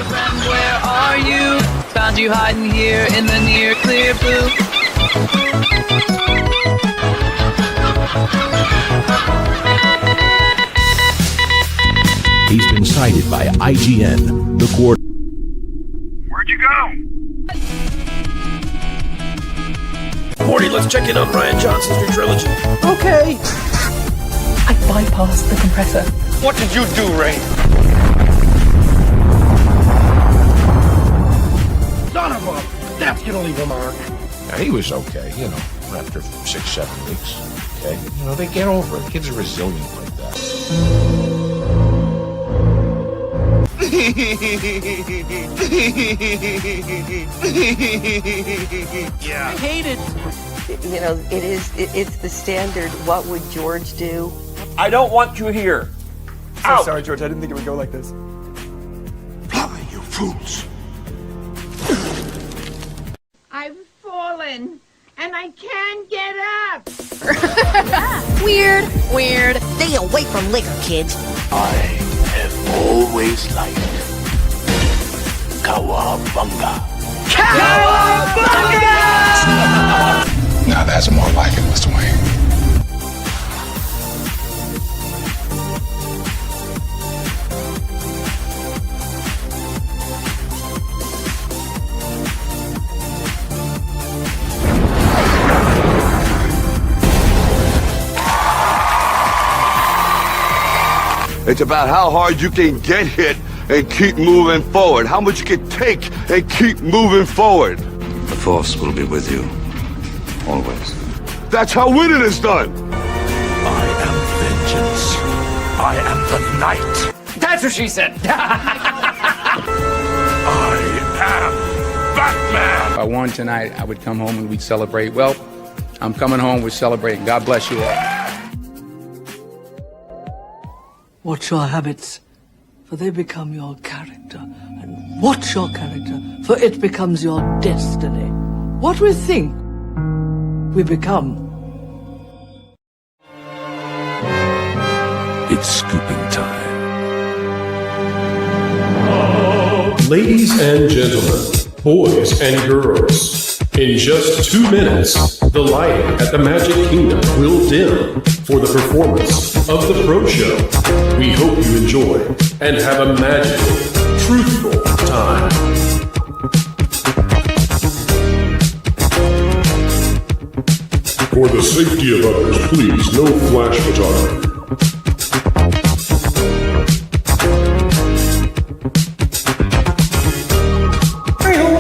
Friend, where are you? Found you hiding here in the near clear blue. He's been cited by IGN, the court. Where'd you go? Morty, let's check in on Brian Johnson's new trilogy. Okay. I bypassed the compressor. What did you do, Ray? Son of a... That's gonna leave a mark. Now, he was okay, you know, after 6-7 weeks. Okay? You know, they get over it. Kids are resilient like that. Yeah. I hate it. You know, it's the standard, what would George do? I don't want you here. So sorry, George. I didn't think it would go like this. Plowing, you fools. I've fallen, and I can't get up. Weird. Stay away from liquor, kids. I have always liked Cowabunga. Cowabunga! Now that's more like it, Mr. Wayne. It's about how hard you can get hit and keep moving forward. How much you can take and keep moving forward. The Force will be with you, always. That's how winning is done. I am vengeance. I am the night. That's what she said. I am Batman. If I won tonight, I would come home and we'd celebrate. Well, I'm coming home, we're celebrating. God bless you all. Watch your habits, for they become your character. And watch your character, for it becomes your destiny. What we think, we become. It's scooping time. Ladies and gentlemen, boys and girls, in just 2 minutes, the lighting at the Magic Kingdom will dim for the performance of the Pro Show. We hope you enjoy and have a magical, truthful time. For the safety of others, please, no flash photography.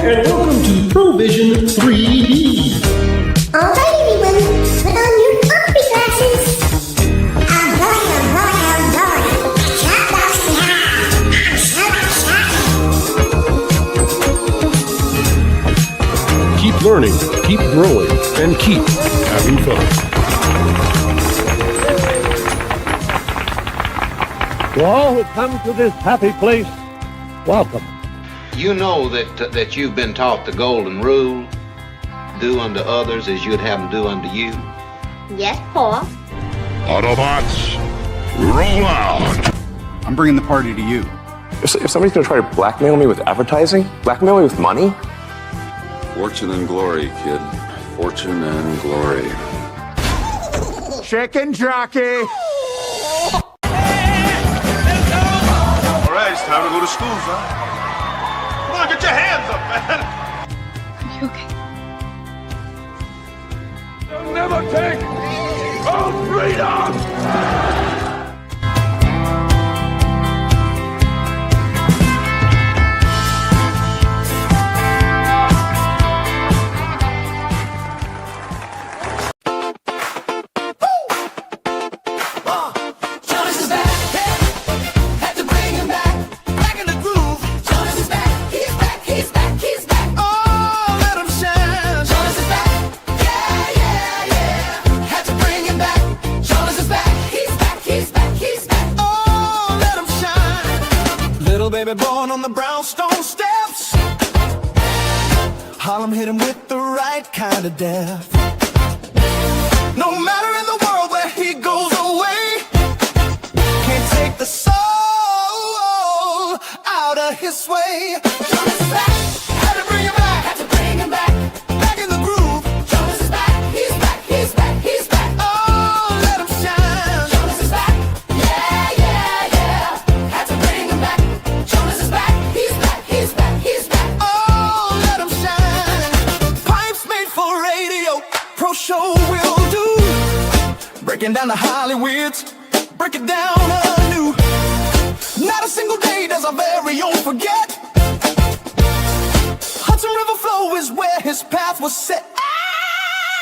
And welcome to Provision 3D. Alright, everyone, put on your opera glasses. I'm going. Shut up, Keep learning, keep growing, and keep having fun. To all who come to this happy place, welcome. You know that you've been taught the golden rule, do unto others as you'd have them do unto you. Yes, Paul. Autobots, roll out. I'm bringing the party to you. If somebody's going to try to blackmail me with advertising, blackmail me with money? Fortune and glory, kid. Fortune and glory. Chicken jockey. All right, it's time to go to school, son. Come on, get your hands up, man. Are you okay? They'll never take our freedom. Born on the brownstone steps, Harlem hit him with the right kind of death. No matter in the world where he goes away, can't take the soul out of his sway. Jonas is back, had to bring him back, had to bring him back. Back in the groove. Jonas is back, he's back, he's back, he's back. Oh, let him shine. Jonas is back, yeah, yeah, yeah. Had to bring him back. Jonas is back, he's back, he's back, he's back. Oh, let him shine. Pipes made for radio, pro show will do. Breaking down the Hollywoods, break it down anew. Not a single day does our very own forget. Hudson River flow is where his path was set.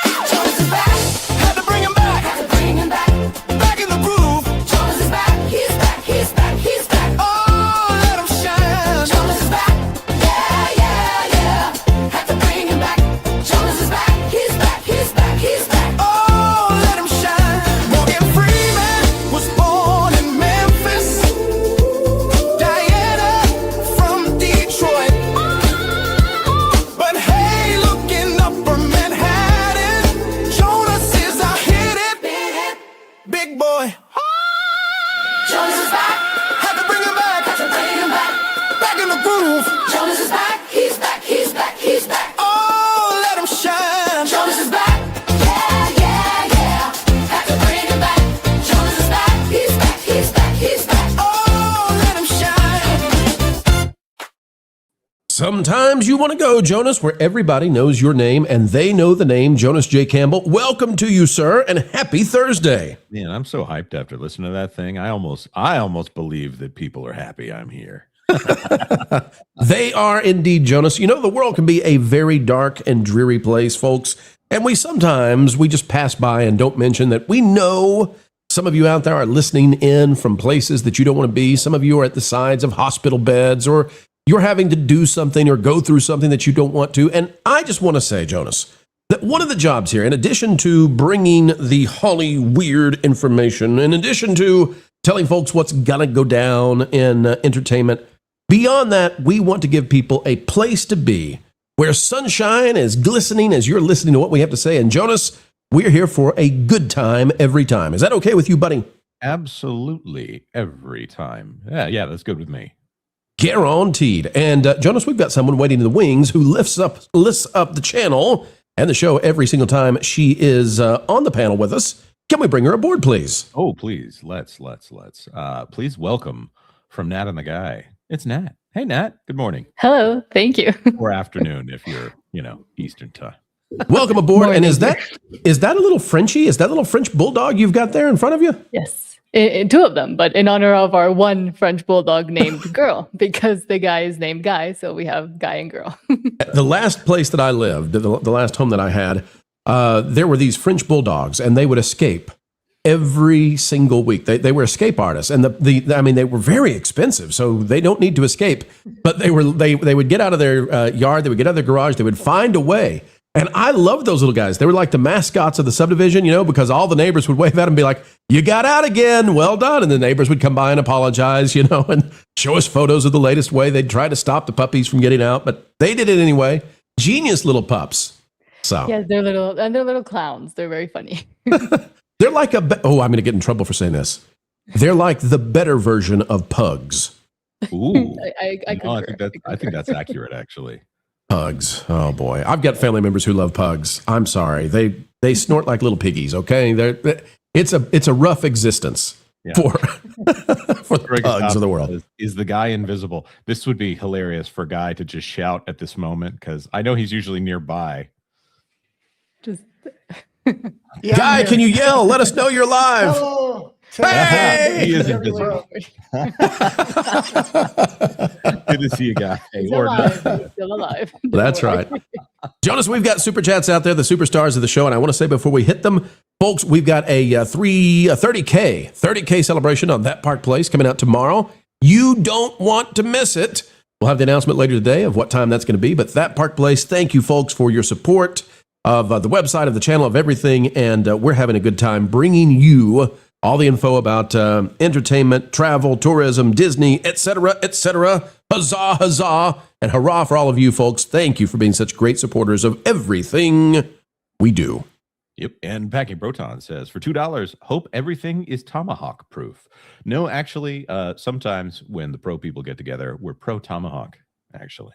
Jonas is back, had to bring him back, had to bring him back. Back in the groove. Jonas is back, he's back, he's back, he's back. Oh, let him shine. Jonas is back, yeah, yeah, yeah. Had to bring him back. Jonas is back, he's back, he's back, he's back. Oh, let him shine. Morgan Freeman was born in Memphis. Diana from Detroit. But hey, looking up from Manhattan, Jonas is a hit it. Big boy. Jonas is back. Had to bring him back. Had to bring him back. Back in the groove. Jonas is back. He's back. He's back. He's back. Oh, let him shine. Jonas is back. Yeah, yeah, yeah. Had to bring him back. Jonas is back. He's back. He's back. He's back. Oh, let him shine. Sometimes you want to go, Jonas, where everybody knows your name and they know the name Jonas J. Campbell. Welcome to you, sir, and happy Thursday. Man, I'm so hyped after listening to that thing. I almost believe that people are happy I'm here. They are indeed, Jonas. You know, the world can be a very dark and dreary place, folks. And we just pass by and don't mention that we know some of you out there are listening in from places that you don't want to be. Some of you are at the sides of hospital beds, or you're having to do something or go through something that you don't want to. And I just want to say, Jonas, that one of the jobs here, in addition to bringing the Holly weird information, in addition to telling folks what's gonna go down in entertainment, beyond that, we want to give people a place to be where sunshine is glistening as you're listening to what we have to say. And Jonas, we're here for a good time every time. Is that okay with you, buddy? Absolutely, every time. Yeah, that's good with me. Guaranteed. And Jonas, we've got someone waiting in the wings who lifts up the channel and the show every single time she is on the panel with us. Can we bring her aboard, please? Oh, please. Let's. Please welcome from Nat and the Guy. It's Nat. Hey, Nat. Good morning. Hello. Thank you. Or afternoon if you're, Eastern time. Welcome aboard. And is that a little Frenchie? Is that a little French bulldog you've got there in front of you? Yes. Two of them, but in honor of our one French bulldog named Girl, because the guy is named Guy, so we have Guy and Girl. The last place that I lived, the last home that I had, there were these French bulldogs, and they would escape every single week. They were escape artists, and they were very expensive, so they don't need to escape. But they would get out of their yard, they would get out of their garage, they would find a way. And I loved those little guys. They were like the mascots of the subdivision, because all the neighbors would wave at them and be like, "You got out again, well done." And the neighbors would come by and apologize, and show us photos of the latest way they'd try to stop the puppies from getting out, but they did it anyway. Genius little pups. So yeah, they're little clowns. They're very funny. They're like I'm going to get in trouble for saying this. They're like the better version of pugs. Ooh, I think that's accurate, actually. Pugs. Oh boy, I've got family members who love pugs. I'm sorry, they snort like little piggies. Okay, it's a rough existence for the pugs of the world. Is the guy invisible? This would be hilarious for Guy to just shout at this moment, because I know he's usually nearby. Guy, can you yell? Let us know you're live. Hello. Hey! He is invisible. Good to see you, Guy. He's still alive. That's right. Jonas, we've got super chats out there, the superstars of the show, and I want to say before we hit them, folks, we've got a 30K celebration on That Park Place coming out tomorrow. You don't want to miss it. We'll have the announcement later today of what time that's going to be, but That Park Place, thank you, folks, for your support of the website, of the channel, of everything, and we're having a good time bringing you all the info about entertainment, travel, tourism, Disney, etc., etc. Huzzah, huzzah, and hurrah for all of you folks. Thank you for being such great supporters of everything we do. Yep. And Packing Proton says, for $2, hope everything is tomahawk proof. No, actually, sometimes when the pro people get together, we're pro tomahawk, actually.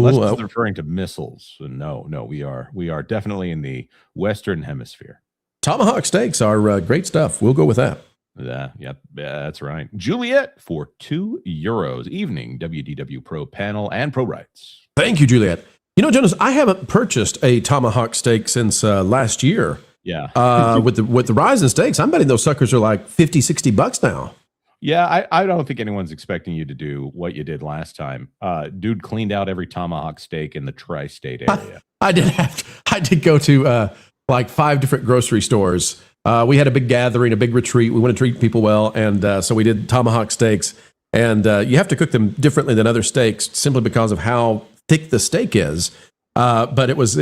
Unless it's referring to missiles. No, we are definitely in the Western Hemisphere. Tomahawk steaks are great stuff. We'll go with that. Yeah, that's right. Juliet for €2. Evening WDW Pro Panel and Pro Rights. Thank you, Juliet. You know, Jonas, I haven't purchased a tomahawk steak since last year. Yeah. With the rise in steaks, I'm betting those suckers are like $50-$60 now. Yeah, I don't think anyone's expecting you to do what you did last time. Dude cleaned out every tomahawk steak in the tri-state area. I did go to like 5 different grocery stores. We had a big gathering, a big retreat. We want to treat people well, and so we did tomahawk steaks. And you have to cook them differently than other steaks simply because of how thick the steak is. But it was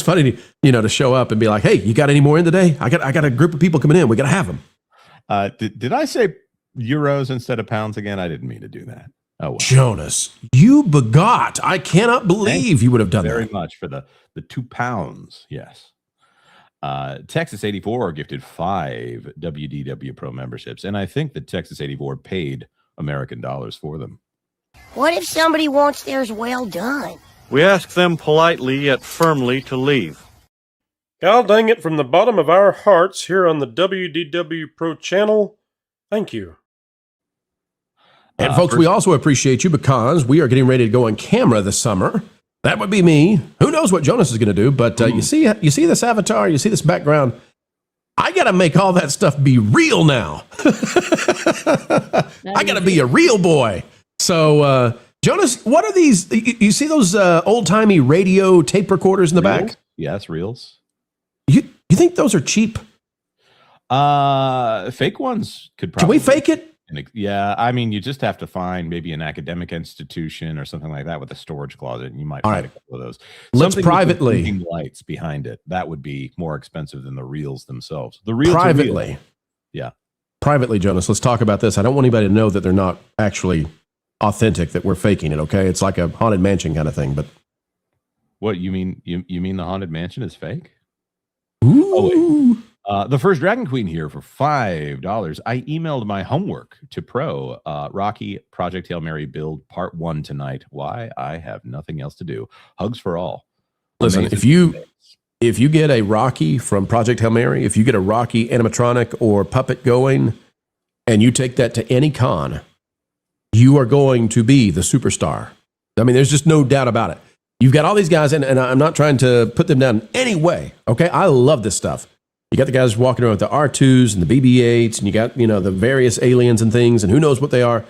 funny to show up and be like, hey, you got any more in today? I got a group of people coming in. We got to have them. Did I say euros instead of pounds again? I didn't mean to do that. Oh, well. Jonas, you begot. I cannot believe you would have done very that. much for the 2 pounds. Yes. Texas 84 gifted 5 WDW Pro memberships, and I think that Texas 84 paid American dollars for them. What if somebody wants theirs well done? We ask them politely yet firmly to leave. God dang it, from the bottom of our hearts here on the WDW Pro Channel, thank you. And folks, we also appreciate you because we are getting ready to go on camera this summer. That would be me. Who knows what Jonas is going to do? But you see this avatar, you see this background. I got to make all that stuff be real now. I got to be a real boy. So, Jonas, what are these? You see those old-timey radio tape recorders in the back? Yes, reels. You think those are cheap? Fake ones could probably. Can we fake it? Yeah, I mean, you just have to find maybe an academic institution or something like that with a storage closet, and you might find a couple of those. Let's Something privately with lights behind it. That would be more expensive than the reels themselves. The reels privately, yeah, privately, Jonas. Let's talk about this. I don't want anybody to know that they're not actually authentic, that we're faking it. Okay, it's like a haunted mansion kind of thing. But what you mean? You mean the haunted mansion is fake? Ooh. Oh, wait. The first Dragon Queen here for $5. I emailed my homework to Pro. Rocky Project Hail Mary build part 1 tonight. Why? I have nothing else to do. Hugs for all. Listen, if you get a Rocky from Project Hail Mary, if you get a Rocky animatronic or puppet going, and you take that to any con, you are going to be the superstar. I mean, there's just no doubt about it. You've got all these guys, and I'm not trying to put them down in any way. Okay, I love this stuff. You got the guys walking around with the R2s and the BB-8s, and you got, the various aliens and things, and who knows what they are.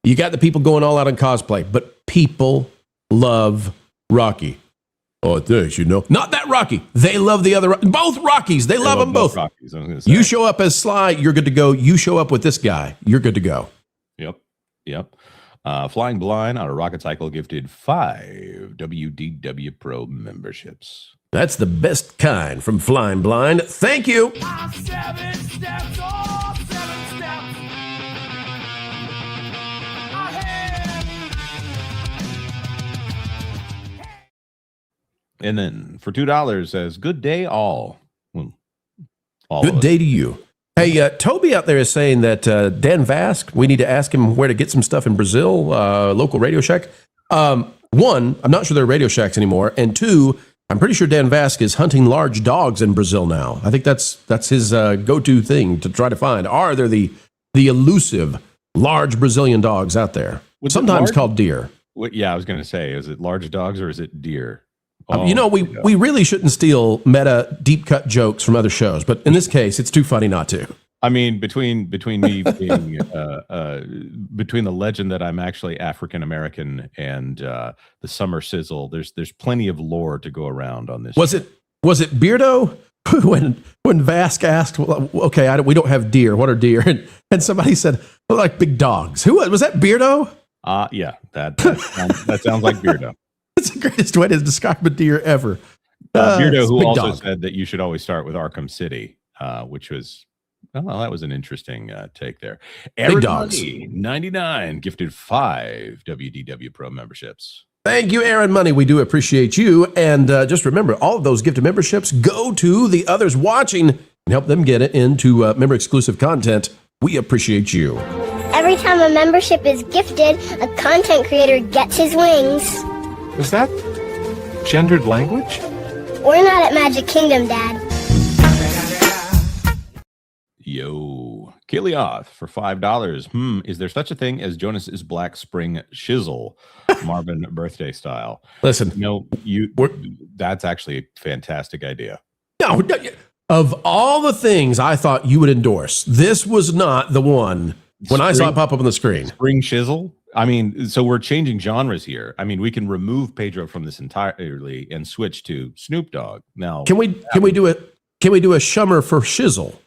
You got the people going all out on cosplay, but people love Rocky. Oh, thanks, not that Rocky. They love the other, both Rockies. They love them both. Rockies, I was gonna say. You show up as Sly, you're good to go. You show up with this guy, you're good to go. Yep. Flying Blind on a rocket cycle gifted 5 WDW Pro memberships. That's the best kind from Flying Blind. Thank you. 7 steps, all 7 steps ahead. And then for $2 says, good day all. Good day to you. Hey, Toby out there is saying that Dan Vask, we need to ask him where to get some stuff in Brazil, local Radio Shack. 1, I'm not sure there are Radio Shacks anymore. And 2, I'm pretty sure Dan Vask is hunting large dogs in Brazil now. I think that's his go-to thing to try to find. Are there the elusive large Brazilian dogs out there? Sometimes called deer. Yeah, I was going to say, is it large dogs or is it deer? We really shouldn't steal meta deep cut jokes from other shows, but in this case, it's too funny not to. I mean, between me being between the legend that I'm actually African American and the summer sizzle, there's plenty of lore to go around on this. Was it Beardo when Vask asked, well, okay, we don't have deer. What are deer? And somebody said, well, like big dogs. Who was that? Beardo? Yeah, that sounds like Beardo. It's the greatest way to describe a deer ever. Beardo, who also said that you should always start with Arkham City, which was. Well, that was an interesting take there. Big dogs. 99 gifted 5 WDW Pro memberships. Thank you, Aaron Money. We do appreciate you. And just remember, all of those gifted memberships go to the others watching and help them get into member-exclusive content. We appreciate you. Every time a membership is gifted, a content creator gets his wings. Is that gendered language? We're not at Magic Kingdom, Dad. Yo, Kilioth for $5. Is there such a thing as Jonas's Black Spring Shizzle, Marvin birthday style? Listen, that's actually a fantastic idea. No, of all the things I thought you would endorse, this was not the one when I saw it pop up on the screen. Spring Shizzle? I mean, so we're changing genres here. I mean, we can remove Pedro from this entirely and switch to Snoop Dogg. Now, can we do a Shummer for Shizzle?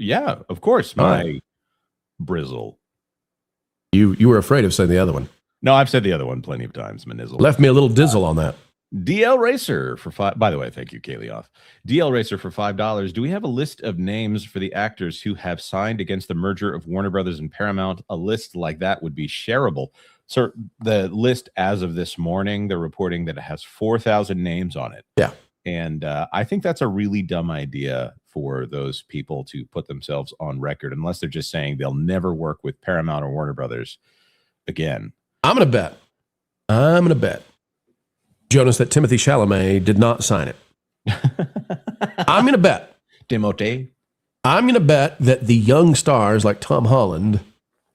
Yeah, of course. My Brizzle. You were afraid of saying the other one. No, I've said the other one plenty of times. Manizzle. Left me a little dizzle on that. DL Racer for $5. By the way, thank you, Kalioth. DL Racer for $5. Do we have a list of names for the actors who have signed against the merger of Warner Brothers and Paramount? A list like that would be shareable. So the list as of this morning, they're reporting that it has 4,000 names on it. Yeah. And I think that's a really dumb idea for those people to put themselves on record, unless they're just saying they'll never work with Paramount or Warner Brothers again. I'm going to bet, Jonas, that Timothy Chalamet did not sign it. I'm going to bet. Timothée. I'm going to bet that the young stars like Tom Holland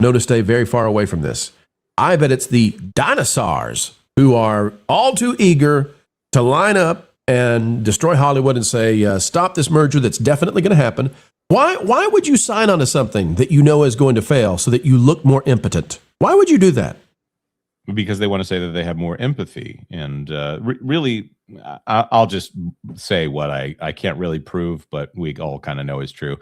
know to stay very far away from this. I bet it's the dinosaurs who are all too eager to line up and destroy Hollywood and say, stop this merger that's definitely going to happen. Why would you sign onto something that you know is going to fail so that you look more impotent? Why would you do that? Because they want to say that they have more empathy. And really, I'll just say what I can't really prove, but we all kind of know is true.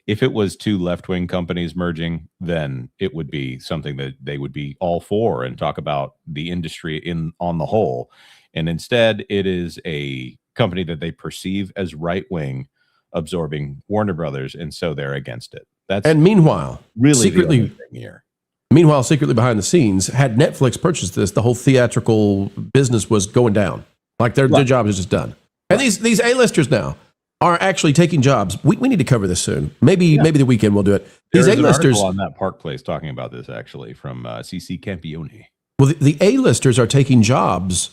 If it was two left-wing companies merging, then it would be something that they would be all for and talk about the industry on the whole. And instead, it is a company that they perceive as right-wing absorbing Warner Brothers, and so they're against it. And meanwhile, really secretly, the only thing here. Meanwhile, secretly behind the scenes, had Netflix purchased this, the whole theatrical business was going down. Like their job is just done. And these A-listers now are actually taking jobs. We need to cover this soon. Maybe the weekend we'll do it. These There's A-listers an article on that Park Place talking about this actually from CC Campione. Well, the A-listers are taking jobs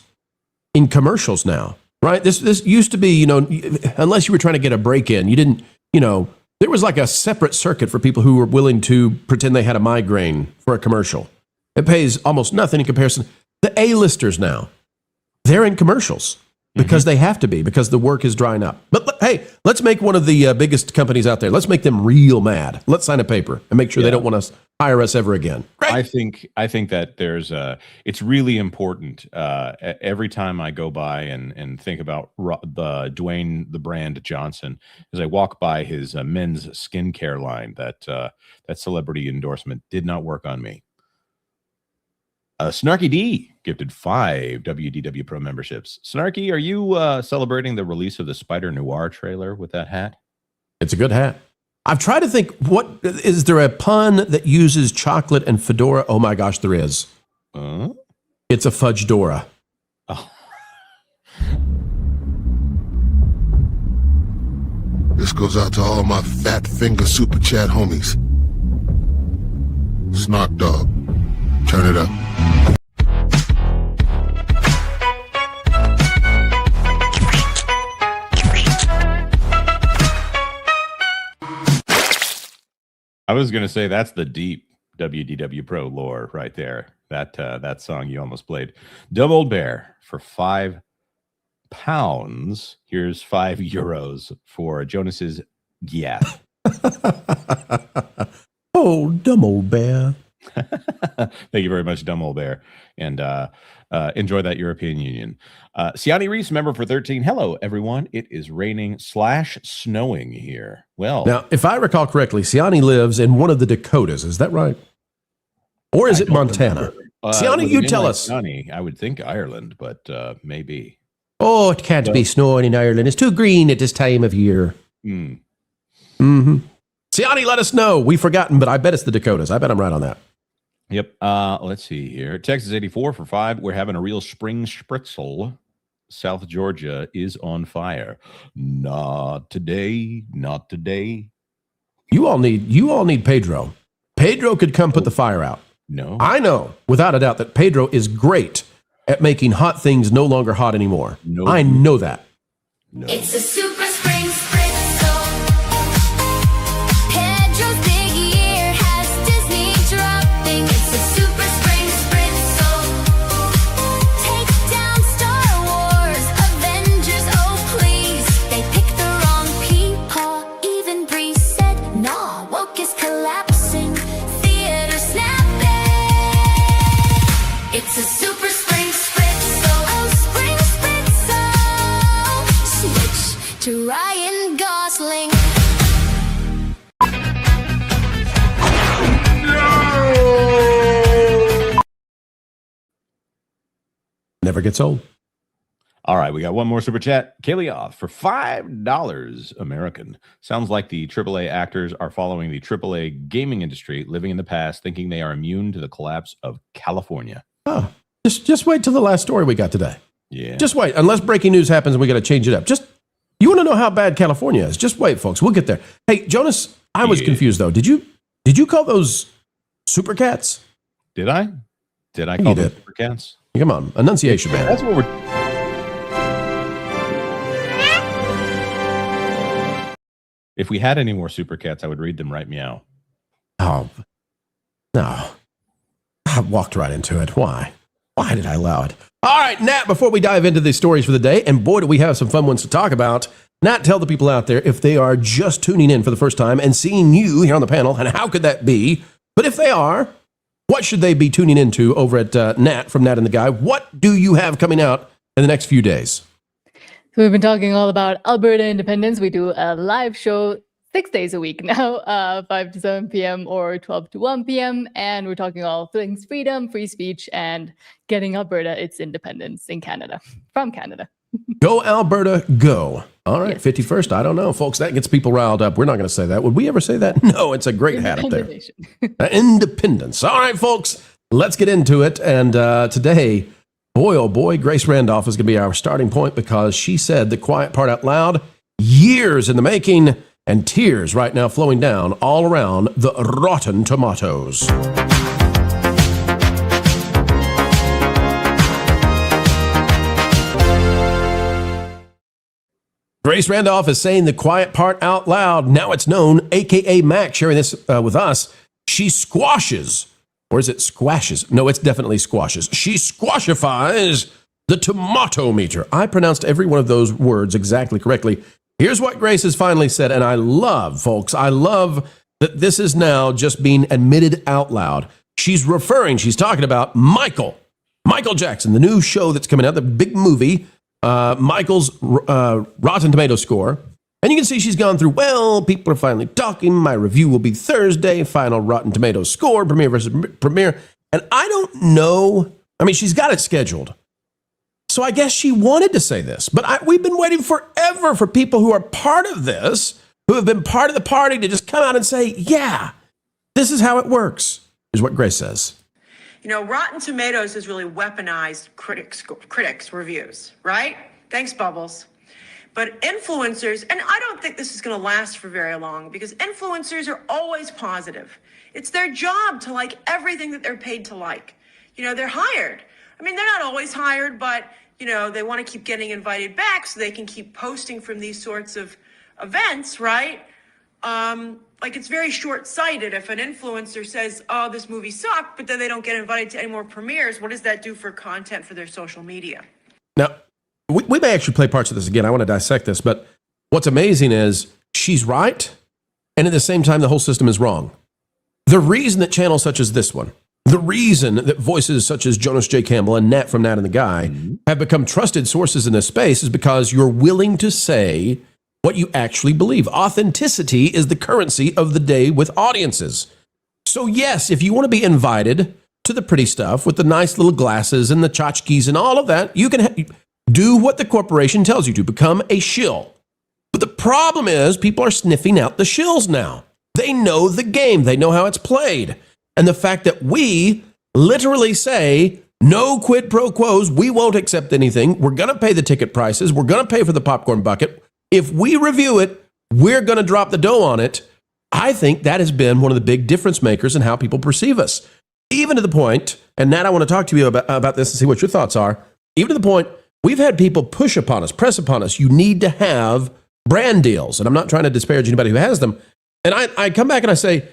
in commercials now, right? This used to be, unless you were trying to get a break in, you didn't, there was like a separate circuit for people who were willing to pretend they had a migraine for a commercial. It pays almost nothing in comparison. The A-listers now, they're in commercials because they have to be, because the work is drying up. But hey, let's make one of the biggest companies out there. Let's make them real mad. Let's sign a paper and make sure they don't want to hire us ever again. Great. I think that there's it's really important. Every time I go by and think about the Dwayne the Brand Johnson, as I walk by his men's skincare line, that celebrity endorsement did not work on me. Snarky D gifted 5 WDW Pro memberships. Snarky, are you celebrating the release of the Spider Noir trailer with that hat? It's a good hat. I've tried to think, is there a pun that uses chocolate and fedora? Oh my gosh, there is. It's a fudge-dora. Oh. This goes out to all my fat finger super chat homies. Snark Dog, turn it up. I was going to say that's the deep WDW Pro lore right there. That song you almost played. Dumb Old Bear for £5. Here's €5 for Jonas's Giath. Oh, Dumb Old Bear. Thank you very much, Dumb Old Bear. And enjoy that European Union. Siani Reese, member for 13. Hello, everyone. It is raining / snowing here. Well, now, if I recall correctly, Siani lives in one of the Dakotas. Is that right? Or is it Montana? Siani, you tell us. Siani, I would think Ireland, but maybe. Oh, it can't be snowing in Ireland. It's too green at this time of year. Siani, let us know. We've forgotten, but I bet it's the Dakotas. I bet I'm right on that. Yep. Let's see here. Texas 84 for 5. We're having a real spring spritzel. South Georgia is on fire. Not today. Not today. You all need Pedro. Pedro could come put the fire out. No. I know, without a doubt, that Pedro is great at making hot things no longer hot anymore. No. I know that. No. It's a super spring spritzel. Pedro's big year has Disney dropping. It's a super spring spritzel. Take down Star Wars, Avengers, oh please. They picked the wrong people. Even Bree said, nah, woke is collapsing. Theater snapping. It's a super spring spritzel. Oh, spring spritzel. Switch to Ryan Gosling. Never gets old. All right, we got one more super chat. Kalioth for $5 American. Sounds like the AAA actors are following the AAA gaming industry, living in the past, thinking they are immune to the collapse of California. Oh, just wait till the last story we got today. Yeah. Just wait. Unless breaking news happens and we got to change it up. You want to know how bad California is? Just wait, folks. We'll get there. Hey, Jonas, I was confused though. Did you call those super cats? Did I? Did I call them super cats? Come on, enunciation, man. That's what we're. If we had any more super cats, I would read them right meow. Oh, no. I walked right into it. Why? Why did I allow it? All right, Nat, before we dive into the stories for the day, and boy, do we have some fun ones to talk about. Nat, tell the people out there if they are just tuning in for the first time and seeing you here on the panel, and how could that be? But if they are, what should they be tuning into over at Nat from Nat and the Guy? What do you have coming out in the next few days? So we've been talking all about Alberta independence. We do a live show 6 days a week now, 5 to 7 p.m. or 12 to 1 p.m. And we're talking all things freedom, free speech, and getting Alberta its independence in Canada, from Canada. Go, Alberta, go. All right, yes. 51st, I don't know. Folks, that gets people riled up. We're not going to say that. Would we ever say that? No, it's a great hat up there. Independence. All right, folks, let's get into it. And today, boy, oh boy, Grace Randolph is going to be our starting point because she said the quiet part out loud, years in the making, and tears right now flowing down all around the Rotten Tomatoes. Grace Randolph is saying the quiet part out loud. Now it's known, a.k.a. Mac, sharing this with us. She squashes, or is it squashes? No, it's definitely squashes. She squashifies the tomato meter. I pronounced every one of those words exactly correctly. Here's what Grace has finally said, and I love, folks, I love that this is now just being admitted out loud. She's talking about Michael Jackson, the new show that's coming out, the big movie, Michael's Rotten Tomato score. And you can see she's gone through, well, people are finally talking. My review will be Thursday, final Rotten Tomato score, premiere versus premiere. And I don't know. I mean, she's got it scheduled. So I guess she wanted to say this. But we've been waiting forever for people who are part of this, who have been part of the party, to just come out and say, yeah, this is how it works, is what Grace says. You know, Rotten Tomatoes has really weaponized critics' reviews, right? Thanks, Bubbles. But influencers, and I don't think this is going to last for very long because influencers are always positive. It's their job to like everything that they're paid to like. You know, they're hired. I mean, they're not always hired, but, you know, they want to keep getting invited back so they can keep posting from these sorts of events, right? Like, it's very short-sighted if an influencer says, oh, this movie sucked, but then they don't get invited to any more premieres. What does that do for content for their social media? Now, we may actually play parts of this again. I want to dissect this, but what's amazing is she's right, and at the same time, the whole system is wrong. The reason that channels such as this one, the reason that voices such as Jonas J. Campbell and Nat from Nat and the Guy have become trusted sources in this space is because you're willing to say what you actually believe. Authenticity is the currency of the day with audiences. So yes, if you want to be invited to the pretty stuff with the nice little glasses and the tchotchkes and all of that, you can do what the corporation tells you to, become a shill. But the problem is people are sniffing out the shills now. They know the game. They know how it's played. And the fact that we literally say, no quid pro quos, we won't accept anything. We're going to pay the ticket prices. We're going to pay for the popcorn bucket. If we review it, we're going to drop the dough on it. I think that has been one of the big difference makers in how people perceive us. Even to the point, and Nat, I want to talk to you about this and see what your thoughts are. Even to the point, we've had people push upon us, press upon us, you need to have brand deals. And I'm not trying to disparage anybody who has them. And I come back and I say,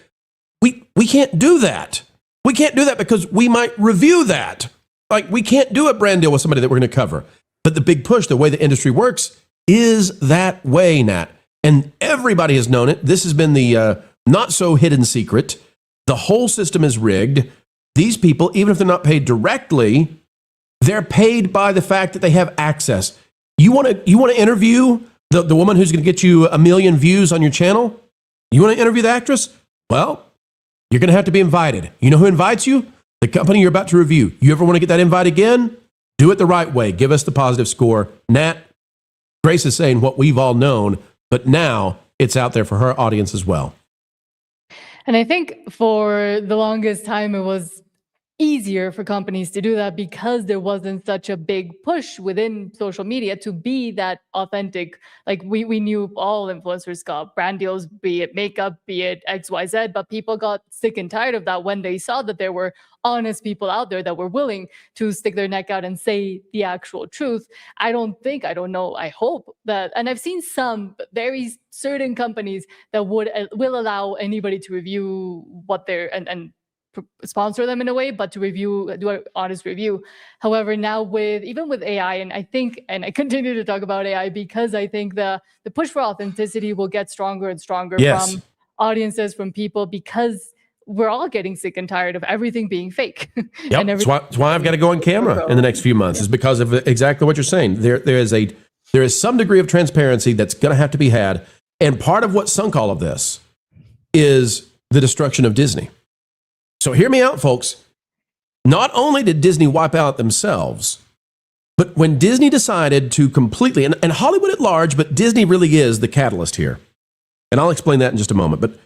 we can't do that. We can't do that because we might review that. Like, we can't do a brand deal with somebody that we're going to cover. But the big push, the way the industry works, is that way, Nat. And everybody has known it. This has been the not so hidden secret. The whole system is rigged. These people, even if they're not paid directly, they're paid by the fact that they have access. You want to interview the woman who's going to get you 1 million views on your channel? You want to interview the actress? Well, you're going to have to be invited. You know who invites you? The company you're about to review. You ever want to get that invite again? Do it the right way. Give us the positive score. Nat, Grace is saying what we've all known, but now it's out there for her audience as well. And I think for the longest time, it was easier for companies to do that because there wasn't such a big push within social media to be that authentic. Like we knew all influencers got brand deals, be it makeup, be it XYZ, but people got sick and tired of that when they saw that there were honest people out there that were willing to stick their neck out and say the actual truth. I don't know, I hope that, and I've seen some very certain companies that will allow anybody to review what they're, and sponsor them in a way, but to do an honest review. However, now even with AI, and I continue to talk about AI because I think the push for authenticity will get stronger and stronger from audiences, from people, because we're all getting sick and tired of everything being fake. Yep. That's why I've got to go on camera in the next few months, is because of exactly what you're saying. There is some degree of transparency that's going to have to be had. And part of what sunk all of this is the destruction of Disney. So hear me out, folks. Not only did Disney wipe out themselves, but when Disney decided to completely, and Hollywood at large, but Disney really is the catalyst here. And I'll explain that in just a moment. But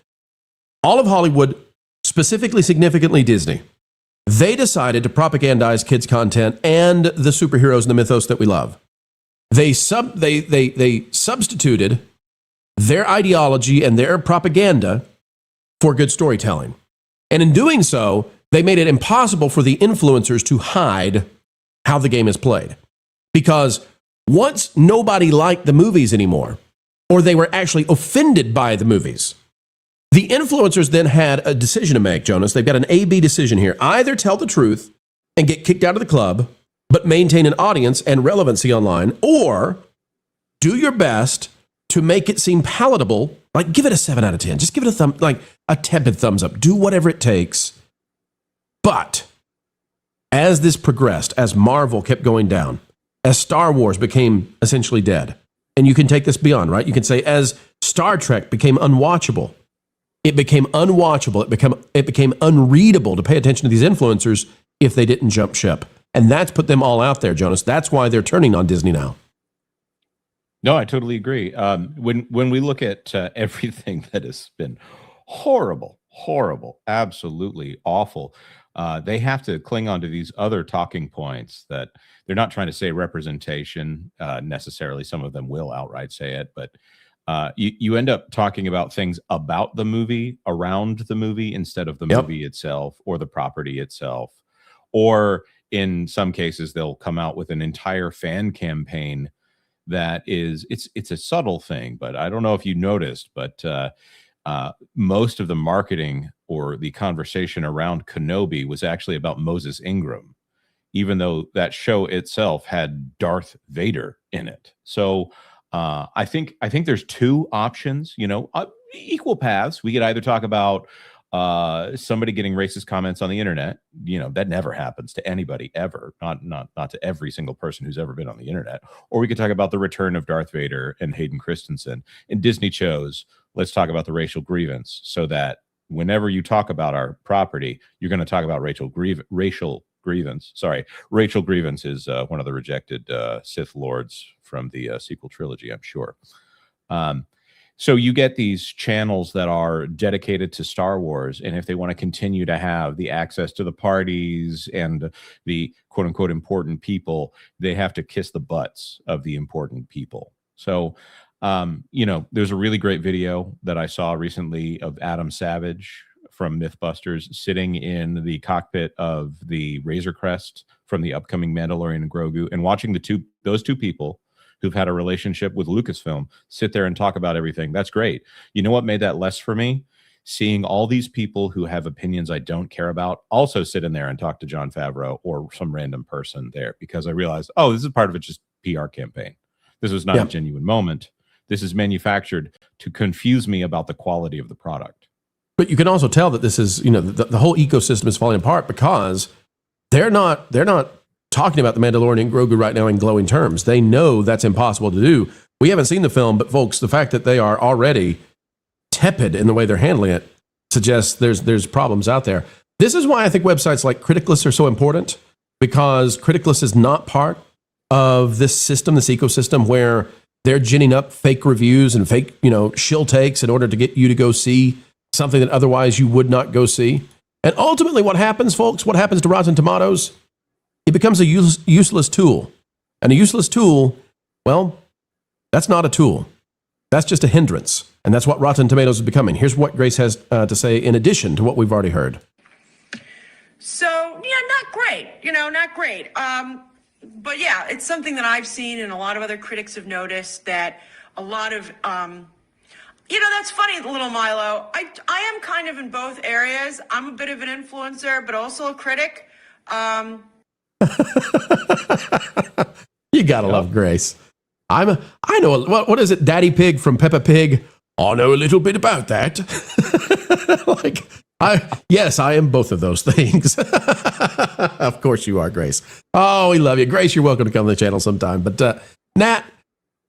all of Hollywood, specifically, significantly Disney, they decided to propagandize kids' content and the superheroes and the mythos that we love. They substituted their ideology and their propaganda for good storytelling. And in doing so, they made it impossible for the influencers to hide how the game is played. Because once nobody liked the movies anymore, or they were actually offended by the movies, the influencers then had a decision to make, Jonas. They've got an A-B decision here. Either tell the truth and get kicked out of the club, but maintain an audience and relevancy online, or do your best to make it seem palatable. Like, give it a 7 out of 10. Just give it a tepid thumbs up. Do whatever it takes. But as this progressed, as Marvel kept going down, as Star Wars became essentially dead, and you can take this beyond, right? You can say as Star Trek became unwatchable, it became unreadable to pay attention to these influencers if they didn't jump ship. And that's put them all out there, Jonas. That's why they're turning on Disney now. No, I totally agree. When we look at everything that has been horrible, absolutely awful, they have to cling on to these other talking points that they're not trying to say representation necessarily. Some of them will outright say it, but you end up talking about things about the movie, around the movie, instead of the movie itself or the property itself. Or in some cases, they'll come out with an entire fan campaign that is, it's a subtle thing, but I don't know if you noticed, but most of the marketing or the conversation around Kenobi was actually about Moses Ingram, even though that show itself had Darth Vader in it. So I think there's two options, equal paths. We could either talk about somebody getting racist comments on the internet. That never happens to anybody ever, not to every single person who's ever been on the internet. Or we could talk about the return of Darth Vader and Hayden Christensen. And Disney chose, let's talk about the racial grievance, so that whenever you talk about our property, you're going to talk about racial grievance. Sorry, Rachel Grievance is one of the rejected Sith Lords from the sequel trilogy, I'm sure. So you get these channels that are dedicated to Star Wars, and if they want to continue to have the access to the parties and the quote unquote important people, they have to kiss the butts of the important people. So, there's a really great video that I saw recently of Adam Savage from Mythbusters sitting in the cockpit of the Razor Crest from the upcoming Mandalorian and Grogu, and watching those two people who've had a relationship with Lucasfilm sit there and talk about everything. That's great. You know what made that less for me? Seeing all these people who have opinions I don't care about also sit in there and talk to Jon Favreau or some random person there, because I realized, oh, this is part of it, just PR campaign. This was not a genuine moment. This is manufactured to confuse me about the quality of the product. But you can also tell that this is, the whole ecosystem is falling apart because they're not talking about the Mandalorian and Grogu right now in glowing terms. They know that's impossible to do. We haven't seen the film, but folks, the fact that they are already tepid in the way they're handling it suggests there's problems out there. This is why I think websites like Criticless are so important, because Criticless is not part of this system, this ecosystem where they're ginning up fake reviews and fake, shill takes in order to get you to go see something that otherwise you would not go see. And ultimately what happens, folks, what happens to Rotten Tomatoes? It becomes a useless tool. And a useless tool, well, that's not a tool. That's just a hindrance. And that's what Rotten Tomatoes is becoming. Here's what Grace has to say in addition to what we've already heard. So, not great. Not great. But yeah, it's something that I've seen, and a lot of other critics have noticed that a lot of, that's funny, little Milo. I am kind of in both areas. I'm a bit of an influencer, but also a critic. You gotta love Grace. I know, what is it, Daddy Pig from Peppa Pig? I know a little bit about that. Yes, I am both of those things. Of course you are, Grace. Oh, we love you. Grace, you're welcome to come to the channel sometime. But Nat,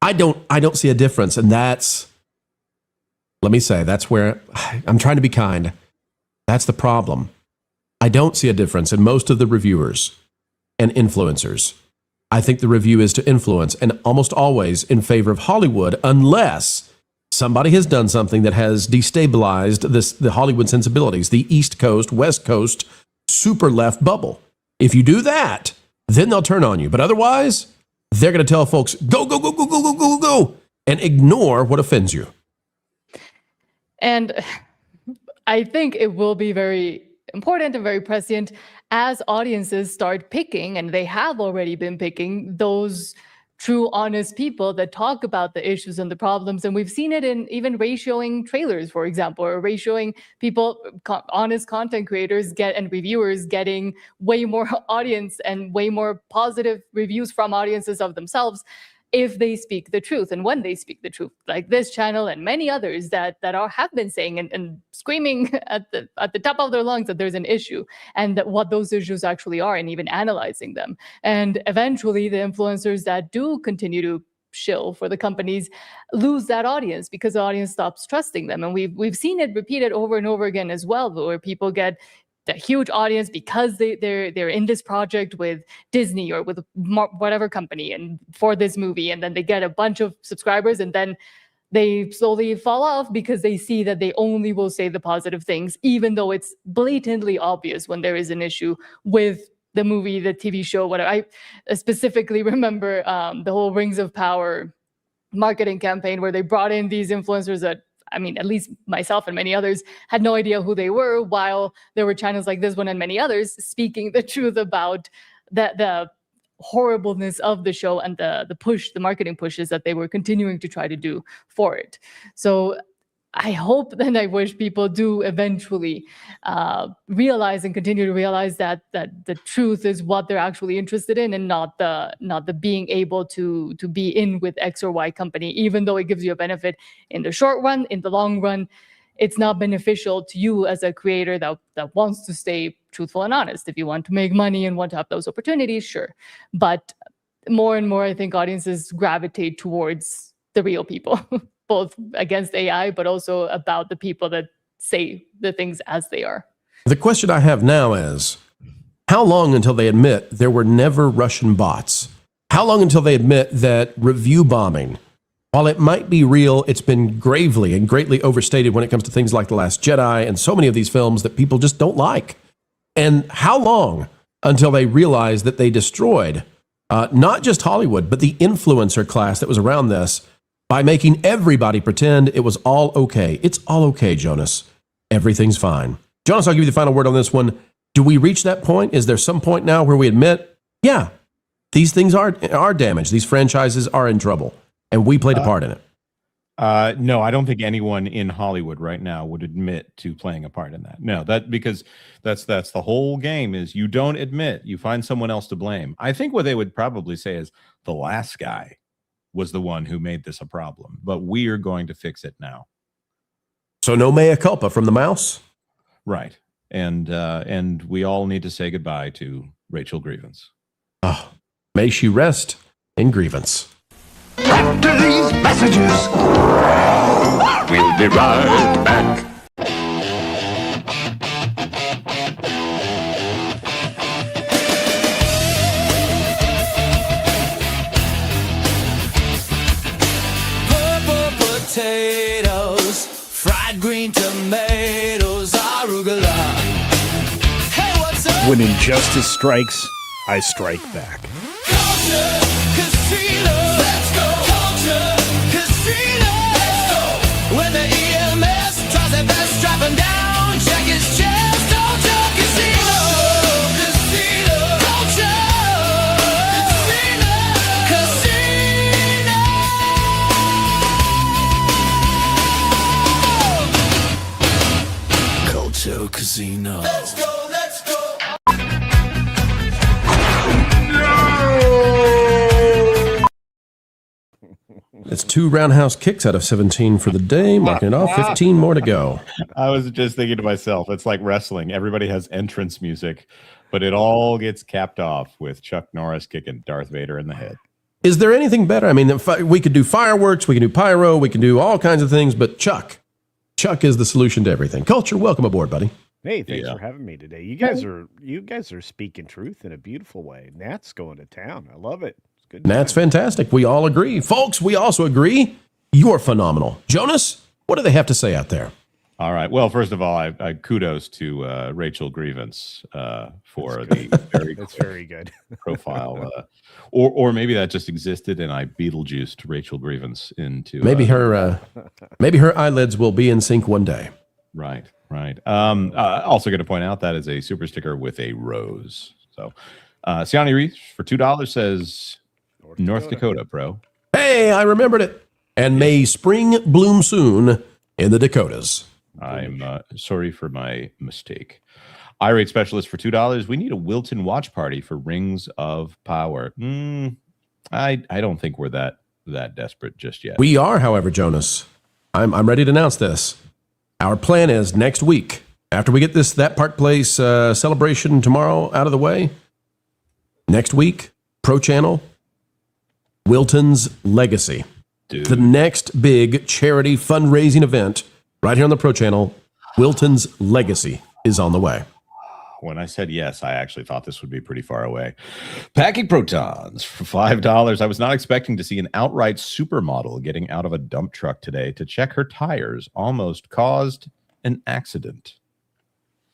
I don't see a difference. And that's where I'm trying to be kind. That's the problem. I don't see a difference in most of the reviewers and influencers. I think the review is to influence, and almost always in favor of Hollywood, unless somebody has done something that has destabilized the Hollywood sensibilities, the East Coast, West Coast, super left bubble. If you do that, then they'll turn on you. But otherwise, they're going to tell folks, go, go, go, go, go, go, go, go, and ignore what offends you. And I think it will be very important and very prescient as audiences start picking, and they have already been picking, those true, honest people that talk about the issues and the problems. And we've seen it in even ratioing trailers, for example, or ratioing people, honest content creators and reviewers getting way more audience and way more positive reviews from audiences of themselves if they speak the truth and when they speak the truth, like this channel and many others that have been saying and screaming at the top of their lungs that there's an issue and that what those issues actually are, and even analyzing them. And eventually the influencers that do continue to shill for the companies lose that audience because the audience stops trusting them. And we've seen it repeated over and over again as well, where people get a huge audience because they're in this project with Disney or with whatever company and for this movie, and then they get a bunch of subscribers, and then they slowly fall off because they see that they only will say the positive things, even though it's blatantly obvious when there is an issue with the movie, the TV show, whatever. I specifically remember the whole Rings of Power marketing campaign where they brought in these influencers that, at least myself and many others had no idea who they were, while there were channels like this one and many others speaking the truth about the horribleness of the show and the marketing pushes that they were continuing to try to do for it. So I hope and I wish people do eventually realize and continue to realize that the truth is what they're actually interested in, and not the being able to be in with X or Y company, even though it gives you a benefit in the short run. In the long run, it's not beneficial to you as a creator that wants to stay truthful and honest. If you want to make money and want to have those opportunities, sure. But more and more, I think audiences gravitate towards the real people. Both against AI, but also about the people that say the things as they are. The question I have now is, how long until they admit there were never Russian bots? How long until they admit that review bombing while it might be real, it's been gravely and greatly overstated when it comes to things like The Last Jedi and so many of these films that people just don't like. And how long until they realize that they destroyed not just Hollywood, but the influencer class that was around this by making everybody pretend it was all okay. It's all okay, Jonas. Everything's fine. Jonas, I'll give you the final word on this one. Do we reach that point? Is there some point now where we admit, yeah, these things are damaged. These franchises are in trouble, and we played a part in it? No, I don't think anyone in Hollywood right now would admit to playing a part in that. No, because that's the whole game is you don't admit, you find someone else to blame. I think what they would probably say is the last guy was the one who made this a problem, but we are going to fix it now. So no mea culpa from the mouse? Right. And we all need to say goodbye to Rachel Grievance. Oh, may she rest in grievance. After these messages, we'll be right back. Purple potatoes, fried green tomatoes, arugula. Hey, what's up? When injustice strikes, I strike back. Culture, casino. Let's go. Culture, casino. Let's go. When the EMS tries their best, strap him down, check his chest. Culture, casino. Casino. Culture, casino. Casino. Culture, casino. Let's go. Let's go. It's 2 roundhouse kicks out of 17 for the day, marking it off. 15 more to go. I was just thinking to myself, it's like wrestling. Everybody has entrance music, but it all gets capped off with Chuck Norris kicking Darth Vader in the head. Is there anything better? I mean, we could do fireworks, we can do pyro, we can do all kinds of things, but Chuck is the solution to everything. Culture, welcome aboard, buddy. Hey, thanks for having me today. You guys are speaking truth in a beautiful way. Nat's going to town. I love it. It's good. That's fantastic. We all agree. Folks, we also agree. You're phenomenal. Jonas, what do they have to say out there? All right. Well, first of all, I kudos to Rachel Grievance for the very That's very good profile. Or maybe that just existed and I Beetlejuiced Rachel Grievance into maybe her eyelids will be in sync one day. Right. Also going to point out that is a super sticker with a rose. So Siani Reese for $2 says North Dakota Pro. Hey, I remembered it. And may spring bloom soon in the Dakotas. I'm sorry for my mistake. Irate Specialist for $2. We need a Wilton watch party for Rings of Power. I don't think we're that desperate just yet. We are, however, Jonas. I'm ready to announce this. Our plan is next week, after we get that Park Place celebration tomorrow out of the way, next week, Pro Channel, Wilton's Legacy. Dude. The next big charity fundraising event right here on the Pro Channel, Wilton's Legacy is on the way. When I said yes, I actually thought this would be pretty far away. Packing Protons for $5. I was not expecting to see an outright supermodel getting out of a dump truck today to check her tires. Almost caused an accident.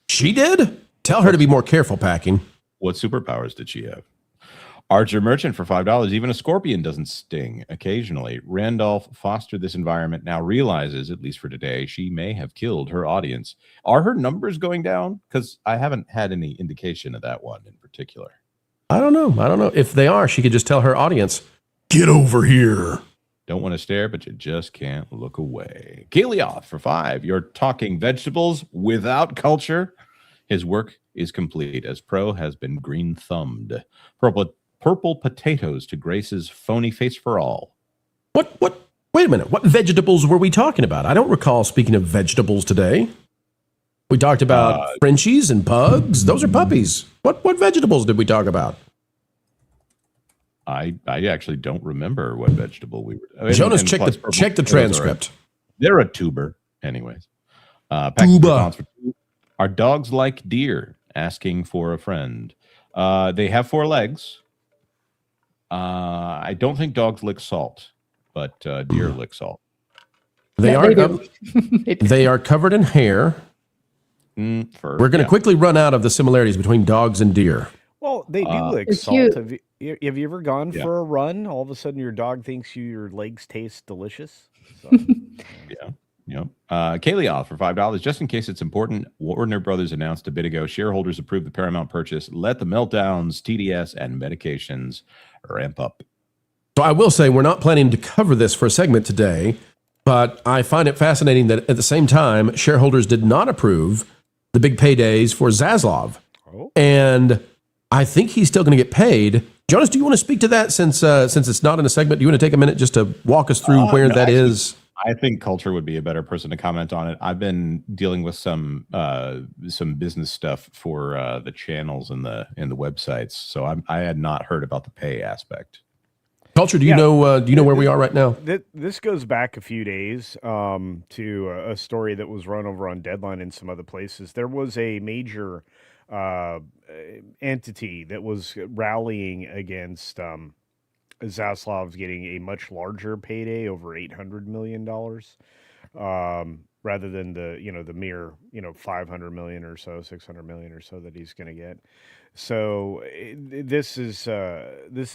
She did? Tell her to be more careful, Packing. What superpowers did she have? Archer Merchant for $5. Even a scorpion doesn't sting. Occasionally, Randolph fostered this environment, now realizes, at least for today, she may have killed her audience. Are her numbers going down? Because I haven't had any indication of that one in particular. I don't know. If they are, she could just tell her audience, get over here. Don't want to stare, but you just can't look away. Kelioth for $5. You're talking vegetables without culture. His work is complete, as Pro has been green-thumbed. Purple potatoes to Grace's phony face for all. What? Wait a minute. What vegetables were we talking about? I don't recall speaking of vegetables today. We talked about Frenchies and pugs. Those are puppies. What vegetables did we talk about? I actually don't remember what vegetable we were. Jonas, check the transcript. They're a tuber, anyways. Tuba. Are dogs like deer? Asking for a friend. They have 4 legs. I don't think dogs lick salt. but deer lick salt. They they are covered in hair. We're going to quickly run out of the similarities between dogs and deer. Well, they do lick salt. Have you ever gone for a run? All of a sudden, your dog thinks your legs taste delicious. So. Yep. Kaylee for $5. Just in case it's important, Warner Brothers announced a bit ago shareholders approved the Paramount purchase. Let the meltdowns, TDS, and medications ramp up. So I will say we're not planning to cover this for a segment today, but I find it fascinating that at the same time, shareholders did not approve the big paydays for Zaslav. And I think he's still going to get paid. Jonas, do you want to speak to that since it's not in a segment? Do you want to take a minute just to walk us through where that is? I think Culture would be a better person to comment on it. I've been dealing with some business stuff for the channels and the websites, so I had not heard about the pay aspect. Culture, do you know where we are right now? This goes back a few days to a story that was run over on Deadline and some other places. There was a major entity that was rallying against Zaslav's getting a much larger payday, over $800 million, rather than the mere $500 million or so, $600 million or so that he's going to get. So this is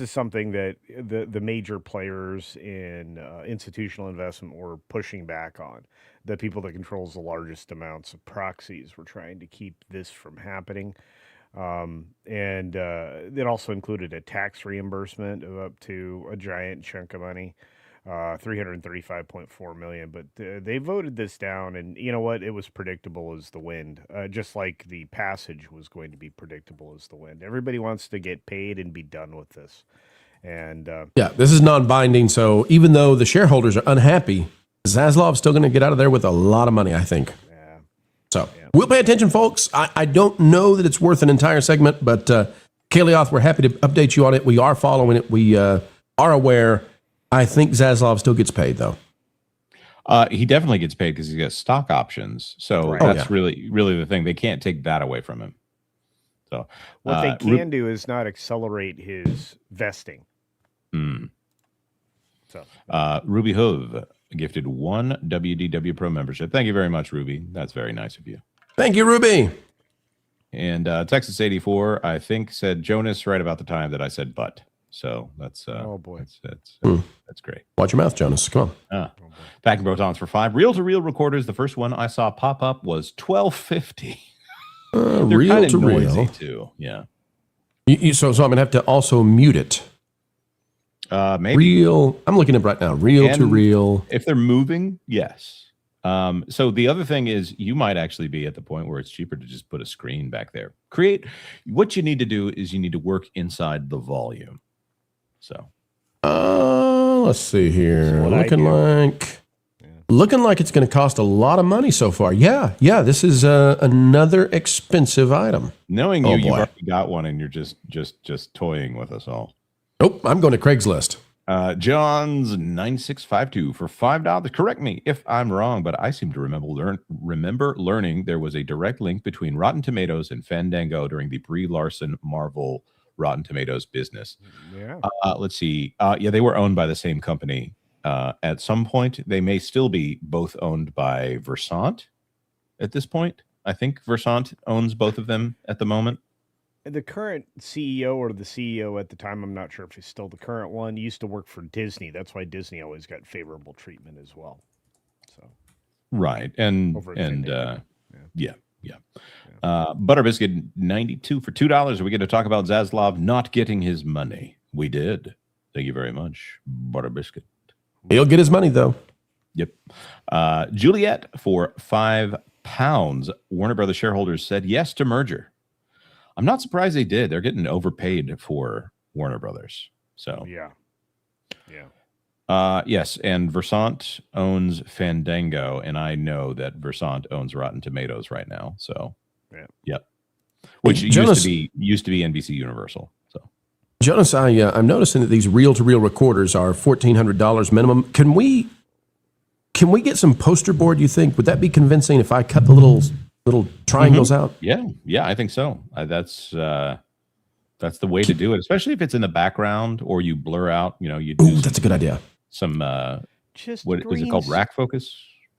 something that the major players in institutional investment were pushing back on. The people that controls the largest amounts of proxies were trying to keep this from happening. And it also included a tax reimbursement of up to a giant chunk of money, $335.4 million. But they voted this down, and you know what? It was predictable as the wind, just like the passage was going to be predictable as the wind. Everybody wants to get paid and be done with this. And this is non-binding. So even though the shareholders are unhappy, Zaslav's still going to get out of there with a lot of money, I think. So we'll pay attention, folks. I don't know that it's worth an entire segment, but Kalioth, we're happy to update you on it. We are following it. We are aware. I think Zaslav still gets paid, though. He definitely gets paid because he's got stock options. So that's really the thing. They can't take that away from him. So what they can do is not accelerate his vesting. So Ruby Hove gifted 1 WDW Pro membership. Thank you very much, Ruby. That's very nice of you. Thank you, Ruby. And Texas 84, I think, said Jonas right about the time that I said but. So that's oh boy, that's great. Watch your mouth, Jonas. Come on. Packing Protons for 5. Reel-to-reel recorders. The first one I saw pop up was $12.50. Reel-to-reel too. Yeah. So I'm gonna have to also mute it. Maybe. I'm looking at it right now. Reel-to-reel. If they're moving, yes. So the other thing is you might actually be at the point where it's cheaper to just put a screen back there. What you need to do is you need to work inside the volume. So let's see here. Looking like it's going to cost a lot of money so far. Yeah. This is another expensive item. Knowing you've already got one and you're just toying with us all. Nope, I'm going to Craigslist. John's 9652 for $5. Correct me if I'm wrong, but I seem to remember learning there was a direct link between Rotten Tomatoes and Fandango during the Brie Larson Marvel Rotten Tomatoes business. Yeah. Let's see. They were owned by the same company. At some point, they may still be both owned by Versant at this point. I think Versant owns both of them at the moment. The current CEO or the CEO at the time, I'm not sure if he's still the current one, used to work for Disney. That's why Disney always got favorable treatment as well. So, right. Butterbiscuit 92 for $2. We get to talk about Zaslav not getting his money. We did. Thank you very much, Butterbiscuit. He'll get his money, though. Yep. Juliet for £5. Warner Brothers shareholders said yes to merger. I'm not surprised they did. They're getting overpaid for Warner Brothers. So yeah. Yes, and Versant owns Fandango, and I know that Versant owns Rotten Tomatoes right now. So yep. Which Jonas, used to be NBC Universal. So Jonas, I'm noticing that these reel-to-reel recorders are $1,400 minimum. Can we get some poster board? You think would that be convincing if I cut the little triangles out? Yeah, I think so. That's the way to do it, especially if it's in the background or you blur out. That's a good idea. some Just what was it green called? s- Rack focus.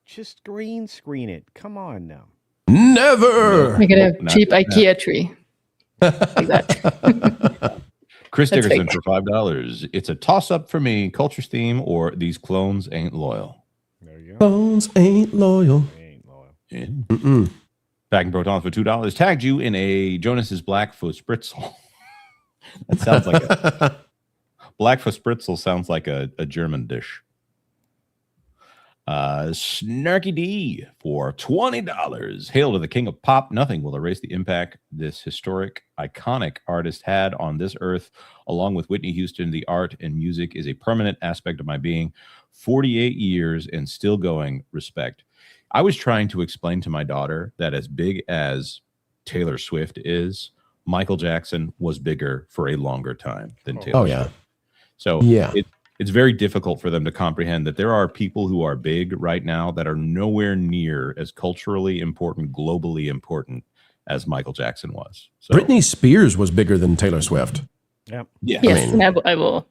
Just green screen it. Come on now. Never. Make it a Not cheap that. IKEA tree. Like that. Chris That's Dickerson fake. for $5. It's a toss up for me. Culture's theme or these clones ain't loyal. There you go. Bones ain't loyal. Ain't loyal. Yeah. Mm-mm. Back in Protons for $2. Tagged you in a Jonas's Blackfoot Spritzel. That sounds like a Blackfoot Spritzel sounds like a German dish. Snarky D for $20. Hail to the king of pop. Nothing will erase the impact this historic, iconic artist had on this earth. Along with Whitney Houston, the art and music is a permanent aspect of my being. 48 years and still going. Respect. I was trying to explain to my daughter that as big as Taylor Swift is, Michael Jackson was bigger for a longer time than Taylor yeah. Swift. So Yeah. it's very difficult for them to comprehend that there are people who are big right now that are nowhere near as culturally important, globally important as Michael Jackson was. So, Britney Spears was bigger than Taylor Swift. Yep. yeah. Yes, and I will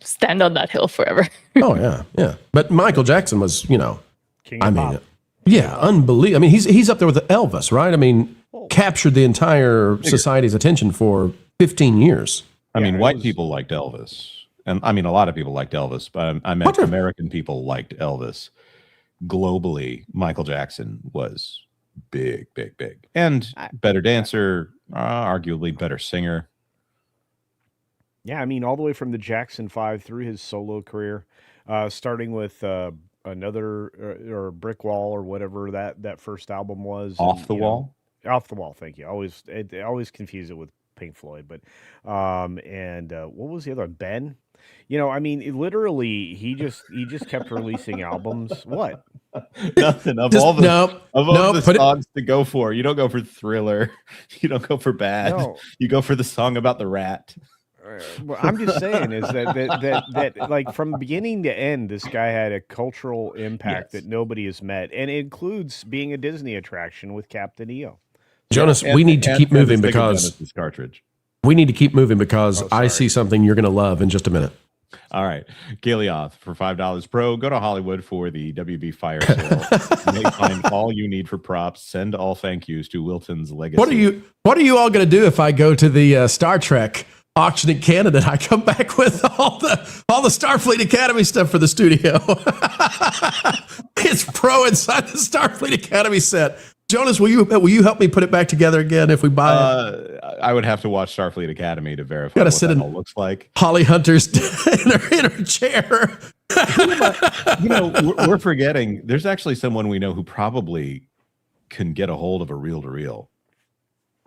stand on that hill forever. Oh yeah, yeah. But Michael Jackson was, King of I mean, pop. yeah, unbelievable. I mean, he's up there with Elvis, right? I mean, captured the entire society's attention for 15 years. I mean, Yeah, it white was- people liked Elvis. And I mean, a lot of people liked Elvis, but I meant American people liked Elvis. Globally, Michael Jackson was big, big, big. And better dancer, arguably better singer. Yeah, I mean, all the way from the Jackson 5 through his solo career, starting with another or Brick Wall or whatever that first album was. Off the Wall? Off the Wall, thank you. I always confuse it with Pink Floyd, but what was the other one? Ben? I mean, he just kept releasing albums. What? Nothing of Just- all the nope, of all nope, the put it- songs to go for. You don't go for Thriller. You don't go for Bad. No. You go for the song about the rat. Well, I'm just saying is that like from beginning to end, this guy had a cultural impact that nobody has met, and it includes being a Disney attraction with Captain EO. Jonas, we need to keep moving because this cartridge. we need to keep moving because I see something you're going to love in just a minute. All right, Galeoth for $5 pro. Go to Hollywood for the WB Fire Sale. You may find all you need for props. Send all thank yous to Wilton's Legacy. What are you all going to do if I go to the Star Trek auction in Canada and I come back with all the Starfleet Academy stuff for the studio? It's pro inside the Starfleet Academy set. Jonas, will you help me put it back together again if we buy it? I would have to watch Starfleet Academy to verify Gotta what sit that in all looks like. Holly Hunter's in her chair. We're forgetting. There's actually someone we know who probably can get a hold of a reel-to-reel.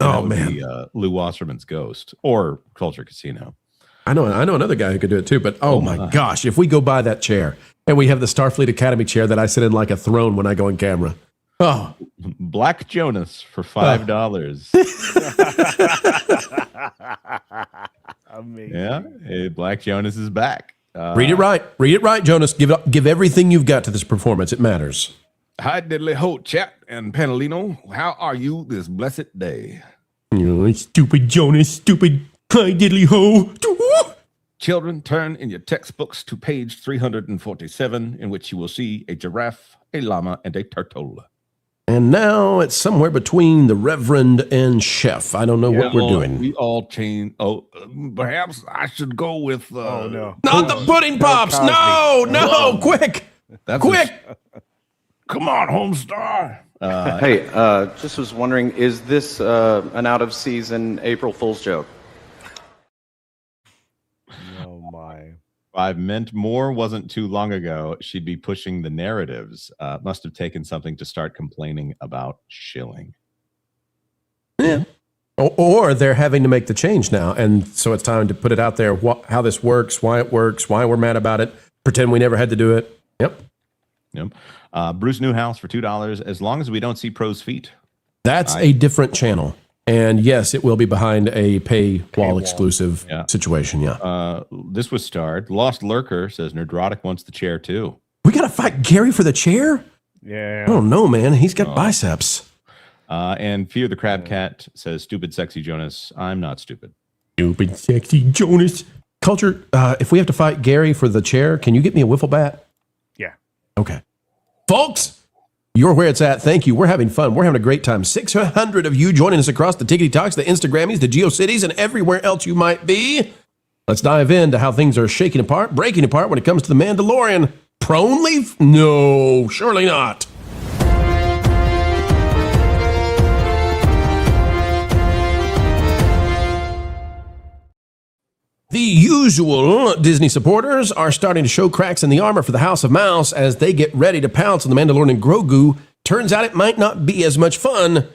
And that would be, Lou Wasserman's Ghost or Culture Casino. I know another guy who could do it too. But oh my gosh, if we go buy that chair and we have the Starfleet Academy chair that I sit in like a throne when I go on camera. Oh, Black Jonas for $5. Amazing. Yeah, hey, Black Jonas is back. Read it right, Jonas. Give everything you've got to this performance. It matters. Hi, diddly ho, chat and Panelino. How are you this blessed day? You stupid Jonas, stupid hi diddly ho. Children, turn in your textbooks to page 347, in which you will see a giraffe, a llama, and a turtle. And now it's somewhere between the Reverend and Chef. I don't know what we're doing. We all change. Oh, perhaps I should go with. Oh no! Not the pudding pops! No! Quick! Quick! Come on, Homestar. Hey, just was wondering, is this an out-of-season April Fool's joke? Oh my! I've meant more wasn't too long ago. She'd be pushing the narratives. Must have taken something to start complaining about shilling. Yeah. Or they're having to make the change now, and so it's time to put it out there. How this works, why it works, why we're mad about it. Pretend we never had to do it. Yep. Bruce Newhouse for $2. As long as we don't see Pro's feet. That's a different channel. And yes, it will be behind a paywall exclusive situation. Yeah. This was starred. Lost Lurker says Nerdrotic wants the chair too. We got to fight Gary for the chair? Yeah. I don't know, man. He's got biceps. And Fear the Crab Cat says, stupid, sexy Jonas. I'm not stupid. Stupid, sexy Jonas. Culture, if we have to fight Gary for the chair, can you get me a wiffle bat? Yeah. Okay. Folks, you're where it's at. Thank you. We're having fun. We're having a great time. 600 of you joining us across the Tickety Talks, the Instagrammies, the GeoCities, and everywhere else you might be. Let's dive into how things are shaking apart, breaking apart when it comes to the Mandalorian. Prone leaf? No, surely not. The usual Disney supporters are starting to show cracks in the armor for the House of Mouse as they get ready to pounce on the Mandalorian and Grogu. Turns out it might not be as much fun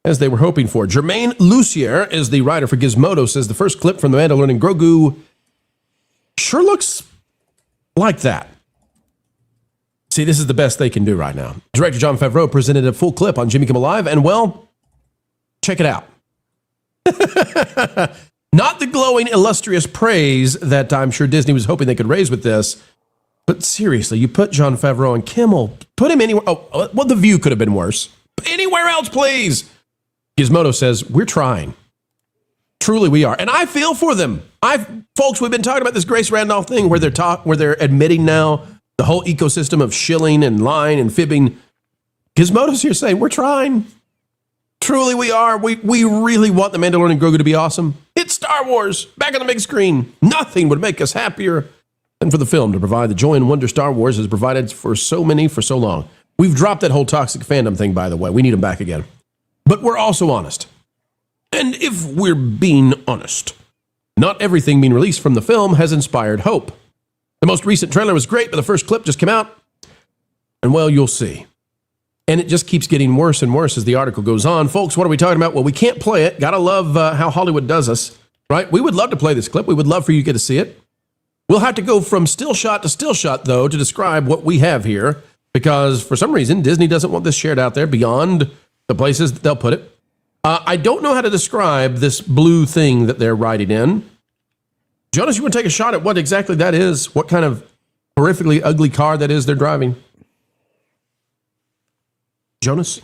as they were hoping for. Jermaine Lucier is the writer for Gizmodo, says the first clip from the Mandalorian and Grogu sure looks like that. See, this is the best they can do right now. Director Jon Favreau presented a full clip on Jimmy Kimmel Live, and well, check it out. Not the glowing, illustrious praise that I'm sure Disney was hoping they could raise with this, but seriously, you put Jon Favreau and Kimmel, put him anywhere. Oh, well, The View could have been worse. Anywhere else, please. Gizmodo says, we're trying. Truly, we are. And I feel for them. Folks, we've been talking about this Grace Randolph thing where they're admitting now the whole ecosystem of shilling and lying and fibbing. Gizmodo's here saying, we're trying. Truly, we are. We really want the Mandalorian and Grogu to be awesome. It's Star Wars, back on the big screen. Nothing would make us happier than for the film to provide the joy and wonder Star Wars has provided for so many for so long. We've dropped that whole toxic fandom thing, by the way. We need them back again. But we're also honest. And if we're being honest, not everything being released from the film has inspired hope. The most recent trailer was great, but the first clip just came out. And well, you'll see. And it just keeps getting worse and worse as the article goes on. Folks, what are we talking about? Well, we can't play it. Gotta love how Hollywood does us, right? We would love to play this clip. We would love for you to get to see it. We'll have to go from still shot to still shot, though, to describe what we have here, because for some reason, Disney doesn't want this shared out there beyond the places that they'll put it. I don't know how to describe this blue thing that they're riding in. Jonas, you want to take a shot at what exactly that is? What kind of horrifically ugly car that is they're driving? Jonas?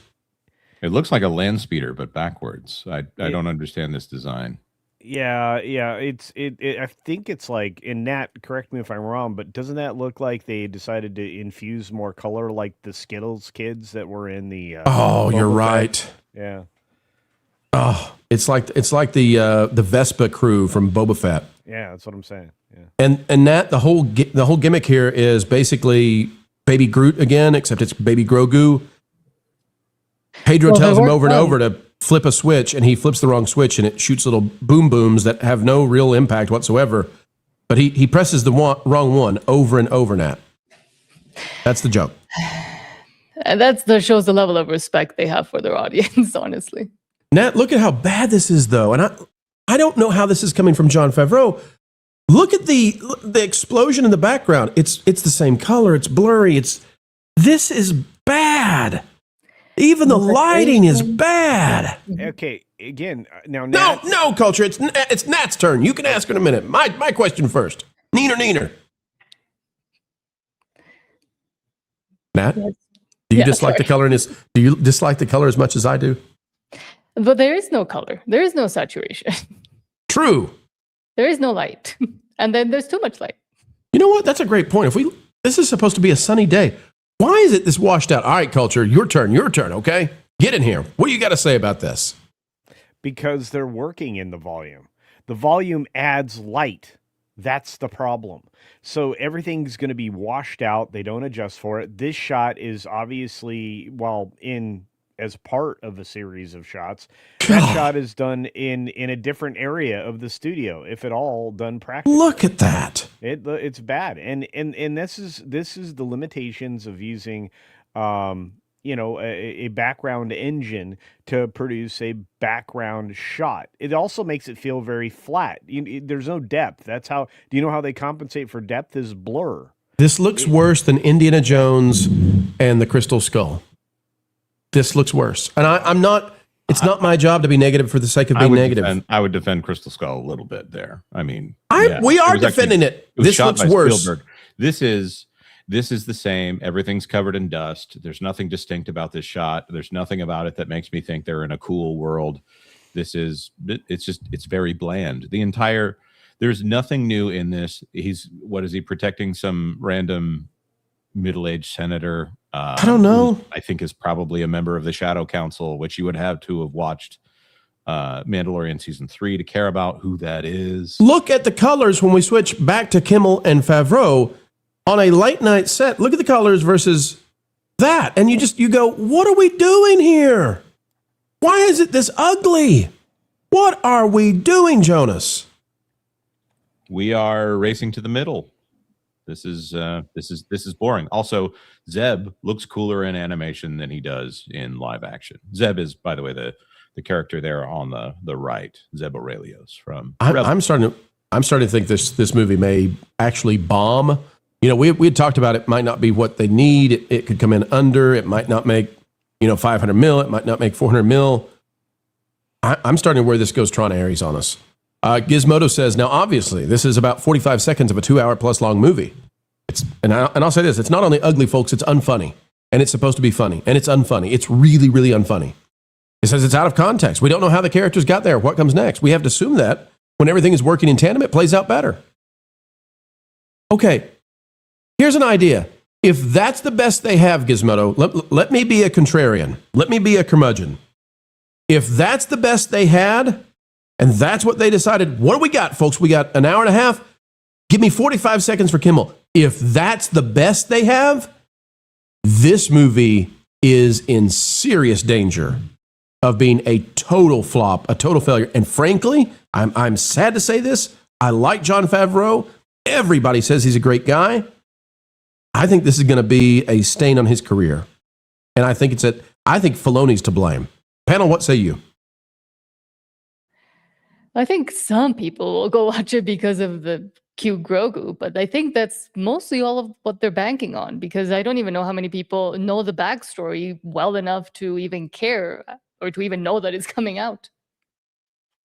It looks like a land speeder, but backwards. I don't understand this design. Yeah. I think it's like, and Nat, correct me if I'm wrong, but doesn't that look like they decided to infuse more color, like the Skittles kids that were in the? You're right. Yeah. Oh, it's like the Vespa crew from Boba Fett. Yeah, that's what I'm saying. Yeah. And Nat, the whole gimmick here is basically Baby Groot again, except it's Baby Grogu. Pedro tells him over and over to flip a switch, and he flips the wrong switch, and it shoots little boom booms that have no real impact whatsoever. But he presses the wrong one over and over, Nat. That's the joke. And that shows the level of respect they have for their audience, honestly. Nat, look at how bad this is, though. And I don't know how this is coming from Jon Favreau. Look at the explosion in the background. It's the same color. It's blurry. This is bad. Even the lighting is bad. Okay, again, now Nat, No, Culture. It's Nat's turn. You can ask her in a minute. My question first. Neener. Nat, do you dislike the color in this? Do you dislike the color as much as I do? But there is no color. There is no saturation. True. There is no light. And then there's too much light. You know what? That's a great point. This is supposed to be a sunny day. Why is it this washed out? All right, Culture, your turn, okay? Get in here. What do you got to say about this? Because they're working in the volume. The volume adds light. That's the problem. So everything's going to be washed out. They don't adjust for it. This shot is obviously, as part of a series of shots. That shot is done in a different area of the studio, if at all done practically. Look at that. It's bad. And this is the limitations of using a background engine to produce a background shot. It also makes it feel very flat. There's no depth. Do you know how they compensate for depth is blur. This looks worse than Indiana Jones and the Crystal Skull. This looks worse. And it's not my job to be negative for the sake of being negative. I would defend Crystal Skull a little bit there. I mean, we are defending it. This looks worse. Spielberg. This is the same. Everything's covered in dust. There's nothing distinct about this shot. There's nothing about it that makes me think they're in a cool world. It's very bland. The entire There's nothing new in this. He's what is he protecting some random middle-aged senator? I don't know. I think is probably a member of the Shadow Council, which you would have to have watched Mandalorian season 3 to care about who that is. Look at the colors when we switch back to Kimmel and Favreau on a late night set. Look at the colors versus that, and you go, what are we doing here? Why is it this ugly? What are we doing, Jonas? We are racing to the middle. This is boring. Also, Zeb looks cooler in animation than he does in live action. Zeb is, by the way, the character there on the right, Zeb Aurelios from. I'm starting to think this movie may actually bomb. You know, we had talked about it might not be what they need. It could come in under. It might not make 500 mil. It might not make 400 mil. I'm starting to where this goes Tron Ares on us. Gizmodo says, now obviously this is about 45 seconds of a 2-hour plus long movie. I'll say this, it's not only ugly, folks, it's unfunny. And it's supposed to be funny. And it's unfunny. It's really, really unfunny. It says it's out of context. We don't know how the characters got there. What comes next? We have to assume that when everything is working in tandem, it plays out better. Okay, here's an idea. If that's the best they have, Gizmodo, let me be a contrarian. Let me be a curmudgeon. If that's the best they had, and that's what they decided, what do we got, folks? We got an hour and a half. Give me 45 seconds for Kimmel. If that's the best they have, this movie is in serious danger of being a total flop, a total failure. And frankly, I'm sad to say this. I like Jon Favreau. Everybody says he's a great guy. I think this is going to be a stain on his career. And I think Filoni's to blame. Panel, what say you? I think some people will go watch it because of the cute Grogu, but I think that's mostly all of what they're banking on, because I don't even know how many people know the backstory well enough to even care or to even know that it's coming out.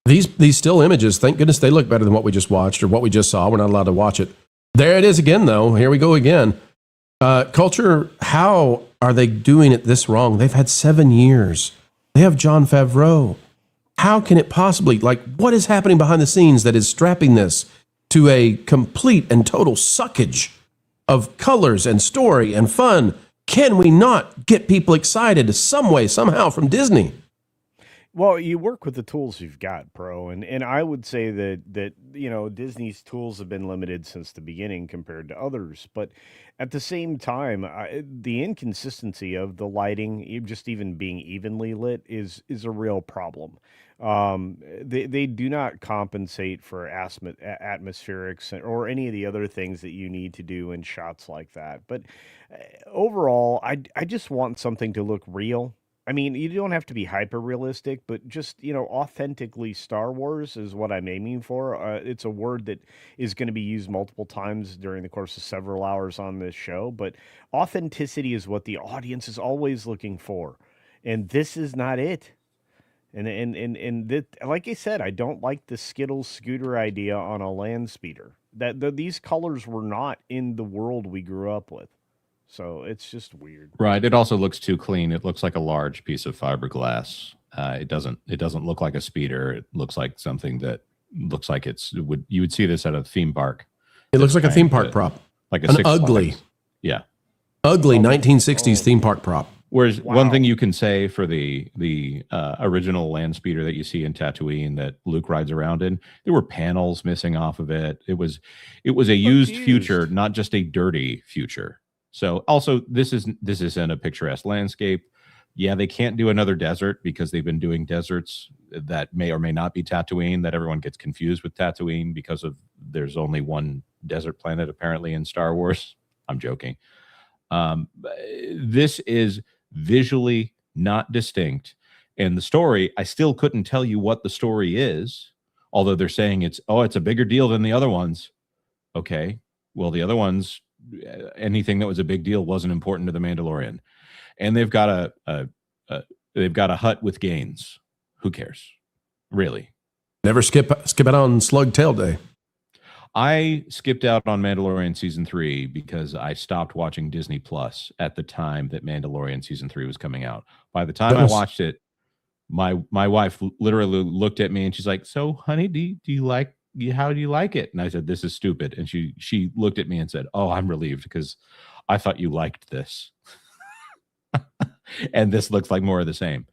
These still images, thank goodness they look better than what we just watched or what we just saw. We're not allowed to watch it. There it is again, though. Here we go again. Culture, how are they doing it this wrong? They've had 7 years. They have Jon Favreau. How can it possibly, what is happening behind the scenes that is strapping this to a complete and total suckage of colors and story and fun? Can we not get people excited some way, somehow from Disney? Well, you work with the tools you've got, Pro, and I would say that Disney's tools have been limited since the beginning compared to others. But at the same time, the inconsistency of the lighting, just even being evenly lit, is a real problem. They do not compensate for atmospherics or any of the other things that you need to do in shots like that. But overall, I just want something to look real. I mean, you don't have to be hyper realistic, but just, authentically Star Wars is what I'm aiming for. It's a word that is going to be used multiple times during the course of several hours on this show, but authenticity is what the audience is always looking for. And this is not it. And that, like I said, I don't like the Skittles scooter idea on a land speeder. These colors were not in the world we grew up with. So it's just weird. Right. It also looks too clean. It looks like a large piece of fiberglass. It doesn't look like a speeder. It looks like something that looks like you would see this at a theme park. It looks like a theme park prop. Like an ugly. Flags. Yeah. Ugly 1960s theme park prop. Whereas one thing you can say for the original land speeder that you see in Tatooine that Luke rides around in, there were panels missing off of it. It was a used future, not just a dirty future. So also this isn't a picturesque landscape. Yeah, they can't do another desert because they've been doing deserts that may or may not be Tatooine, that everyone gets confused with Tatooine because there's only one desert planet apparently in Star Wars. I'm joking. This is visually not distinct. And the story, I still couldn't tell you what the story is, although they're saying it's a bigger deal than the other ones. Okay, well, the other ones, anything that was a big deal wasn't important to the Mandalorian. And they've got a hut with gains. Who cares? Really? Never skip out on Slug Tail Day. I skipped out on Mandalorian season 3 because I stopped watching Disney Plus at the time that Mandalorian season 3 was coming out. By the time I watched it, my wife literally looked at me and she's like, "So, honey, do you like how do you like it? And I said, this is stupid. And she looked at me and said, oh, I'm relieved because I thought you liked this. And this looks like more of the same.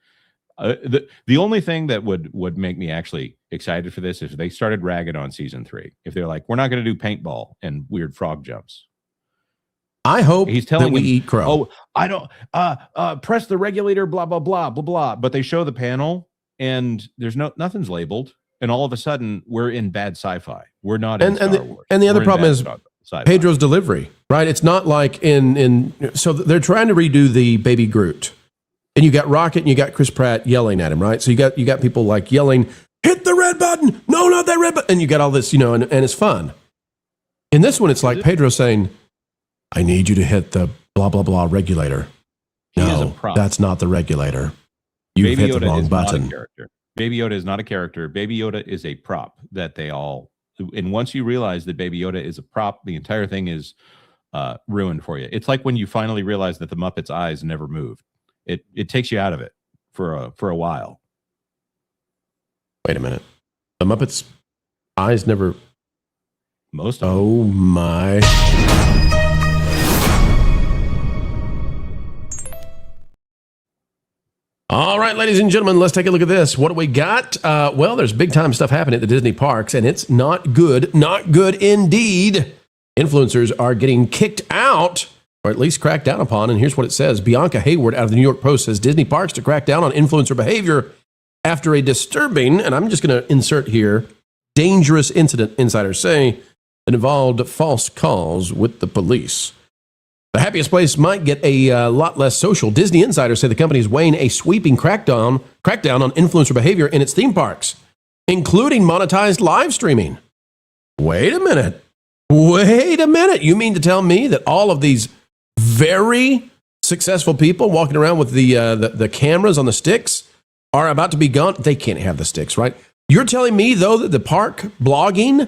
The only thing that would make me actually excited for this is if they started ragging on season 3. If they're like, we're not going to do paintball and weird frog jumps. I hope he's telling that we him, eat crow. Oh, I don't press the regulator, blah, blah, blah, blah, blah. But they show the panel and there's nothing's labeled. And all of a sudden we're in bad sci-fi. We're not in Star Wars. And the other We're in problem bad is sci-fi. Pedro's delivery, right? It's not like so they're trying to redo the Baby Groot. And you got Rocket and you got Chris Pratt yelling at him, right? So you got people like yelling, hit the red button. No, not that red button. And you got all this, and it's fun. In this one, it's like Pedro saying, I need you to hit the blah, blah, blah regulator. No, that's not the regulator. You hit the wrong button. Baby Yoda is not a character. Baby Yoda is a prop that they all, and once you realize that Baby Yoda is a prop, the entire thing is ruined for you. It's like when you finally realize that the Muppet's eyes never moved. It takes you out of it for a while. Wait a minute. The Muppets' eyes never. Most of them. Oh my. All right, ladies and gentlemen, let's take a look at this. What do we got? Well, there's big time stuff happening at the Disney parks, and it's not good. Not good indeed. Influencers are getting kicked out, or at least cracked down upon. And here's what it says. Bianca Hayward out of the New York Post says Disney parks to crack down on influencer behavior after a disturbing, and I'm just going to insert here, dangerous incident, insiders say, that involved false calls with the police. The happiest place might get a lot less social. Disney insiders say the company is weighing a sweeping crackdown on influencer behavior in its theme parks, including monetized live streaming. Wait a minute. You mean to tell me that all of these very successful people walking around with the cameras on the sticks are about to be gone? They can't have the sticks, right? You're telling me, though, that the park blogging,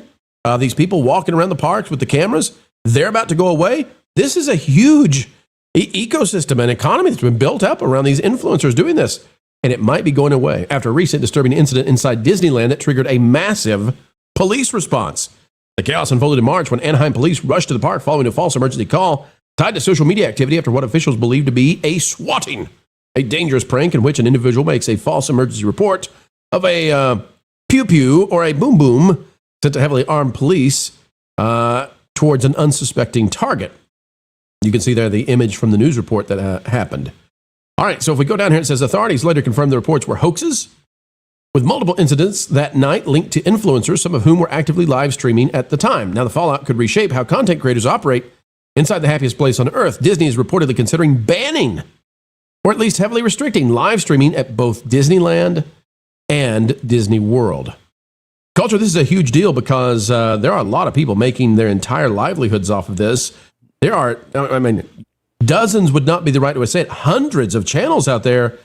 these people walking around the parks with the cameras, they're about to go away? This is a huge ecosystem and economy that's been built up around these influencers doing this. And it might be going away after a recent disturbing incident inside Disneyland that triggered a massive police response. The chaos unfolded in March when Anaheim police rushed to the park following a false emergency call tied to social media activity after what officials believe to be a swatting, a dangerous prank in which an individual makes a false emergency report of a pew-pew or a boom-boom sent to heavily armed police towards an unsuspecting target. You can see there the image from the news report that happened. All right, so if we go down here, it says authorities later confirmed the reports were hoaxes, with multiple incidents that night linked to influencers, some of whom were actively live streaming at the time. Now, the fallout could reshape how content creators operate inside the happiest place on earth. Disney is reportedly considering banning, or at least heavily restricting, live streaming at both Disneyland and Disney World. Culture, this is a huge deal because there are a lot of people making their entire livelihoods off of this. There are, dozens would not be the right way to say it, hundreds of channels out there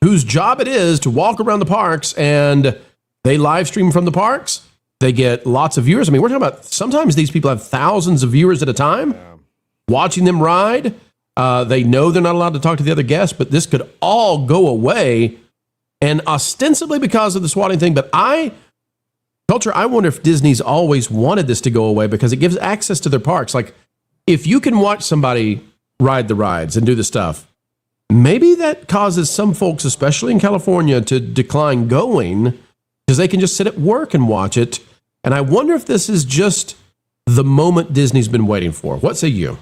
whose job it is to walk around the parks and they live stream from the parks. They get lots of viewers. I mean, we're talking about sometimes these people have thousands of viewers at a time watching them ride. They know they're not allowed to talk to the other guests, but this could all go away, and ostensibly because of the swatting thing. But Culture, I wonder if Disney's always wanted this to go away because it gives access to their parks. Like, if you can watch somebody ride the rides and do the stuff, maybe that causes some folks, especially in California, to decline going because they can just sit at work and watch it. And I wonder if this is just the moment Disney's been waiting for. What say you?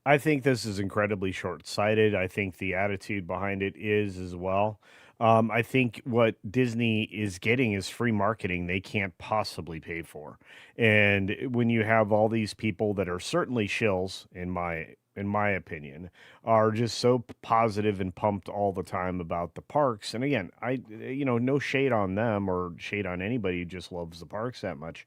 I think this is incredibly short-sighted. I think the attitude behind it is as well. I think what Disney is getting is free marketing they can't possibly pay for. And when you have all these people that are certainly shills, in my opinion, are just so positive and pumped all the time about the parks. And again, no shade on them or shade on anybody who just loves the parks that much.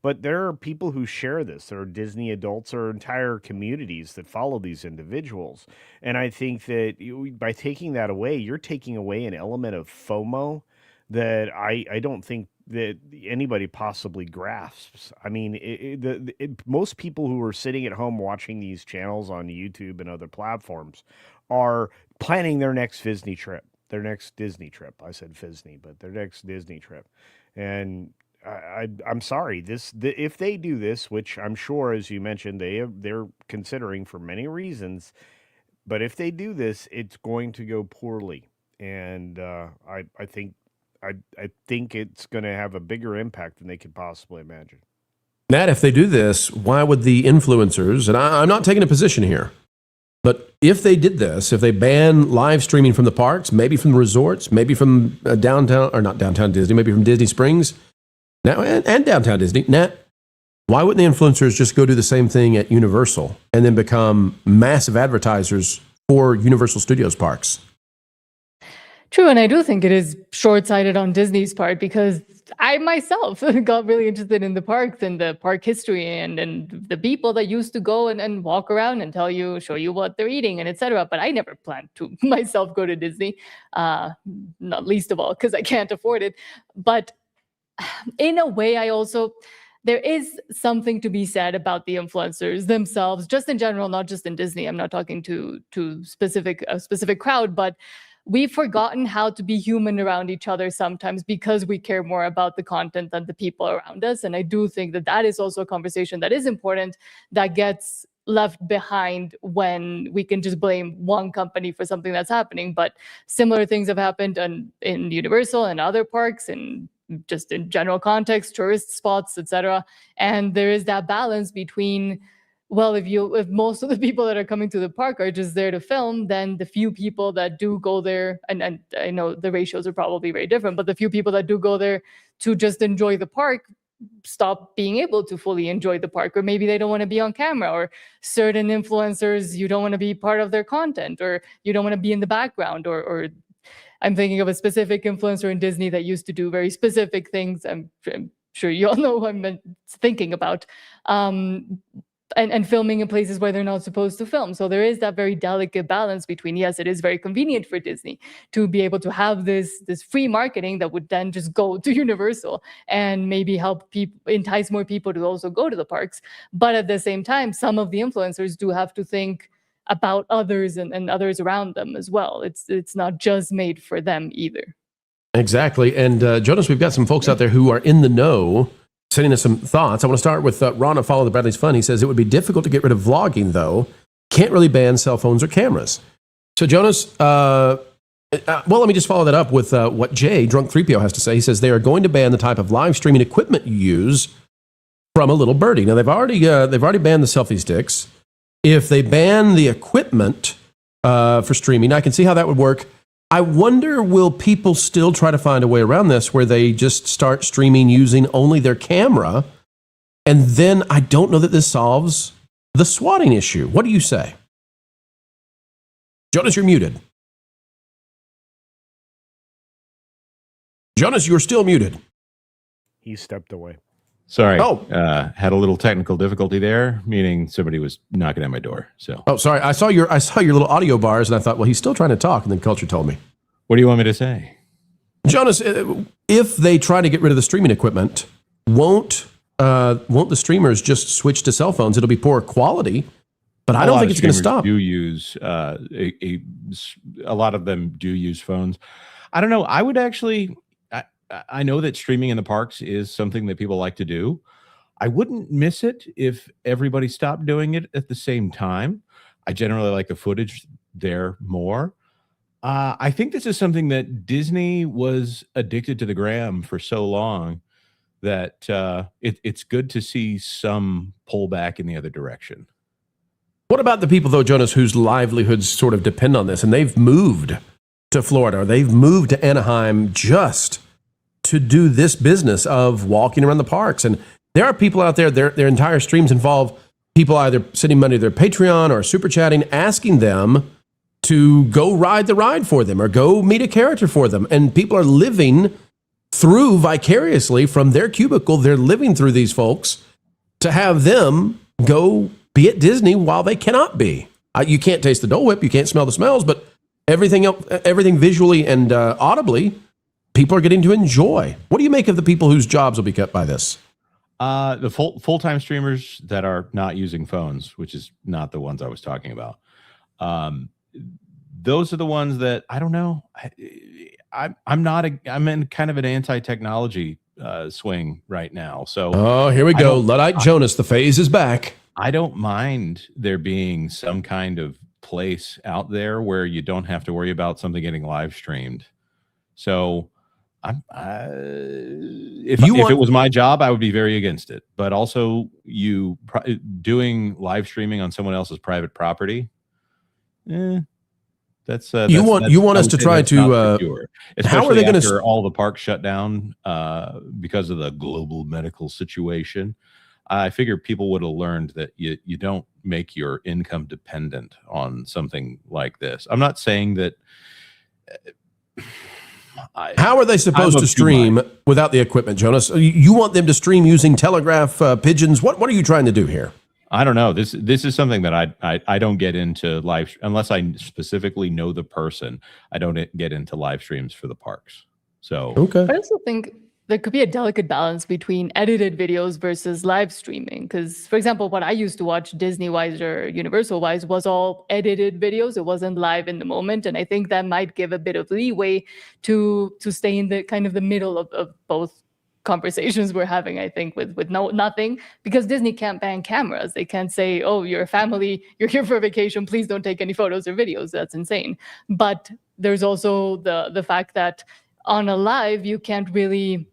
But there are people who share this. There are Disney adults or entire communities that follow these individuals. And I think that by taking that away, you're taking away an element of FOMO that I don't think that anybody possibly grasps. I mean, most people who are sitting at home watching these channels on YouTube and other platforms are planning their next Disney trip. I said Fisney, but their next Disney trip. And I'm sorry. If they do this, which I'm sure, as you mentioned, they're considering for many reasons, but if they do this, it's going to go poorly, and I think it's going to have a bigger impact than they could possibly imagine. Matt, if they do this, why would the influencers, and I'm not taking a position here, but if they did this, if they ban live streaming from the parks, maybe from the resorts, maybe from downtown, or not downtown Disney, maybe from Disney Springs, now and downtown Disney, Nat, why wouldn't the influencers just go do the same thing at Universal and then become massive advertisers for Universal Studios parks? True, and I do think it is short-sighted on Disney's part, because I myself got really interested in the parks and the park history and the people that used to go and walk around and show you what they're eating and etc. But I never planned to myself go to Disney, not least of all because I can't afford it. But in a way, there is something to be said about the influencers themselves, just in general, not just in Disney. I'm not talking to a specific crowd, but we've forgotten how to be human around each other sometimes because we care more about the content than the people around us. And I do think that is also a conversation that is important, that gets left behind when we can just blame one company for something that's happening. But similar things have happened in Universal and other parks, and just in general context, tourist spots, etc. And there is that balance between, well, if most of the people that are coming to the park are just there to film, then the few people that do go there, and I know the ratios are probably very different, but the few people that do go there to just enjoy the park stop being able to fully enjoy the park, or maybe they don't want to be on camera, or certain influencers, you don't want to be part of their content, or you don't want to be in the background, or I'm thinking of a specific influencer in Disney that used to do very specific things. I'm sure you all know who I'm thinking about. And filming in places where they're not supposed to film. So there is that very delicate balance between, yes, it is very convenient for Disney to be able to have this free marketing that would then just go to Universal and maybe help entice more people to also go to the parks. But at the same time, some of the influencers do have to think about others and others around them as well. It's not just made for them either. Exactly. And Jonas, we've got some folks out there who are in the know, sending us some thoughts. I want to start with Ron of Follow the Bradley's Fun. He says, it would be difficult to get rid of vlogging, though. Can't really ban cell phones or cameras. So, Jonas, well, let me just follow that up with what Jay, Drunk 3PO, has to say. He says they are going to ban the type of live streaming equipment you use from a little birdie. Now, they've already banned the selfie sticks. If they ban the equipment for streaming, I can see how that would work. I wonder, will people still try to find a way around this where they just start streaming using only their camera? And then I don't know that this solves the swatting issue. What do you say? Jonas, you're muted. Jonas, you're still muted. He stepped away. Sorry. Had a little technical difficulty there, meaning somebody was knocking at my door. So. Oh, sorry. I saw your little audio bars, and I thought, well, he's still trying to talk. And then Culture told me. What do you want me to say? Jonas, if they try to get rid of the streaming equipment, won't the streamers just switch to cell phones? It'll be poor quality, but I don't think it's going to stop. Do use a lot of them do use phones. I don't know. I would actually. I know that streaming in the parks is something that people like to do. I wouldn't miss it if everybody stopped doing it at the same time. I generally like the footage there more. I think this is something that Disney was addicted to the gram for so long that it's good to see some pullback in the other direction. What about the people, though, Jonas, whose livelihoods sort of depend on this, and they've moved to Florida, or they've moved to Anaheim just to do this business of walking around the parks? And there are people out there, their entire streams involve people either sending money to their Patreon or super chatting, asking them to go ride the ride for them or go meet a character for them. And people are living through vicariously from their cubicle. They're living through these folks to have them go be at Disney while they cannot be. You can't taste the Dole Whip, you can't smell the smells, but everything else, everything visually and audibly, people are getting to enjoy. What do you make of the people whose jobs will be cut by this? The full-time streamers that are not using phones, which is not the ones I was talking about. Those are the ones that I don't know. I'm in kind of an anti-technology swing right now. So oh, here we go. Luddite Jonas, the phase is back. I don't mind there being some kind of place out there where you don't have to worry about something getting live streamed. So if it was my job, I would be very against it. But also, doing live streaming on someone else's private property, that's you want us to try to. How are they going to? All the parks shut down because of the global medical situation. I figured people would have learned that you don't make your income dependent on something like this. I'm not saying that. How are they supposed to stream without the equipment, Jonas? You want them to stream using telegraph pigeons? What are you trying to do here? I don't know. This is something that I don't get into live unless I specifically know the person. I don't get into live streams for the parks. So okay. I also think there could be a delicate balance between edited videos versus live streaming. Because, for example, what I used to watch Disney-wise or Universal-wise was all edited videos. It wasn't live in the moment. And I think that might give a bit of leeway to stay in the kind of the middle of both conversations we're having, I think, with nothing. Because Disney can't ban cameras. They can't say, oh, you're a family, you're here for a vacation, please don't take any photos or videos. That's insane. But there's also the fact that on a live, you can't really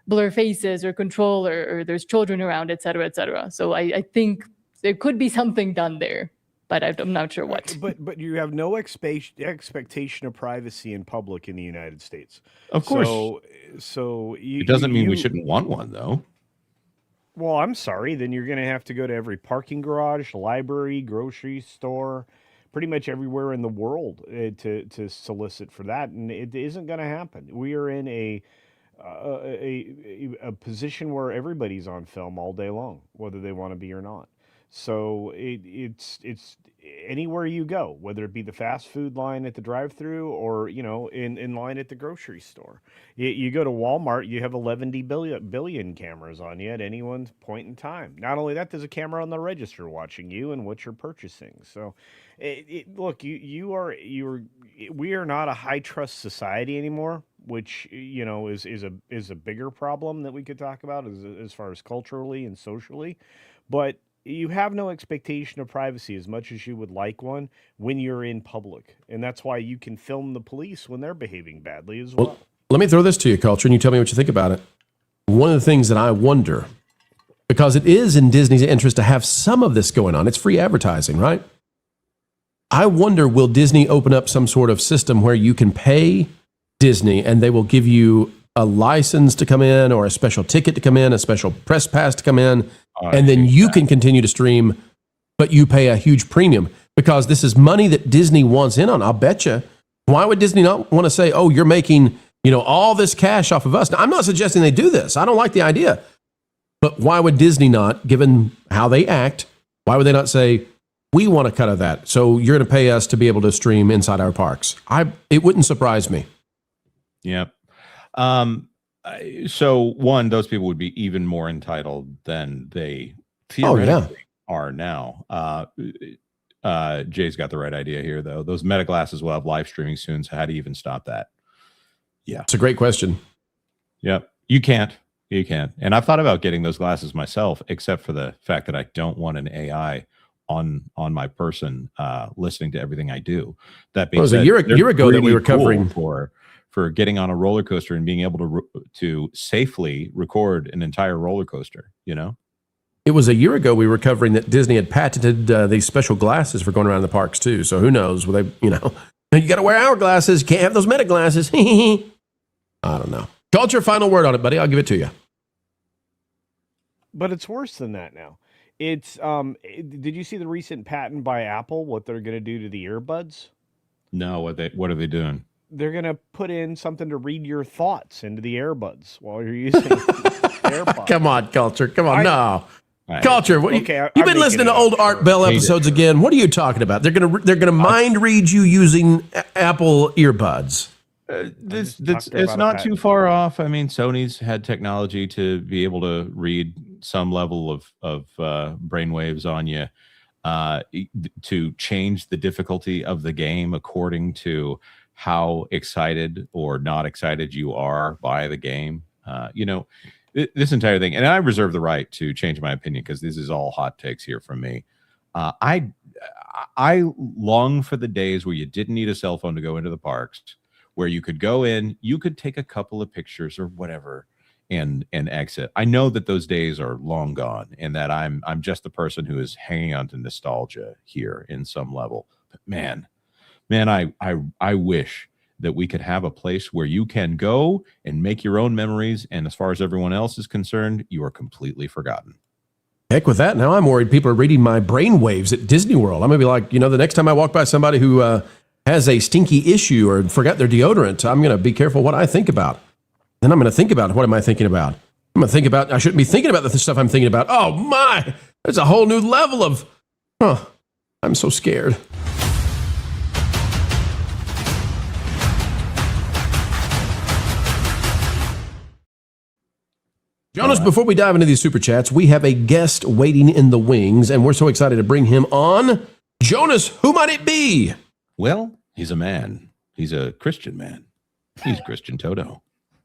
blur faces or control or there's children around, et cetera, et cetera. So I think there could be something done there, but I'm not sure what. But you have no expectation of privacy in public in the United States. Of course. So it doesn't mean we shouldn't want one, though. Well, I'm sorry. Then you're going to have to go to every parking garage, library, grocery store, pretty much everywhere in the world to solicit for that, and it isn't going to happen. We are in a position where everybody's on film all day long, whether they want to be or not. So it's anywhere you go, whether it be the fast food line at the drive-thru or in line at the grocery store. You go to Walmart, you have 11 billion cameras on you at any one point in time. Not only that, there's a camera on the register watching you and what you're purchasing. So look, we are not a high trust society anymore, which is a bigger problem that we could talk about as far as culturally and socially. But you have no expectation of privacy as much as you would like one when you're in public. And that's why you can film the police when they're behaving badly as well. Let me throw this to you, Culture, and you tell me what you think about it. One of the things that I wonder, because it is in Disney's interest to have some of this going on, it's free advertising, right? I wonder, will Disney open up some sort of system where you can pay Disney and they will give you a license to come in or a special ticket to come in, a special press pass to come in, and then you can continue to stream, but you pay a huge premium because this is money that Disney wants in on. I'll bet you. Why would Disney not want to say, oh, you're making all this cash off of us? Now, I'm not suggesting they do this. I don't like the idea. But why would Disney not, given how they act, why would they not say, we want a cut of that, so you're going to pay us to be able to stream inside our parks? It wouldn't surprise me. Yep. So one, those people would be even more entitled than they theoretically are now. Jay's got the right idea here, though. Those meta glasses will have live streaming soon. So how do you even stop that? Yeah, it's a great question. Yep, you can't. And I've thought about getting those glasses myself, except for the fact that I don't want an AI on my person listening to everything I do. That being said, a year ago that we were covering for getting on a roller coaster and being able to safely record an entire roller coaster, It was a year ago we were covering that Disney had patented these special glasses for going around the parks too. So who knows? Will they, you got to wear our glasses. You can't have those meta glasses. I don't know. Culture, final word on it, buddy. I'll give it to you. But it's worse than that now. It's did you see the recent patent by Apple, what they're going to do to the earbuds? No, what are they doing? They're going to put in something to read your thoughts into the earbuds while you're using AirPods. Come on, Culture. Come on. No. Right. Culture. You've been listening to old Art Bell episodes again. What are you talking about? They're gonna mind read you using Apple earbuds. It's not too far off. I mean, Sony's had technology to be able to read some level of brainwaves on you to change the difficulty of the game according to how excited or not excited you are by the game. This entire thing, and I reserve the right to change my opinion because this is all hot takes here from me. I long for the days where you didn't need a cell phone to go into the parks, where you could go in, you could take a couple of pictures or whatever and exit. I know that those days are long gone, and that I'm just the person who is hanging on to nostalgia here in some level. But man, I wish that we could have a place where you can go and make your own memories, and as far as everyone else is concerned, you are completely forgotten. Heck with that. Now I'm worried people are reading my brain waves at Disney World. I'm going to be like, the next time I walk by somebody who has a stinky issue or forgot their deodorant, I'm going to be careful what I think about. Then I'm going to think about, what am I thinking about? I'm going to think about, I shouldn't be thinking about the stuff I'm thinking about. Oh my, there's a whole new level of, I'm so scared. Jonas, before we dive into these super chats, we have a guest waiting in the wings, and we're so excited to bring him on. Jonas, who might it be? Well, he's a man. He's a Christian man. He's Christian Toto.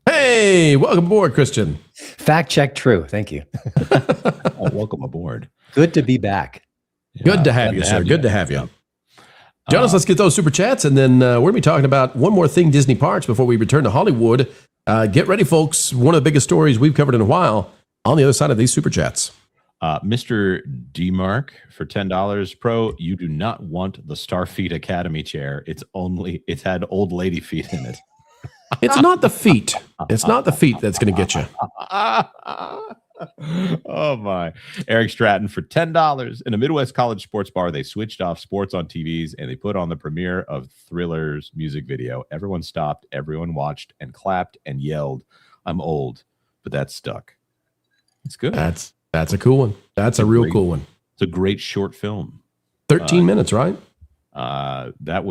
Hey, welcome aboard, Christian. Fact check true. Thank you. Welcome aboard. Good to be back. Good to have you, sir. Good to have you. Jonas, let's get those super chats, and then we're going to be talking about one more thing, Disney parks, before we return to Hollywood. Get ready, folks. One of the biggest stories we've covered in a while on the other side of these super chats. Mr. DMark for $10 Pro, you do not want the Starfeet Academy chair. It's had old lady feet in it. It's not the feet. It's not the feet that's going to get you. Oh my. Eric Stratton for $10 in a Midwest college sports bar. They switched off sports on TVs and they put on the premiere of Thriller's music video. Everyone stopped, everyone watched and clapped and yelled. I'm old, but that stuck. It's good. That's a cool one. That's a real cool one. It's a great short film. 13 minutes, right? That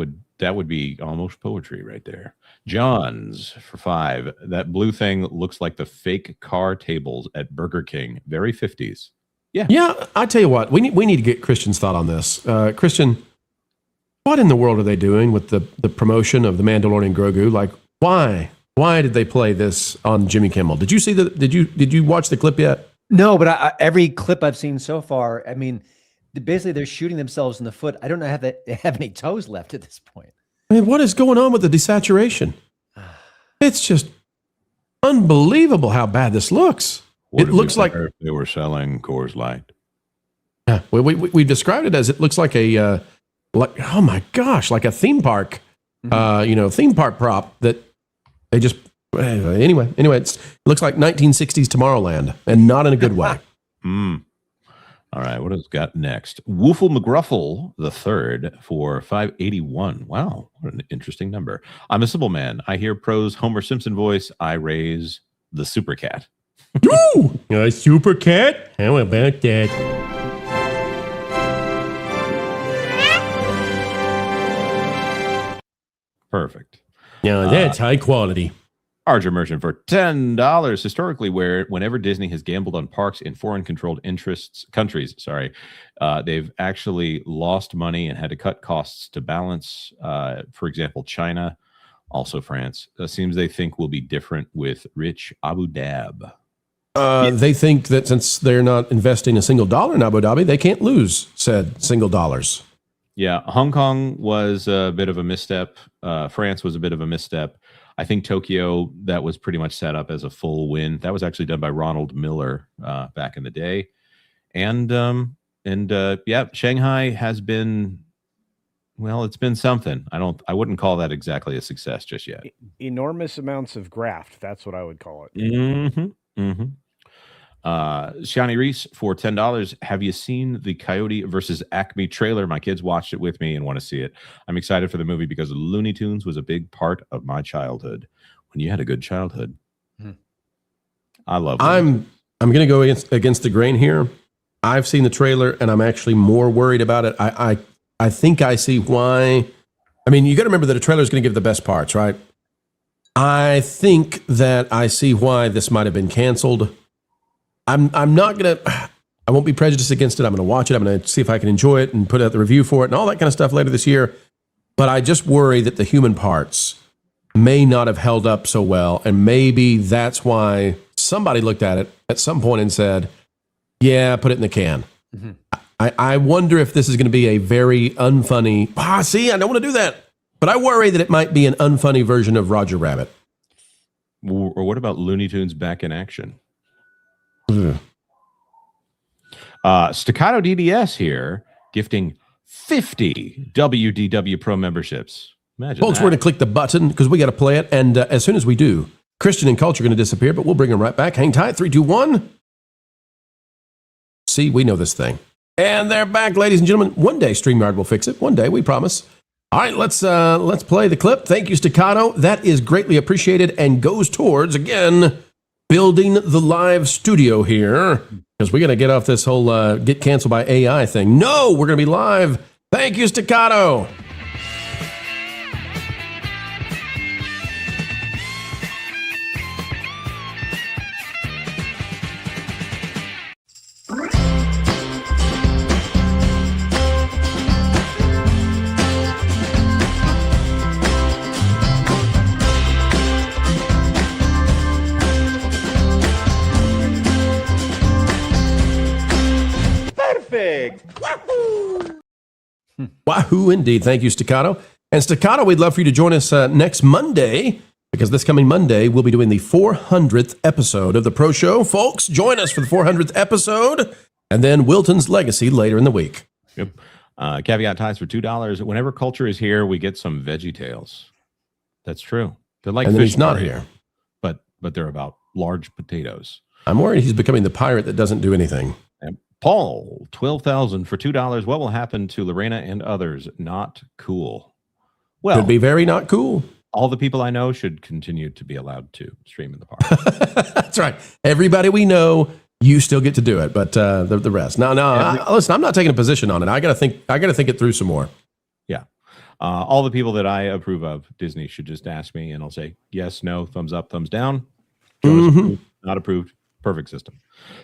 would be almost poetry right there. John's for $5. That blue thing looks like the fake car tables at Burger King. Very 50s. Yeah. I tell you what, we need to get Christian's thought on this. Christian, what in the world are they doing with the promotion of the Mandalorian Grogu? Like, why did they play this on Jimmy Kimmel? Did you see did you watch the clip yet? No, but every clip I've seen so far, I mean, basically they're shooting themselves in the foot. I don't know if they have any toes left at this point. I mean, what is going on with the desaturation? It's just unbelievable how bad this looks. It looks like they were selling Coors Light. Yeah, we described it as it looks like a oh my gosh, like a theme park, theme park prop that they just anyway. It looks like 1960s Tomorrowland, and not in a good way. All right, what has got next? Woofle McGruffle the third for $5.81. Wow, what an interesting number. I'm a simple man. I hear Pro's Homer Simpson voice. I raise the super cat. Ooh, a super cat? How about that? Perfect. Yeah, that's high quality. Archer Merchant for $10. Historically, whenever Disney has gambled on parks in foreign-controlled countries, they've actually lost money and had to cut costs to balance. For example, China, also France. Seems they think will be different with rich Abu Dhabi. They think that since they're not investing a single dollar in Abu Dhabi, they can't lose said single dollars. Yeah, Hong Kong was a bit of a misstep. France was a bit of a misstep. I think Tokyo, that was pretty much set up as a full win. That was actually done by Ronald Miller back in the day. And Shanghai has been, well, it's been something. I wouldn't call that exactly a success just yet. Enormous amounts of graft. That's what I would call it. Mm-hmm. Shani Reese for $10. Have you seen the Coyote versus Acme trailer? My kids watched it with me and want to see it. I'm excited for the movie because Looney Tunes was a big part of my childhood. When you had a good childhood, I love it. I'm going to go against the grain here. I've seen the trailer and I'm actually more worried about it. I think I see why. I mean, you got to remember that a trailer is going to give the best parts, right? I think that I see why this might have been canceled. I won't be prejudiced against it. I'm going to watch it. I'm going to see if I can enjoy it and put out the review for it and all that kind of stuff later this year. But I just worry that the human parts may not have held up so well. And maybe that's why somebody looked at it at some point and said, yeah, put it in the can. Mm-hmm. I wonder if this is going to be a very unfunny, see, I don't want to do that. But I worry that it might be an unfunny version of Roger Rabbit. Or what about Looney Tunes back in action? Staccato DDS here, gifting 50 WDW Pro memberships. Imagine Folks, that. we're going to click the button because we got to play it. And as soon as we do, Christian and Culture are going to disappear, but we'll bring them right back. Hang tight. 3, 2, 1. See, we know this thing. And they're back, ladies and gentlemen. One day StreamYard will fix it. One day, we promise. All right, let's play the clip. Thank you, Staccato. That is greatly appreciated and goes towards, again, building the live studio here. Because we got to get off this whole get canceled by AI thing. No, we're going to be live. Thank you, Staccato. Perfect. Wahoo indeed. Thank you, Staccato. And Staccato, we'd love for you to join us next Monday, because this coming Monday, we'll be doing the 400th episode of the Pro Show. Folks, join us for the 400th episode, and then Wilton's Legacy later in the week. Yep. Caveat ties for $2. Whenever Culture is here, we get some Veggie Tales. That's true. They're like And then fish he's not curry, here. but they're about large potatoes. I'm worried he's becoming the pirate that doesn't do anything. And Paul, 12,000 for $2. What will happen to Lorena and others? Not cool. Well, Could be very not cool. all the people I know should continue to be allowed to stream in the park. That's right. Everybody we know, you still get to do it, but the rest. No. Listen, I'm not taking a position on it. I gotta think it through some more. Yeah. All the people that I approve of, Disney should just ask me and I'll say yes, no, thumbs up, thumbs down. Jonas approved, not approved. Perfect system.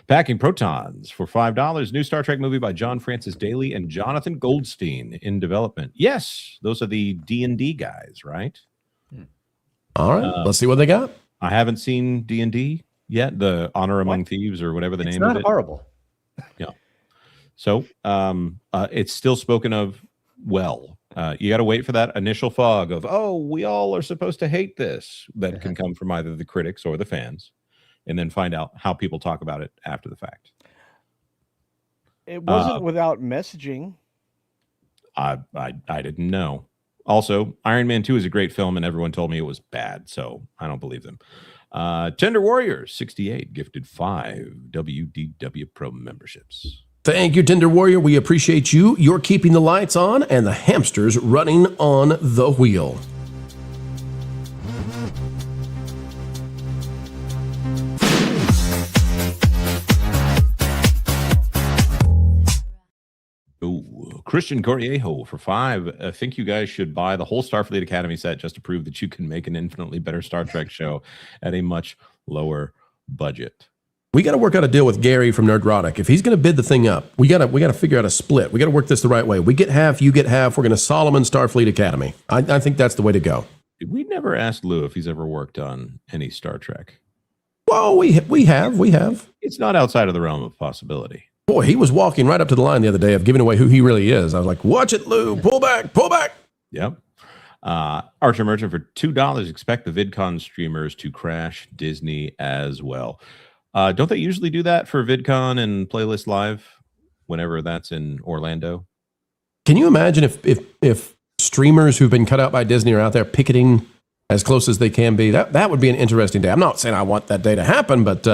Packing Protons for $5. New Star Trek movie by John Francis Daly and Jonathan Goldstein in development. Yes, those are the D&D guys, right? All right, let's see what they got. I haven't seen D&D yet, the Honor Among Thieves or whatever the name of it. It's not horrible. Yeah. So it's still spoken of well. You got to wait for that initial fog of, oh, we all are supposed to hate this. That can come from either the critics or the fans, and then find out how people talk about it after the fact. It wasn't without messaging. I didn't know. Also, Iron Man 2 is a great film, and everyone told me it was bad, so I don't believe them. Tender Warrior 68 gifted 5 WDW Pro memberships. Thank you, Tender Warrior. We appreciate you. You're keeping the lights on and the hamsters running on the wheel. Ooh, Christian Coriejo for 5. I think you guys should buy the whole Starfleet Academy set just to prove that you can make an infinitely better Star Trek show at a much lower budget. We got to work out a deal with Gary from Nerdrotic. If he's going to bid the thing up, we got to figure out a split. We got to work this the right way. We get half, you get half. We're going to Solomon Starfleet Academy. I think that's the way to go. We never asked Lou if he's ever worked on any Star Trek. Well, we have. It's not outside of the realm of possibility. Boy, he was walking right up to the line the other day of giving away who he really is. I was like, watch it, Lou. Pull back. Yep. Archer Merchant for $2. Expect the VidCon streamers to crash Disney as well. Don't they usually do that for VidCon and Playlist Live whenever that's in Orlando? Can you imagine if streamers who've been cut out by Disney are out there picketing as close as they can be? That would be an interesting day. I'm not saying I want that day to happen, but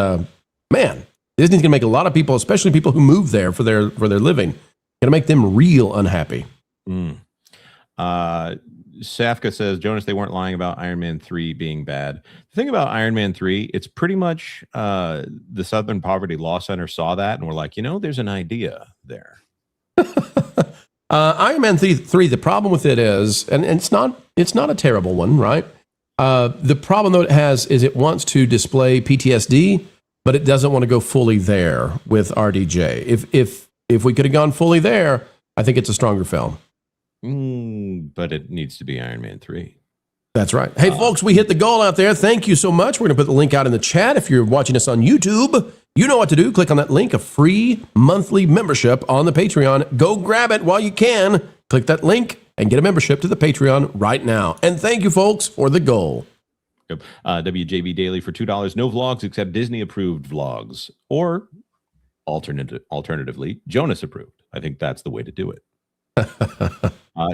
man, Disney's going to make a lot of people, especially people who move there for their living, going to make them real unhappy. Safka says, Jonas, they weren't lying about Iron Man 3 being bad. The thing about Iron Man 3, it's pretty much the Southern Poverty Law Center saw that and were like, there's an idea there. Iron Man 3, the problem with it is, and it's not a terrible one, right? The problem though it has is it wants to display PTSD, but it doesn't want to go fully there with RDJ. If we could have gone fully there, I think it's a stronger film. But it needs to be Iron Man 3. That's right. Hey, folks, we hit the goal out there. Thank you so much. We're going to put the link out in the chat. If you're watching us on YouTube, you know what to do. Click on that link, a free monthly membership on the Patreon. Go grab it while you can. Click that link and get a membership to the Patreon right now. And thank you, folks, for the goal. WJB Daily for $2. No vlogs except Disney-approved vlogs. Or, alternatively, Jonas-approved. I think that's the way to do it.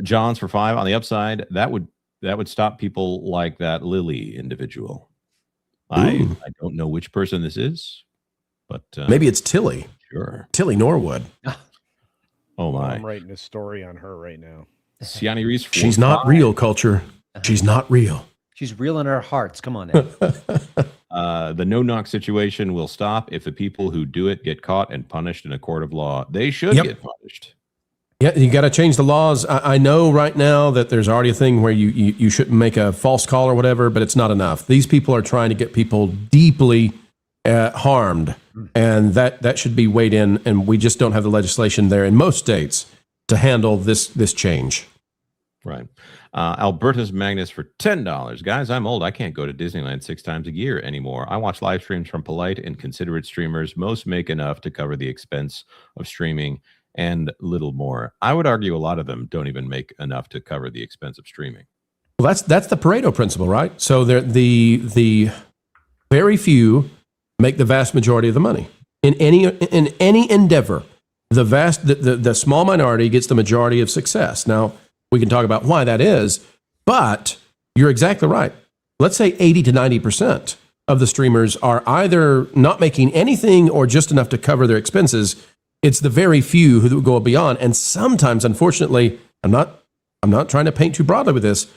John's for $5. On the upside, that would stop people like that Lily individual. I don't know which person this is, but maybe it's Tilly. Sure, Tilly Norwood. Oh my! I'm writing a story on her right now. Siani Reese. She's not real, culture. She's not real. She's real in our hearts. Come on now. The no-knock situation will stop if the people who do it get caught and punished in a court of law. They should get punished. Yeah, you got to change the laws. I know right now that there's already a thing where you shouldn't make a false call or whatever, but it's not enough. These people are trying to get people deeply harmed, and that should be weighed in, and we just don't have the legislation there in most states to handle this change. Right. Albertus Magnus for $10. Guys, I'm old. I can't go to Disneyland 6 times a year anymore. I watch live streams from polite and considerate streamers. Most make enough to cover the expense of streaming and little more. I would argue a lot of them don't even make enough to cover the expense of streaming. Well, that's the Pareto principle, right? So the very few make the vast majority of the money in any endeavor. The small minority gets the majority of success. Now, we can talk about why that is, but you're exactly right. Let's say 80 to 90% of the streamers are either not making anything or just enough to cover their expenses. It's the very few who go beyond. And sometimes, unfortunately, I'm not trying to paint too broadly with this,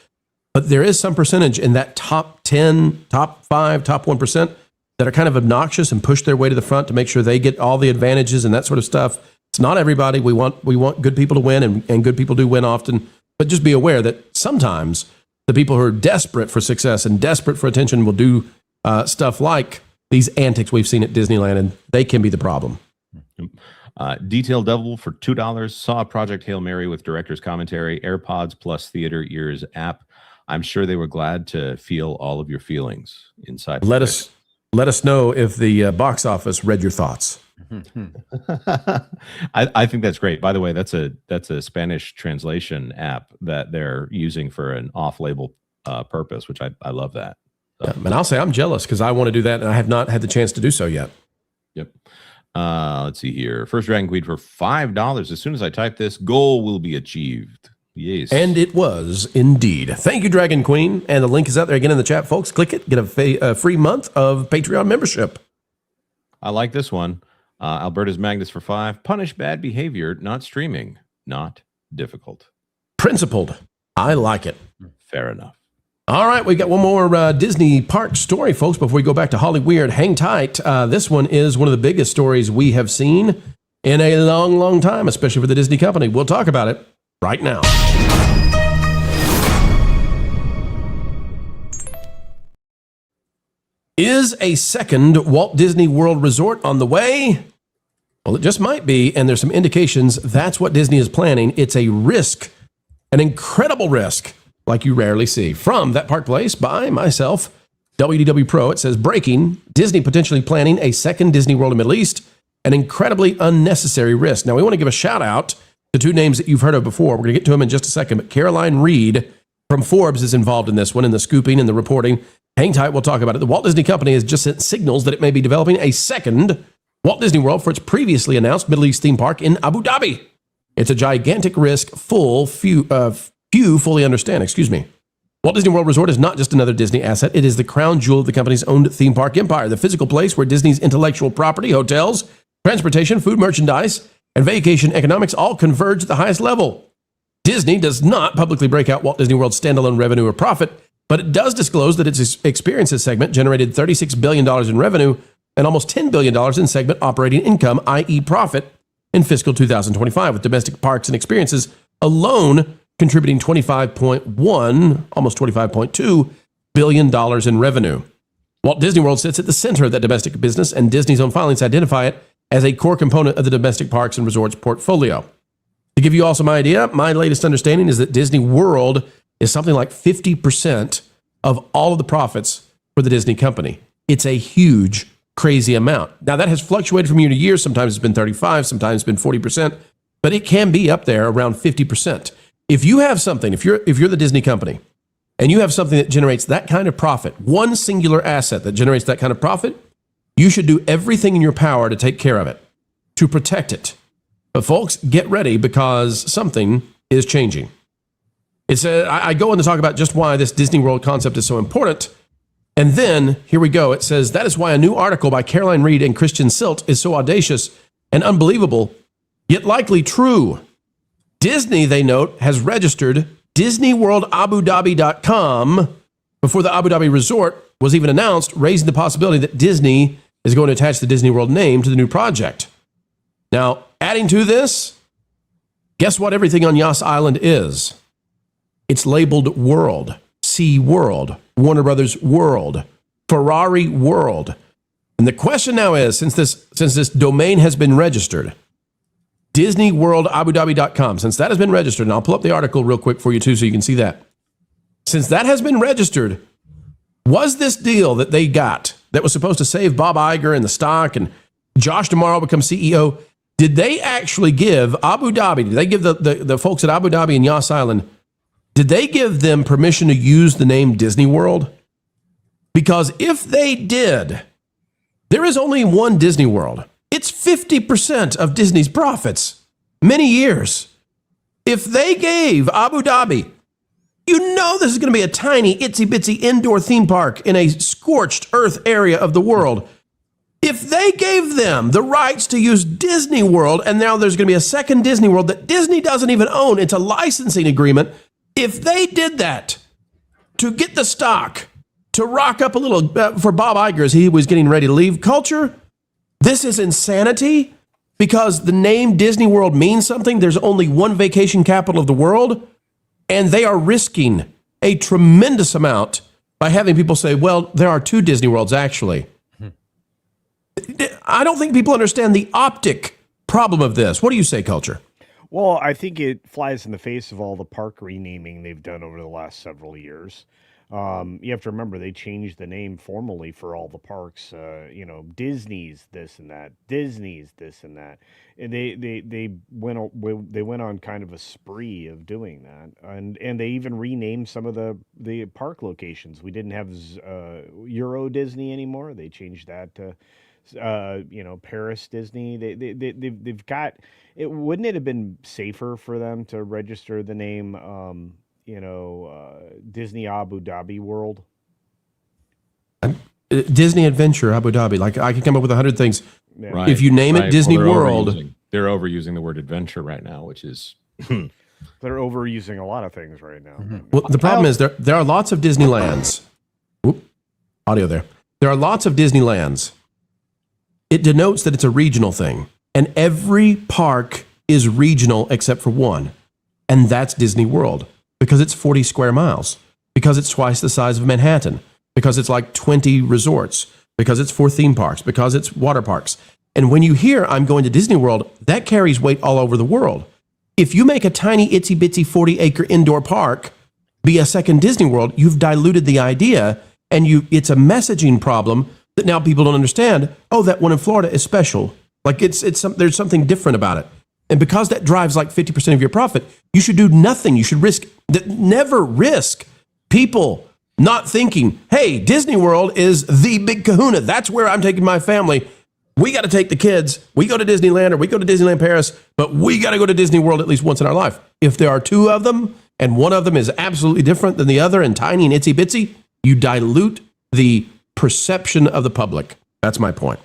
but there is some percentage in that top 10, top 5, top 1% that are kind of obnoxious and push their way to the front to make sure they get all the advantages and that sort of stuff. It's not everybody. We want good people to win, and good people do win often. But just be aware that sometimes the people who are desperate for success and desperate for attention will do stuff like these antics we've seen at Disneyland, and they can be the problem. Detail Devil for $2. Saw Project Hail Mary with director's commentary, AirPods plus Theater Ears app. I'm sure they were glad to feel all of your feelings inside. Let us know if the box office read your thoughts. I think that's great. By the way, that's a Spanish translation app that they're using for an off-label purpose, which I love that. So. Yeah, and I'll say I'm jealous because I want to do that, and I have not had the chance to do so yet. Yep. Let's see here. First Dragon Queen for $5. As soon as I type this, goal will be achieved. Yes. And it was indeed. Thank you, Dragon Queen. And the link is out there again in the chat, folks. Click it. Get a free month of Patreon membership. I like this one. Alberta's Magnus for $5. Punish bad behavior, not streaming. Not difficult. Principled. I like it. Fair enough. All right, we got one more Disney park story, folks, before we go back to Holly Weird. Hang tight. This one is one of the biggest stories we have seen in a long, long time, especially for the Disney company. We'll talk about it right now. Is a second Walt Disney World resort on the way? Well, it just might be, and there's some indications that's what Disney is planning. It's a risk, an incredible risk, like you rarely see. From That Park Place by myself, WDW Pro, it says, breaking, Disney potentially planning a second Disney World in the Middle East, an incredibly unnecessary risk. Now, we want to give a shout out to two names that you've heard of before. We're going to get to them in just a second, but Caroline Reed from Forbes is involved in this one, in the scooping and the reporting. Hang tight, we'll talk about it. The Walt Disney Company has just sent signals that it may be developing a second Walt Disney World for its previously announced Middle East theme park in Abu Dhabi. It's a gigantic risk, few fully understand. Walt Disney World Resort is not just another Disney asset. It is the crown jewel of the company's owned theme park empire, the physical place where Disney's intellectual property, hotels, transportation, food, merchandise, and vacation economics all converge at the highest level. Disney does not publicly break out Walt Disney World's standalone revenue or profit, but it does disclose that its experiences segment generated $36 billion in revenue and almost $10 billion in segment operating income, i.e. profit, in fiscal 2025, with domestic parks and experiences alone contributing $25.1, almost $25.2 billion in revenue. Walt Disney World sits at the center of that domestic business, and Disney's own filings identify it as a core component of the domestic parks and resorts portfolio. To give you all some idea, my latest understanding is that Disney World is something like 50% of all of the profits for the Disney company. It's a huge, crazy amount. Now, that has fluctuated from year to year. Sometimes it's been 35, sometimes it's been 40%, but it can be up there around 50%. If you have something, if you're the Disney company, and you have something that generates that kind of profit, one singular asset that generates that kind of profit, you should do everything in your power to take care of it, to protect it. But folks, get ready because something is changing. I go on to talk about just why this Disney World concept is so important. And then, here we go. It says, that is why a new article by Caroline Reed and Christian Silt is so audacious and unbelievable, yet likely true. Disney, they note, has registered DisneyWorldAbuDhabi.com before the Abu Dhabi resort was even announced, raising the possibility that Disney is going to attach the Disney World name to the new project. Now, adding to this, guess what everything on Yas Island is? It's labeled World, Sea World, Warner Brothers World, Ferrari World. And the question now is, since this domain has been registered, DisneyWorldAbuDhabi.com, since that has been registered, and I'll pull up the article real quick for you too so you can see that. Since that has been registered, was this deal that they got that was supposed to save Bob Iger and the stock and Josh tomorrow become CEO, did they actually give Abu Dhabi, did they give the folks at Abu Dhabi and Yas Island, did they give them permission to use the name Disney World? Because if they did, there is only one Disney World. It's 50% of Disney's profits. Many years. If they gave Abu Dhabi, you know this is going to be a tiny, itsy-bitsy indoor theme park in a scorched earth area of the world. If they gave them the rights to use Disney World, and now there's going to be a second Disney World that Disney doesn't even own, it's a licensing agreement. If they did that to get the stock, to rock up a little for Bob Iger as he was getting ready to leave culture, this is insanity because the name Disney World means something. There's only one vacation capital of the world, and they are risking a tremendous amount by having people say, well, there are two Disney Worlds, actually. I don't think people understand the optic problem of this. What do you say, Culture? Well, I think it flies in the face of all the park renaming they've done over the last several years. You have to remember they changed the name formally for all the parks. Disney's this and that, Disney's this and that. And they went on kind of a spree of doing that, and they even renamed some of the park locations. We didn't have Euro Disney anymore. They changed that to Paris Disney. They've got it. Wouldn't it have been safer for them to register the name Disney Abu Dhabi World? Disney Adventure Abu Dhabi. Like, I could come up with 100 things. Yeah. Right. If you name it Disney World. They're overusing the word adventure right now, which is... They're overusing a lot of things right now. Well, the problem is there are lots of Disneylands. Whoop, audio there. There are lots of Disneylands. It denotes that it's a regional thing. And every park is regional except for one. And that's Disney World. Because it's 40 square miles. Because it's twice the size of Manhattan. Because it's like 20 resorts. Because it's 4 theme parks. Because it's water parks. And when you hear, I'm going to Disney World, that carries weight all over the world. If you make a tiny, itsy-bitsy 40-acre indoor park be a second Disney World, you've diluted the idea, and it's a messaging problem that now people don't understand. Oh, that one in Florida is special. Like, there's something different about it. And because that drives like 50% of your profit, you should do nothing. You should never risk people not thinking, hey, Disney World is the big kahuna. That's where I'm taking my family. We got to take the kids. We go to Disneyland or we go to Disneyland Paris, but we got to go to Disney World at least once in our life. If there are 2 of them and one of them is absolutely different than the other and tiny and itsy bitsy, you dilute the perception of the public. That's my point.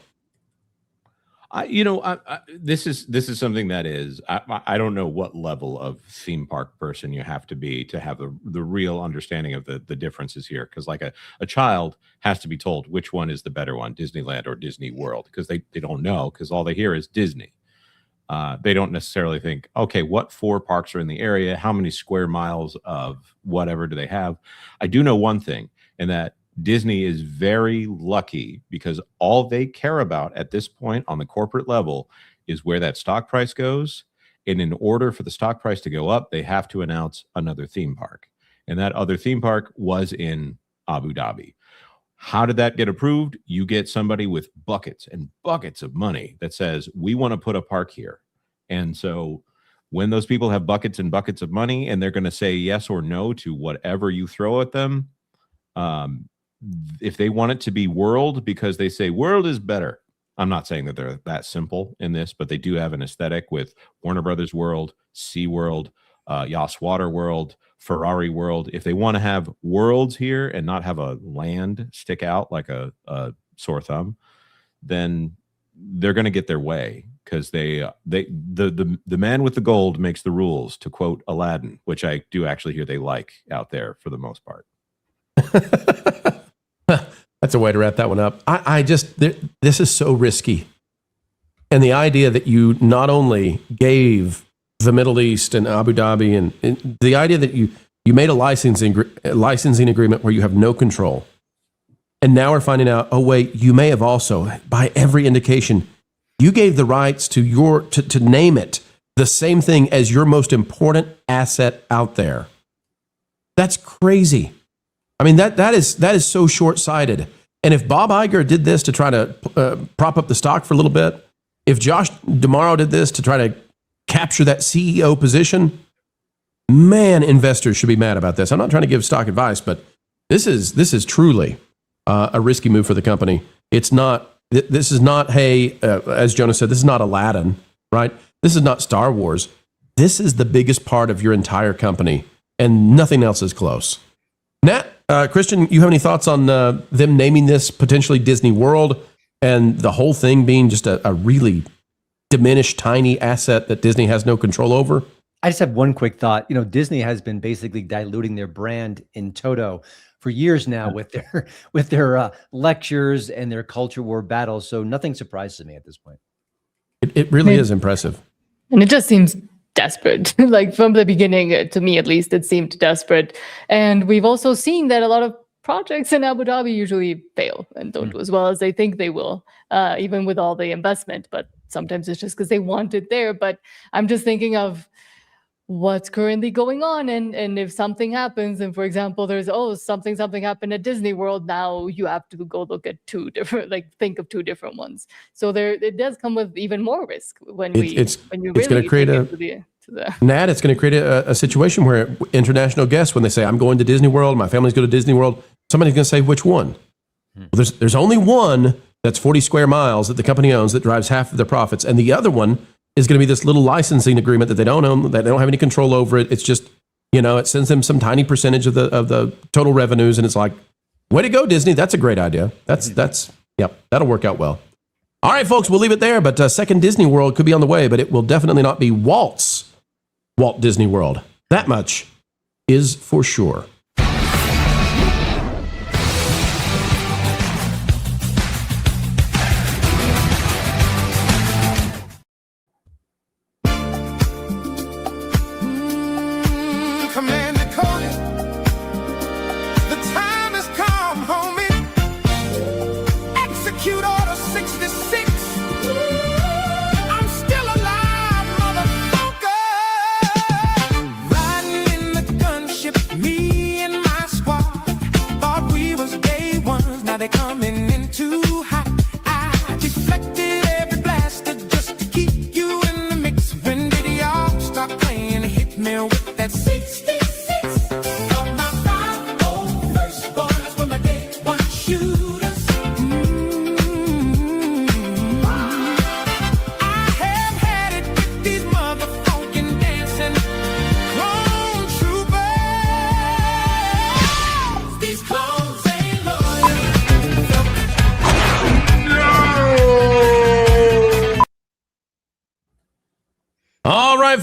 This is something that is, I don't know what level of theme park person you have to be to have the real understanding of the differences here. Because like a child has to be told which one is the better one, Disneyland or Disney World, because they don't know, because all they hear is Disney. They don't necessarily think, okay, what 4 parks are in the area? How many square miles of whatever do they have? I do know one thing, and that Disney is very lucky because all they care about at this point on the corporate level is where that stock price goes. And in order for the stock price to go up, they have to announce another theme park. And that other theme park was in Abu Dhabi. How did that get approved? You get somebody with buckets and buckets of money that says, we want to put a park here. And so when those people have buckets and buckets of money and they're going to say yes or no to whatever you throw at them, if they want it to be World because they say World is better. I'm not saying that they're that simple in this, but they do have an aesthetic with Warner Brothers World, SeaWorld, Yas Water World, Ferrari World. If they want to have worlds here and not have a land stick out like a sore thumb, then they're going to get their way, because the man with the gold makes the rules, to quote Aladdin, which I do actually hear they like out there for the most part. That's a way to wrap that one up. This is so risky. And the idea that you not only gave the Middle East and Abu Dhabi, and the idea that you made a licensing agreement where you have no control. And now we're finding out, oh wait, you may have also, by every indication, you gave the rights to name it the same thing as your most important asset out there. That's crazy. I mean, that is so short-sighted. And if Bob Iger did this to try to prop up the stock for a little bit, if Josh DeMauro did this to try to capture that CEO position, man, investors should be mad about this. I'm not trying to give stock advice, but this is truly a risky move for the company. It's not. This is not. Hey, as Jonas said, this is not Aladdin, right? This is not Star Wars. This is the biggest part of your entire company, and nothing else is close. Nat, Christian, you have any thoughts on them naming this potentially Disney World and the whole thing being just a really diminished, tiny asset that Disney has no control over? I just have one quick thought. You know, Disney has been basically diluting their brand in toto for years now with their lectures and their culture war battles. So nothing surprises me at this point. It really is impressive. And it just seems desperate. Like from the beginning, to me at least, it seemed desperate. And we've also seen that a lot of projects in Abu Dhabi usually fail and don't do as well as they think they will, even with all the investment. But sometimes it's just because they want it there. But I'm just thinking of what's currently going on, and if something happens, and for example there's something happened at Disney World, now you have to go look at think of two different ones. So it does come with even more risk when it's going to create Nat, it's going to create a situation where international guests, when they say I'm going to Disney World, my family's going to Disney World, somebody's going to say which one. Well, there's only one that's 40 square miles that the company owns that drives half of their profits, and the other one is going to be this little licensing agreement that they don't own, that they don't have any control over it. It's just, it sends them some tiny percentage of the total revenues, and it's like, way to go, Disney. That's a great idea. Yep, that'll work out well. All right, folks, we'll leave it there, but second Disney World could be on the way, but it will definitely not be Walt Disney World. That much is for sure.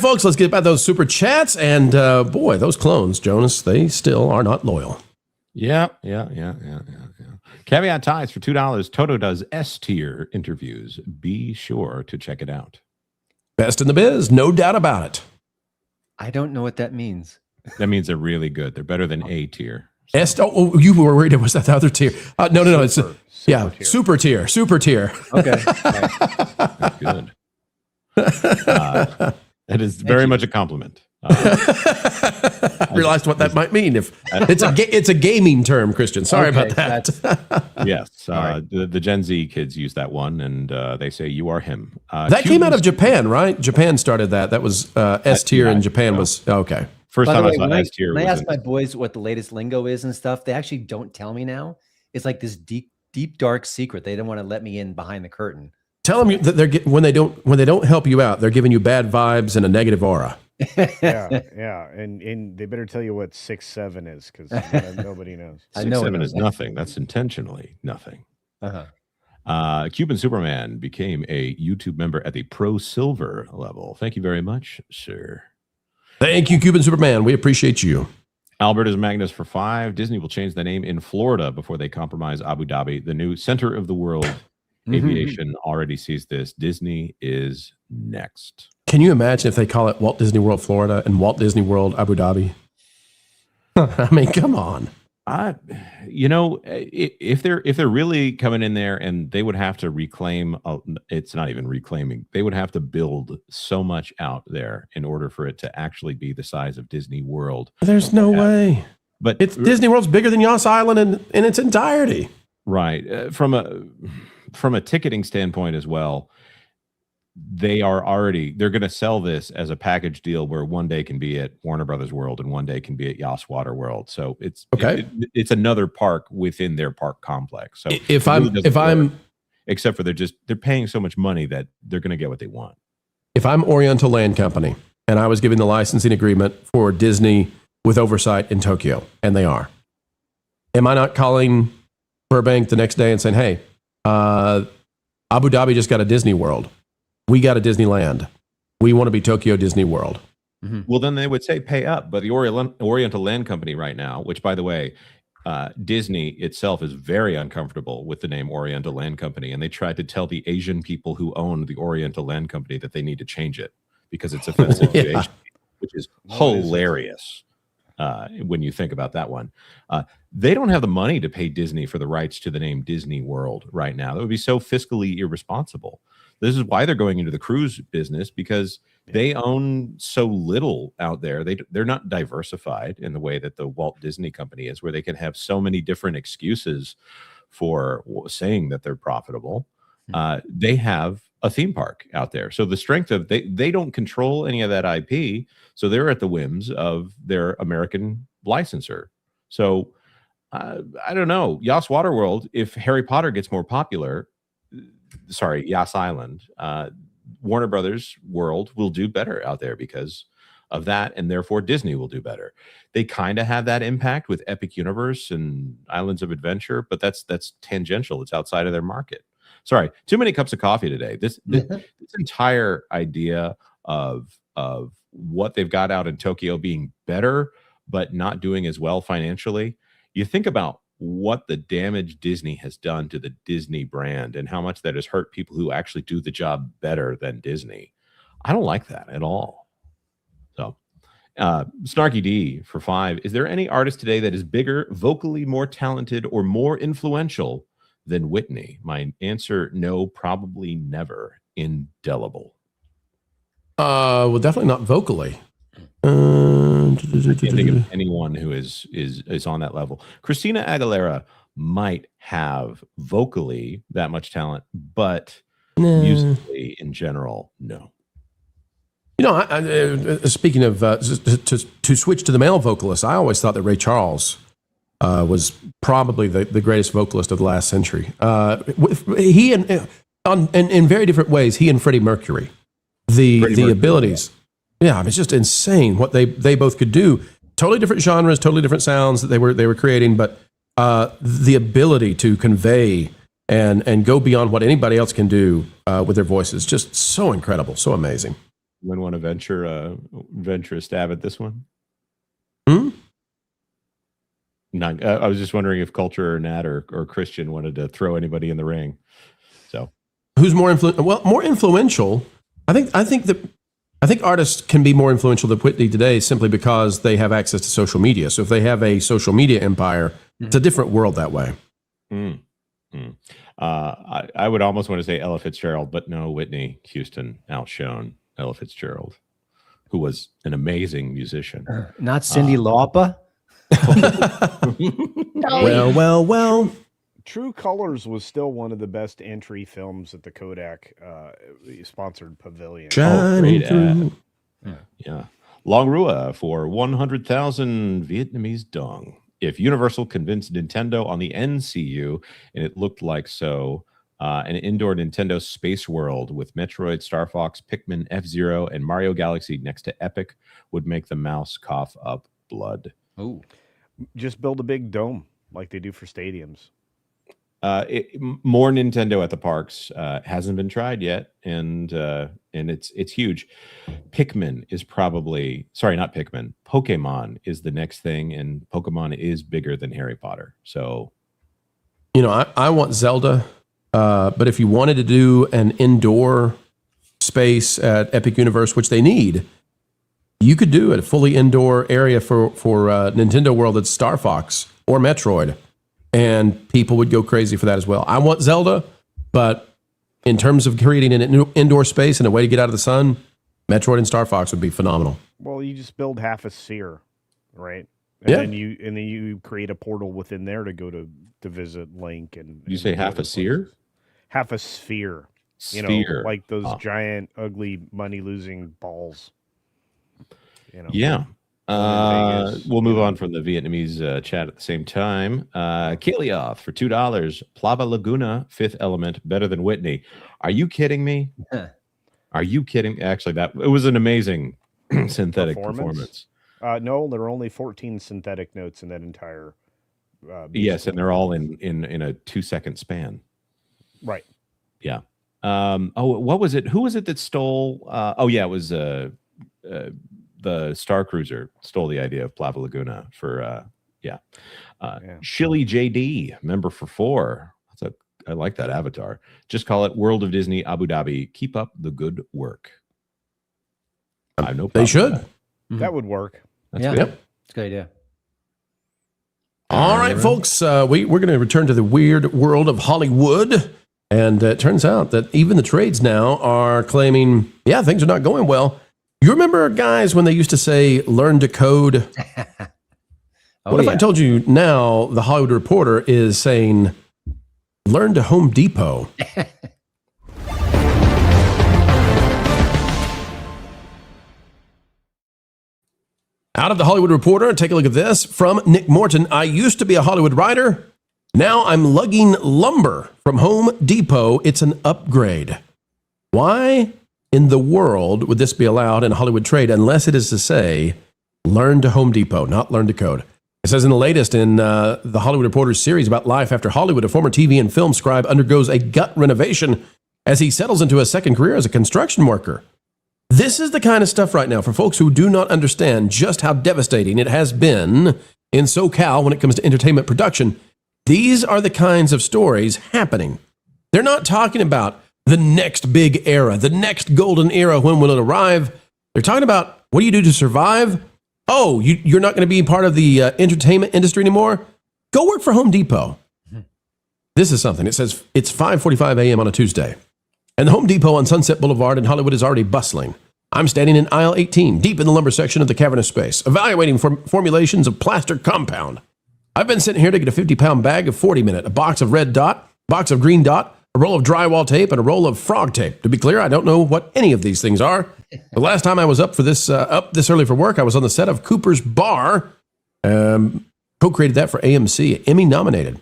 Folks, let's get back those super chats. And boy, those clones, Jonas, they still are not loyal. Yeah. Caveat ties for $2. Toto does S-tier interviews. Be sure to check it out. Best in the biz, no doubt about it. I don't know what that means. That means they're really good. They're better than A-tier. You were worried it was that the other tier. No. It's super tier. Okay. That's good. That is very much a compliment. I realized what that might mean. If it's a gaming term, Christian. Sorry about that. Yes, the Gen Z kids use that one, and they say you are him. That came out of Japan, right? Japan started that. That was S tier in Japan was okay. First By time the I way, saw when S tier. when I ask my boys what the latest lingo is and stuff, they actually don't tell me now. It's like this deep, dark secret. They don't want to let me in behind the curtain. Tell them that they're when they don't help you out, they're giving you bad vibes and a negative aura. yeah, and they better tell you what 6'7" is, because nobody knows. 6'7" is nothing. That's intentionally nothing. Cuban Superman became a YouTube member at the Pro Silver level. Thank you very much, sir. Thank you, Cuban Superman. We appreciate you. Albert is Magnus for 5. Disney will change the name in Florida before they compromise Abu Dhabi. The new center of the world. Aviation already sees this. Disney is next. Can you imagine if they call it Walt Disney World Florida and Walt Disney World Abu Dhabi? I mean, come on. If they're really coming in there, and they would have to reclaim, it's not even reclaiming. They would have to build so much out there in order for it to actually be the size of Disney World. There's no way. But it's Disney World's bigger than Yas Island in its entirety. Right. From a ticketing standpoint as well, they're going to sell this as a package deal where one day can be at Warner Brothers World and one day can be at Yas Water World. So it's it's another park within their park complex. So except for they're paying so much money that they're going to get what they want. If I'm Oriental Land Company and I was given the licensing agreement for Disney with oversight in Tokyo, and they are, am I not calling Burbank the next day and saying, hey, Abu Dhabi just got a Disney World. We got a Disneyland. We want to be Tokyo Disney World. Well, then they would say pay up. But the Oriental Land Company right now, which, by the way, Disney itself is very uncomfortable with the name Oriental Land Company. And they tried to tell the Asian people who own the Oriental Land Company that they need to change it because it's offensive to Asian people, which is hilarious when you think about that one. They don't have the money to pay Disney for the rights to the name Disney World right now. That would be so fiscally irresponsible. This is why they're going into the cruise business, because they own so little out there. They're not diversified in the way that the Walt Disney Company is, where they can have so many different excuses for saying that they're profitable. They have a theme park out there. So the strength of they don't control any of that IP. So they're at the whims of their American licensor. So I don't know. Yas Waterworld, if Harry Potter gets more popular, Yas Island, Warner Brothers World will do better out there because of that, and therefore Disney will do better. They kind of have that impact with Epic Universe and Islands of Adventure, but that's tangential. It's outside of their market. Sorry, too many cups of coffee today. This entire idea of what they've got out in Tokyo being better, but not doing as well financially. You think about what the damage Disney has done to the Disney brand and how much that has hurt people who actually do the job better than Disney. I don't like that at all. So, Snarky D for 5. Is there any artist today that is bigger, vocally more talented, or more influential than Whitney? My answer, no, probably never. Indelible. Well, definitely not vocally. I can't think of anyone who is on that level. Christina Aguilera might have vocally that much talent, but musically in general, no. You know, speaking of to switch to the male vocalist, I always thought that Ray Charles was probably the greatest vocalist of the last century. He in very different ways. He and Freddie Mercury, the abilities. Yeah, I mean, it's just insane what they both could do. Totally different genres, totally different sounds that they were creating, but the ability to convey and go beyond what anybody else can do with their voices, just so incredible, so amazing. When want to venture a stab at this one? Not, I was just wondering if Culture or Nat or Christian wanted to throw anybody in the ring. So, who's more influential? Well, more influential. I think artists can be more influential than Whitney today simply because they have access to social media. So if they have a social media empire, it's a different world that way. I would almost want to say Ella Fitzgerald, but no, Whitney Houston outshone Ella Fitzgerald. who was an amazing musician. Not Cyndi Lauper. Well. True Colors was still one of the best entry films at the Kodak sponsored pavilion. Shining through. Yeah. Long Rua for 100,000 Vietnamese dong. If Universal convinced Nintendo on the NCU, and it looked like so, an indoor Nintendo Space World with Metroid, Star Fox, Pikmin, F-Zero, and Mario Galaxy next to Epic would make the mouse cough up blood. Ooh. Just build a big dome like they do for stadiums. More Nintendo at the parks hasn't been tried yet, and it's huge. Pikmin is probably not Pikmin. Pokemon is the next thing, and Pokemon is bigger than Harry Potter. So, I want Zelda, but if you wanted to do an indoor space at Epic Universe, which they need, you could do a fully indoor area for Nintendo World that's Star Fox or Metroid. And people would go crazy for that as well. I want Zelda, but in terms of creating an indoor space and a way to get out of the sun, Metroid and Star Fox would be phenomenal. Well, you just build half a sphere, right? Yeah. Then you create a portal within there to go to visit Link and. You say half a sphere? Half a sphere. Sphere. Like those giant, ugly, money-losing balls. Yeah. We'll move on from the Vietnamese chat at the same time. Kalioth for $2. Plava Laguna, Fifth Element, better than Whitney. Are you kidding me? Are you kidding? Actually, it was an amazing synthetic performance. No, there are only 14 synthetic notes in that entire. Yes, and they're all in a 2-second span. Right. Yeah. What was it? Who was it that stole? It was the Star Cruiser stole the idea of Plava Laguna for Shilly JD, member for 4. I like that avatar. Just call it World of Disney Abu Dhabi. Keep up the good work. I have no problem. They should. With that would work. That's yeah, good. it's a good idea. All right, folks, we're going to return to the weird world of Hollywood. And it turns out that even the trades now are claiming, things are not going well. You remember, guys, when they used to say, learn to code? What if I told you now the Hollywood Reporter is saying, learn to Home Depot? Out of the Hollywood Reporter, take a look at this. From Nick Morton, I used to be a Hollywood writer. Now I'm lugging lumber from Home Depot. It's an upgrade. Why in the world would this be allowed in Hollywood trade unless it is to say, learn to Home Depot, not learn to code? It says in the latest in the Hollywood Reporter's series about life after Hollywood, a former TV and film scribe undergoes a gut renovation as he settles into a second career as a construction worker. This is the kind of stuff right now for folks who do not understand just how devastating it has been in SoCal when it comes to entertainment production. These are the kinds of stories happening. They're not talking about the next big era, the next golden era, when will it arrive? They're talking about, what do you do to survive? Oh, you're not going to be part of the entertainment industry anymore? Go work for Home Depot. This is something. It says it's 5:45 a.m. on a Tuesday. And the Home Depot on Sunset Boulevard in Hollywood is already bustling. I'm standing in aisle 18, deep in the lumber section of the cavernous space, evaluating formulations of plaster compound. I've been sitting here to get a 50-pound bag of 40-minute, a box of red dot, box of green dot, a roll of drywall tape, and a roll of frog tape. To be clear, I don't know what any of these things are. The last time I was up this early for work, I was on the set of Cooper's Bar. Co-created that for AMC, Emmy nominated.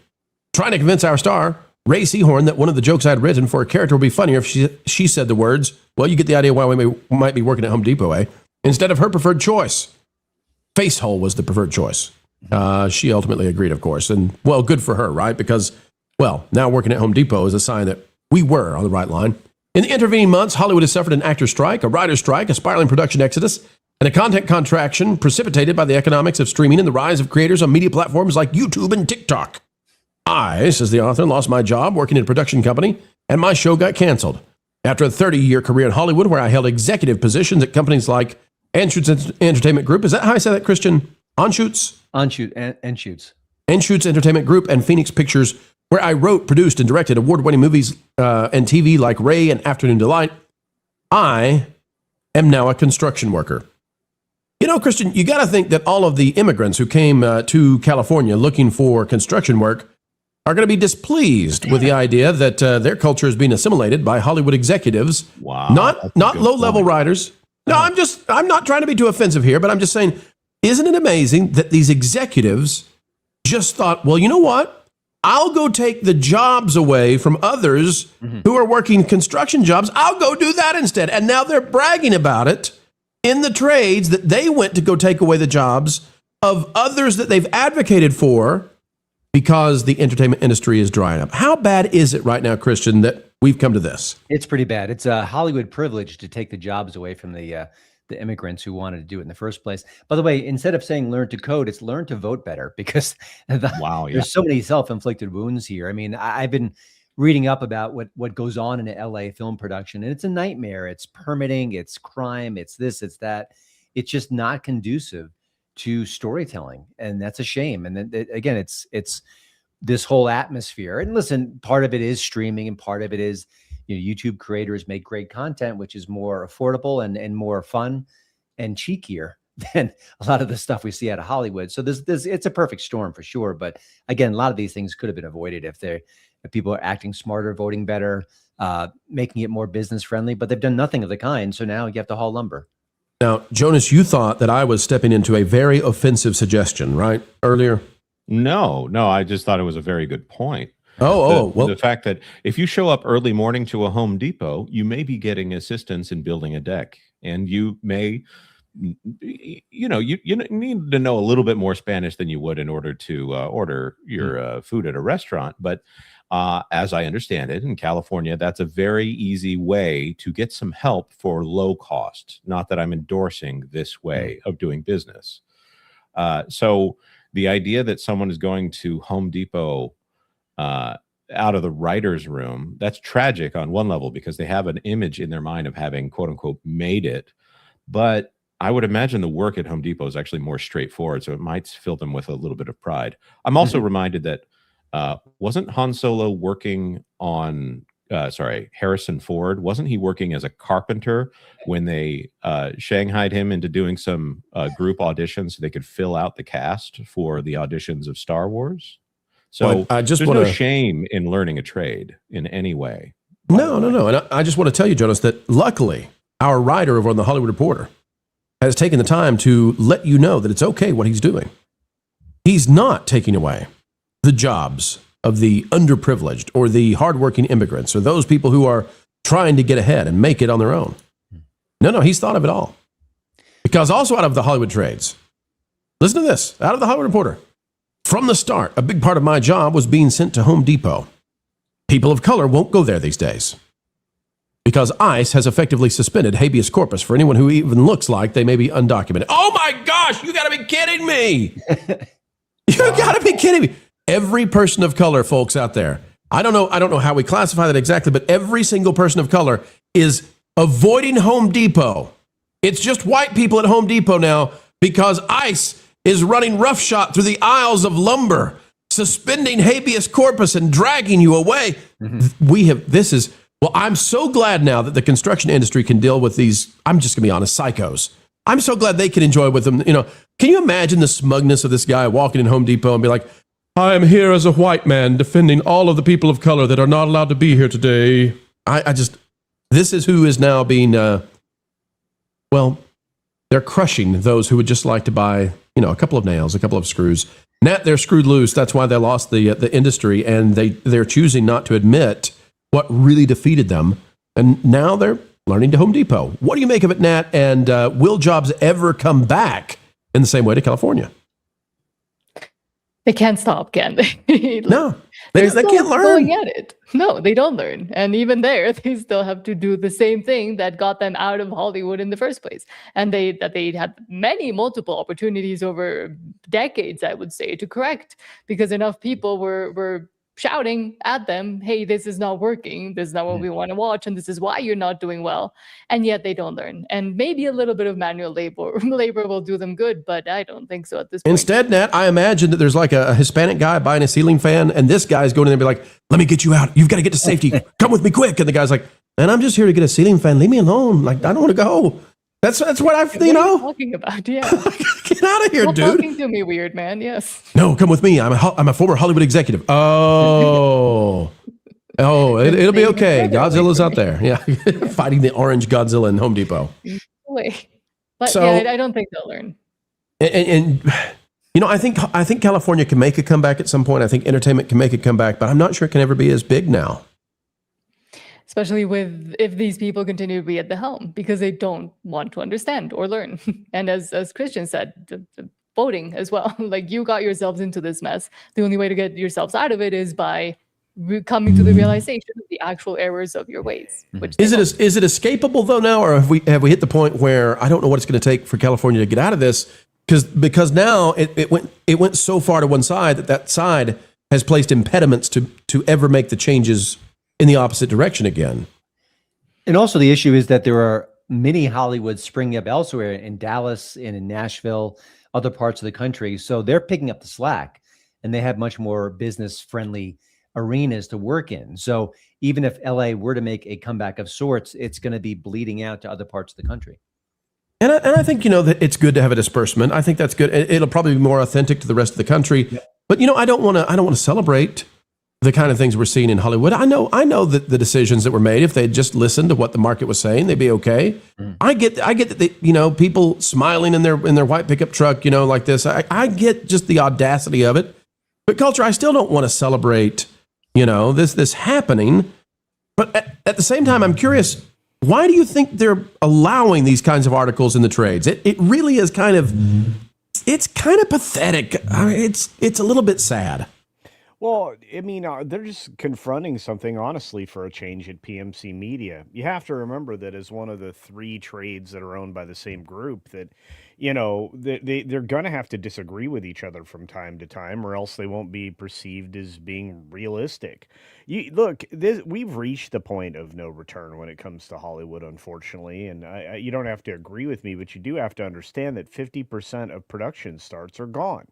Trying to convince our star, Ray Seahorn, that one of the jokes I had written for a character would be funnier if she said the words, well, you get the idea why we might be working at Home Depot, eh? Instead of her preferred choice. Facehole was the preferred choice. She ultimately agreed, of course. And, well, good for her, right? Because, well, now working at Home Depot is a sign that we were on the right line. In the intervening months, Hollywood has suffered an actor strike, a writer strike, a spiraling production exodus, and a content contraction precipitated by the economics of streaming and the rise of creators on media platforms like YouTube and TikTok. I, says the author, lost my job working at a production company, and my show got canceled. After a 30-year career in Hollywood where I held executive positions at companies like Anschutz Entertainment Group. Is that how I say that, Christian? Anschutz? Anschutz. Anschutz Entertainment Group and Phoenix Pictures, where I wrote, produced, and directed award-winning movies and TV like Ray and Afternoon Delight. I am now a construction worker. You know, Christian, you got to think that all of the immigrants who came to California looking for construction work are going to be displeased with the idea that their culture is being assimilated by Hollywood executives. Wow. Not low-level writers. No, I'm not trying to be too offensive here, but I'm just saying, isn't it amazing that these executives just thought, well, you know what? I'll go take the jobs away from others who are working construction jobs. I'll go do that instead. And now they're bragging about it in the trades that they went to go take away the jobs of others that they've advocated for because the entertainment industry is drying up. How bad is it right now, Christian, that we've come to this? It's pretty bad. It's a Hollywood privilege to take the jobs away from the immigrants who wanted to do it in the first place. By the way, instead of saying learn to code, it's learn to vote better, because there's so many self-inflicted wounds here. I mean, I've been reading up about what goes on in an LA film production, and it's a nightmare. It's permitting, it's crime, it's this, it's that. It's just not conducive to storytelling, and that's a shame. And then again, it's this whole atmosphere. And listen, part of it is streaming, and part of it is, YouTube creators make great content, which is more affordable and more fun and cheekier than a lot of the stuff we see out of Hollywood. So it's a perfect storm for sure. But again, a lot of these things could have been avoided if people are acting smarter, voting better, making it more business friendly, but they've done nothing of the kind. So now you have to haul lumber. Now, Jonas, you thought that I was stepping into a very offensive suggestion, right? Earlier? No, I just thought it was a very good point. Well, the fact that if you show up early morning to a Home Depot, you may be getting assistance in building a deck, and you may, you need to know a little bit more Spanish than you would in order to order your food at a restaurant. But as I understand it, in California, that's a very easy way to get some help for low cost. Not that I'm endorsing this way of doing business. So the idea that someone is going to Home Depot out of the writer's room, that's tragic on one level, because they have an image in their mind of having, quote unquote, made it. But I would imagine the work at Home Depot is actually more straightforward, so it might fill them with a little bit of pride. I'm also reminded that wasn't Han Solo working on Harrison Ford, wasn't he working as a carpenter when they shanghaied him into doing some group auditions so they could fill out the cast for the auditions of Star Wars? So well, I just there's want no shame in learning a trade in any way. No. And I just want to tell you, Jonas, that luckily our writer over on the Hollywood Reporter has taken the time to let you know that it's okay what he's doing. He's not taking away the jobs of the underprivileged or the hardworking immigrants or those people who are trying to get ahead and make it on their own. No, he's thought of it all. Because also out of the Hollywood trades, listen to this, out of the Hollywood Reporter, from the start, a big part of my job was being sent to Home Depot. People of color won't go there these days because ICE has effectively suspended habeas corpus for anyone who even looks like they may be undocumented. Oh my gosh, you gotta be kidding me. You gotta be kidding me. Every person of color, folks out there, I don't know how we classify that exactly, but every single person of color is avoiding Home Depot. It's just white people at Home Depot now because ICE is running roughshod through the aisles of lumber, suspending habeas corpus and dragging you away. I'm so glad now that the construction industry can deal with these, I'm just gonna be honest, psychos. I'm so glad they can enjoy with them. Can you imagine the smugness of this guy walking in Home Depot and be like, I am here as a white man defending all of the people of color that are not allowed to be here today. This is who is now being, they're crushing those who would just like to buy, a couple of nails, a couple of screws. Now they're screwed loose. That's why they lost the industry, and they're choosing not to admit what really defeated them. And now they're learning to Home Depot. What do you make of it, Nat? And will jobs ever come back in the same way to California? They can't stop, can they? No, they can't learn. Going at it. No, they don't learn. And even there, they still have to do the same thing that got them out of Hollywood in the first place. And they had multiple opportunities over decades, I would say, to correct, because enough people were shouting at them, hey, this is not working. This is not what we want to watch. And this is why you're not doing well. And yet they don't learn. And maybe a little bit of manual labor will do them good, but I don't think so at this point. Instead, Nat, I imagine that there's like a Hispanic guy buying a ceiling fan, and this guy's going in there and be like, let me get you out. You've got to get to safety. Come with me quick. And the guy's like, and I'm just here to get a ceiling fan. Leave me alone. Like, I don't want to go. That's what What are you talking about? Yeah. Get out of here, Stop dude. talking to me, weird man. Yes. No, come with me. I'm a former Hollywood executive. Oh. It'll be okay. Godzilla's out there. Yeah. Fighting the orange Godzilla in Home Depot. Wait. But So- yeah, I don't think they'll learn. And I think California can make a comeback at some point. I think entertainment can make a comeback, but I'm not sure it can ever be as big now. Especially if these people continue to be at the helm because they don't want to understand or learn. And as Christian said, the voting as well. Like, you got yourselves into this mess. The only way to get yourselves out of it is by coming to the realization of the actual errors of your ways. Which Is it escapable though now, or have we hit the point where I don't know what it's going to take for California to get out of this? Because now it went so far to one side that side has placed impediments to ever make the changes in the opposite direction again. And also the issue is that there are many Hollywoods springing up elsewhere in Dallas and in Nashville, other parts of the country. So they're picking up the slack and they have much more business friendly arenas to work in. So even if LA were to make a comeback of sorts, it's going to be bleeding out to other parts of the country. And I think, that it's good to have a disbursement. I think that's good. It'll probably be more authentic to the rest of the country. Yeah. But, I don't want to celebrate the kind of things we're seeing in Hollywood. I know that the decisions that were made, if they had just listened to what the market was saying, they'd be okay. I get that people smiling in their white pickup truck, like this. I get just the audacity of it. But culture, I still don't want to celebrate, this happening. But at the same time, I'm curious, why do you think they're allowing these kinds of articles in the trades? It really is it's kind of pathetic. I mean, it's a little bit sad. Well, I mean, they're just confronting something, honestly, for a change at PMC Media. You have to remember that as one of the 3 trades that are owned by the same group, that, they're going to have to disagree with each other from time to time, or else they won't be perceived as being realistic. We've reached the point of no return when it comes to Hollywood, unfortunately, and you don't have to agree with me, but you do have to understand that 50% of production starts are gone.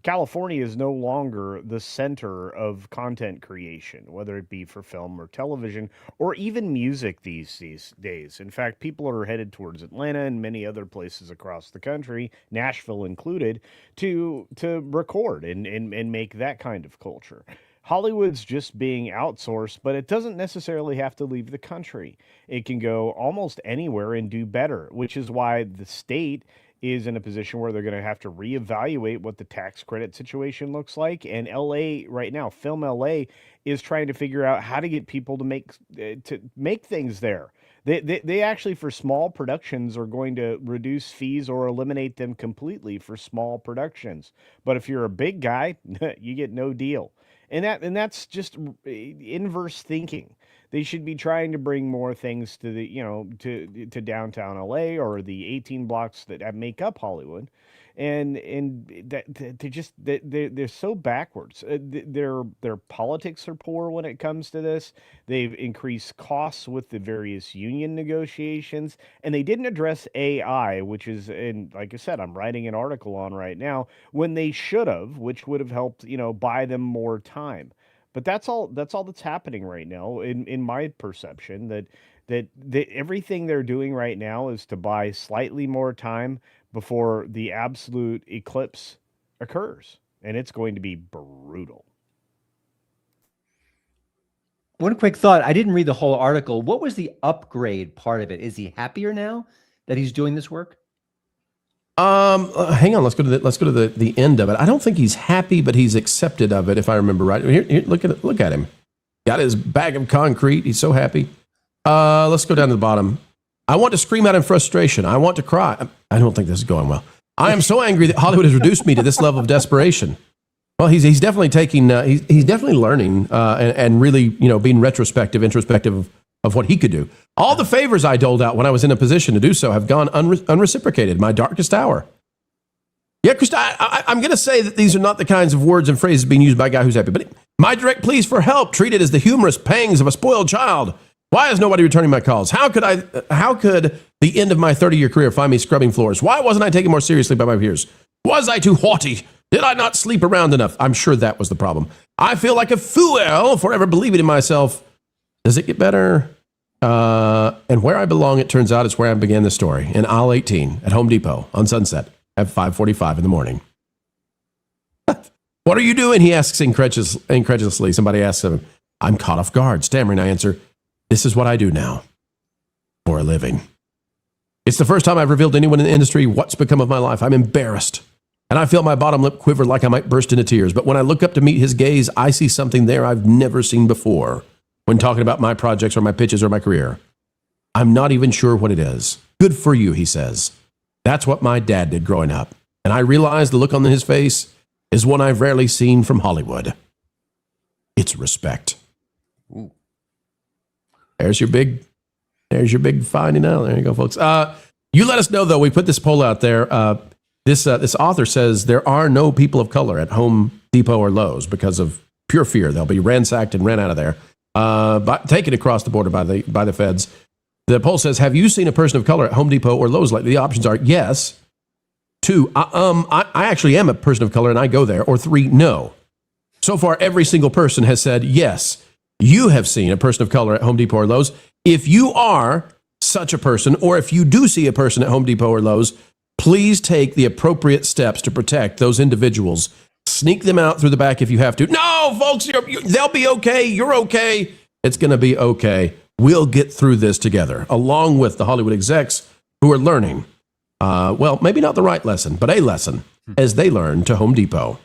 California is no longer the center of content creation, whether it be for film or television or even music these days. In fact, people are headed towards Atlanta and many other places across the country, Nashville included, to record and make that kind of culture. Hollywood's just being outsourced, but it doesn't necessarily have to leave the country. It can go almost anywhere and do better, which is why the state is in a position where they're going to have to reevaluate what the tax credit situation looks like. And LA right now, Film LA, is trying to figure out how to get people to make things there. They actually, for small productions, are going to reduce fees or eliminate them completely for small productions. But if you're a big guy, you get no deal. And that's just inverse thinking. They should be trying to bring more things to the, to downtown LA or the 18 blocks that make up Hollywood, and they're so backwards. Their politics are poor when it comes to this. They've increased costs with the various union negotiations, and they didn't address AI, which is, and like I said, I'm writing an article on right now, when they should have, which would have helped, buy them more time. But that's all that's happening right now, in my perception, that everything they're doing right now is to buy slightly more time before the absolute eclipse occurs. And it's going to be brutal. One quick thought. I didn't read the whole article. What was the upgrade part of it? Is he happier now that he's doing this work? Hang on. Let's go to the end of it. I don't think he's happy, but he's accepted of it, if I remember right. Here, look at him. Got his bag of concrete. He's so happy. Let's go down to the bottom. I want to scream out in frustration. I want to cry. I don't think this is going well. I am so angry that Hollywood has reduced me to this level of desperation. Well, he's definitely taking. He's definitely learning and really, being introspective of what he could do. All the favors I doled out when I was in a position to do so have gone unreciprocated. My darkest hour. Yeah, Chris, I'm going to say that these are not the kinds of words and phrases being used by a guy who's happy. But my direct pleas for help treated as the humorous pangs of a spoiled child. Why is nobody returning my calls? How could the end of my 30-year career find me scrubbing floors? Why wasn't I taken more seriously by my peers? Was I too haughty? Did I not sleep around enough? I'm sure that was the problem. I feel like a fool, forever believing in myself. Does it get better? And where I belong, it turns out, is where I began this story, in aisle 18 at Home Depot on Sunset at 5:45 in the morning. What are you doing? He asks incredulously. Somebody asks him. I'm caught off guard. Stammering, I answer, this is what I do now for a living. It's the first time I've revealed to anyone in the industry what's become of my life. I'm embarrassed. And I feel my bottom lip quiver like I might burst into tears. But when I look up to meet his gaze, I see something there I've never seen before when talking about my projects or my pitches or my career. I'm not even sure what it is. Good for you, he says. That's what my dad did growing up. And I realize the look on his face is one I've rarely seen from Hollywood. It's respect. Ooh. There's your big finding out. There you go, folks. You let us know, though. We put this poll out there. This author says there are no people of color at Home Depot or Lowe's because of pure fear. They'll be ransacked and ran out of there, taken across the border by the feds. The poll says, have you seen a person of color at Home Depot or Lowe's lately? The options are yes. 2, I actually am a person of color and I go there. Or 3, no. So far, every single person has said, yes, you have seen a person of color at Home Depot or Lowe's. If you are such a person, or if you do see a person at Home Depot or Lowe's, please take the appropriate steps to protect those individuals. Sneak them out through the back if you have to. No, folks, they'll be okay. You're okay. It's going to be okay. We'll get through this together, along with the Hollywood execs who are learning. Well, maybe not the right lesson, but a lesson as they learn to Home Depot.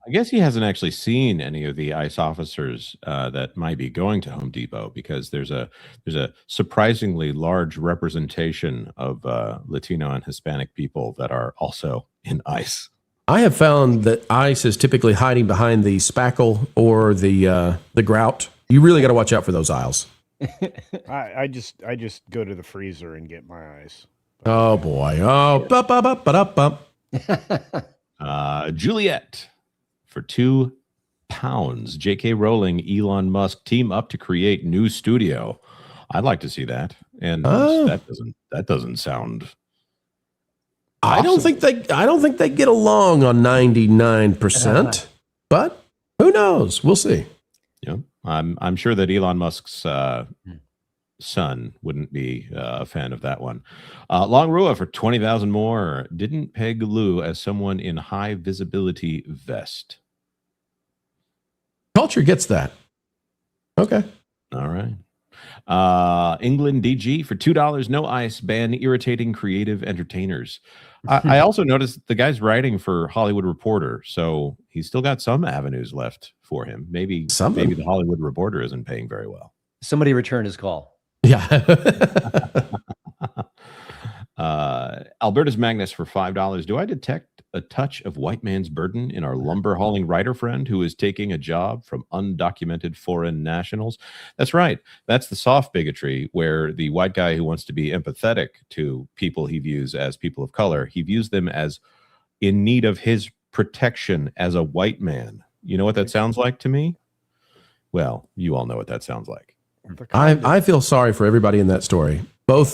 I guess he hasn't actually seen any of the ICE officers that might be going to Home Depot, because there's a surprisingly large representation of Latino and Hispanic people that are also in ICE. I have found that ICE is typically hiding behind the spackle or the grout. You really got to watch out for those aisles. I just go to the freezer and get my ice. Oh boy! Oh, Juliet for £2. J.K. Rowling, Elon Musk team up to create new studio. I'd like to see that, and that doesn't sound. I don't think they get along on 99%, but who knows? We'll see. Yeah, I'm sure that Elon Musk's son wouldn't be a fan of that one. Long Rua for 20,000 more. Didn't peg Lou as someone in high visibility vest. Culture gets that. Okay. All right. England DG for $2. No ice. Ban irritating creative entertainers. I also noticed the guy's writing for Hollywood Reporter, so he's still got some avenues left for him. Maybe the Hollywood Reporter isn't paying very well. Somebody returned his call. Yeah. Albertus Magnus for $5. Do I detect a touch of white man's burden in our lumber hauling writer friend who is taking a job from undocumented foreign nationals? That's right. That's the soft bigotry, where the white guy who wants to be empathetic to people he views as people of color, he views them as in need of his protection as a white man. You know what that sounds like to me? Well, you all know what that sounds like. I feel sorry for everybody in that story. Both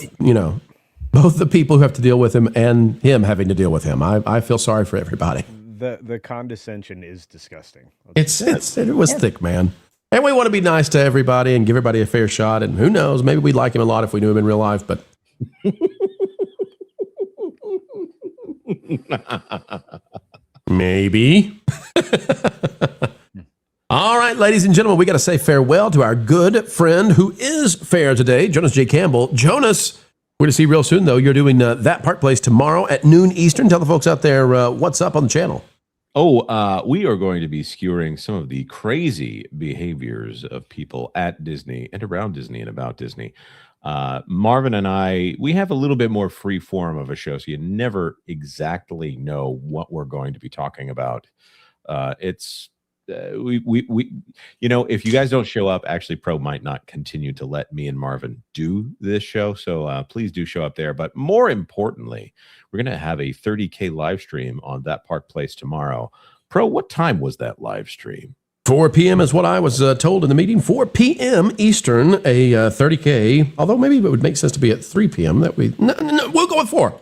the people who have to deal with him and him having to deal with him. I feel sorry for everybody. The condescension is disgusting. It was thick, man. And we want to be nice to everybody and give everybody a fair shot. And who knows, maybe we'd like him a lot if we knew him in real life, but maybe. All right, ladies and gentlemen, we got to say farewell to our good friend who is fair today, Jonas J. Campbell. Jonas, we're going to see you real soon, though. You're doing That Park Place tomorrow at noon Eastern. Tell the folks out there what's up on the channel. We are going to be skewering some of the crazy behaviors of people at Disney and around Disney and about Disney. Marvin and I, we have a little bit more free form of a show, so you never exactly know what we're going to be talking about. If you guys don't show up, actually Pro might not continue to let me and Marvin do this show. So please do show up there. But more importantly, we're going to have a 30K live stream on That Park Place tomorrow. Pro, what time was that live stream? 4 p.m. is what I was told in the meeting. 4 p.m. Eastern, a 30K. Although maybe it would make sense to be at 3 p.m. We'll go with 4.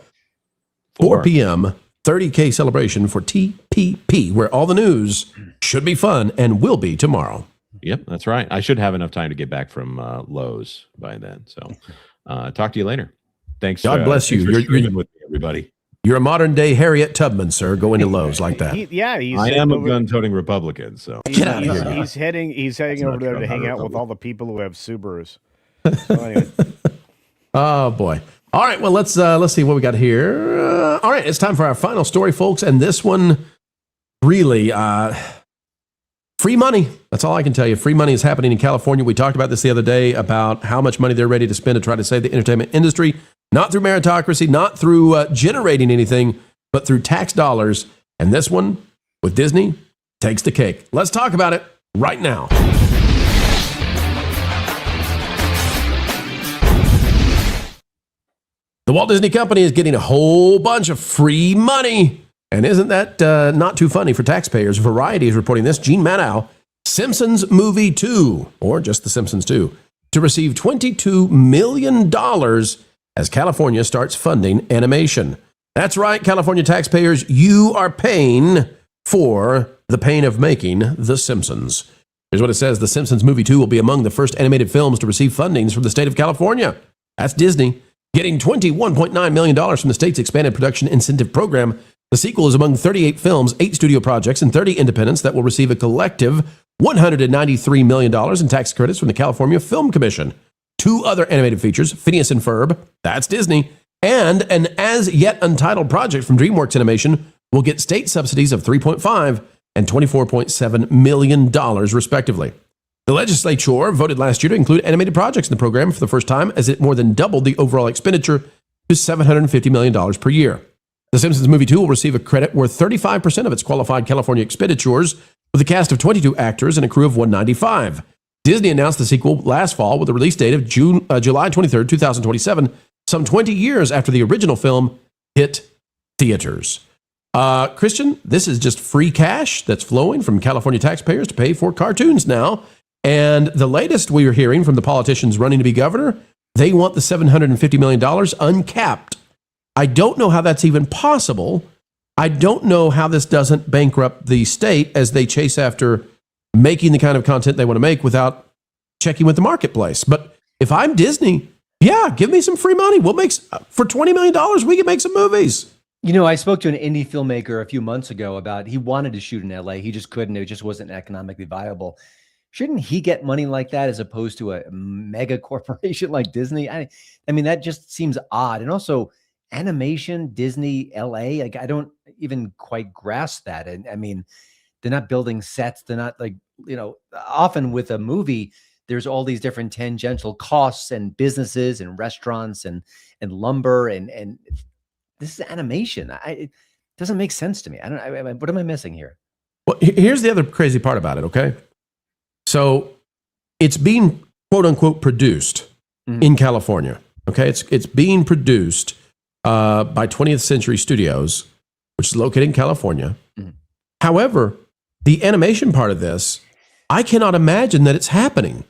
4 p.m. 30K celebration for TPP, where all the news should be fun and will be tomorrow. Yep, that's right. I should have enough time to get back from Lowe's by then. So talk to you later. Thanks. God bless you. You're with me, everybody. You're a modern day Harriet Tubman, sir. Go into Lowe's like that. I am a gun-toting Republican. So get out of here. He's heading over there to hang out with all the people who have Subarus. So anyway. Oh boy. All right. Well, let's see what we got here. All right, it's time for our final story, folks, and this one really free money. That's all I can tell you. Free money is happening in California. We talked about this the other day about how much money they're ready to spend to try to save the entertainment industry, not through meritocracy, not through generating anything, but through tax dollars. And this one with Disney takes the cake. Let's talk about it right now. The Walt Disney Company is getting a whole bunch of free money. And isn't that not too funny for taxpayers? Variety is reporting this. Gene Manow, Simpsons Movie 2, or just The Simpsons 2, to receive $22 million as California starts funding animation. That's right, California taxpayers, you are paying for the pain of making The Simpsons. Here's what it says. The Simpsons Movie 2 will be among the first animated films to receive fundings from the state of California. That's Disney. Getting $21.9 million from the state's expanded production incentive program. The sequel is among 38 films, 8 studio projects, and 30 independents that will receive a collective $193 million in tax credits from the California Film Commission. 2 other animated features, Phineas and Ferb, that's Disney, and an as-yet untitled project from DreamWorks Animation will get state subsidies of $3.5 and $24.7 million, respectively. The legislature voted last year to include animated projects in the program for the first time, as it more than doubled the overall expenditure to $750 million per year. The Simpsons Movie 2 will receive a credit worth 35% of its qualified California expenditures, with a cast of 22 actors and a crew of 195. Disney announced the sequel last fall with a release date of July 23, 2027, some 20 years after the original film hit theaters. Christian, this is just free cash that's flowing from California taxpayers to pay for cartoons now. And the latest we are hearing from the politicians running to be governor, they want the $750 million uncapped. I don't know how that's even possible. I don't know how this doesn't bankrupt the state as they chase after making the kind of content they want to make without checking with the marketplace. But if I'm Disney, yeah, give me some free money. We'll make, for $20 million, we can make some movies. You know, I spoke to an indie filmmaker a few months ago about he wanted to shoot in LA. He just couldn't. It just wasn't economically viable. Shouldn't he get money like that as opposed to a mega corporation like Disney? I mean, that just seems odd. And also, animation, Disney, LA, like I don't even quite grasp that. And I mean, they're not building sets. They're not like, you know, often with a movie, there's all these different tangential costs and businesses and restaurants and lumber and this is animation. It doesn't make sense to me. What am I missing here? Well, here's the other crazy part about it. Okay. So it's being quote unquote produced in California. Okay. It's being produced by 20th Century Studios, which is located in California. However, the animation part of this, I cannot imagine that it's happening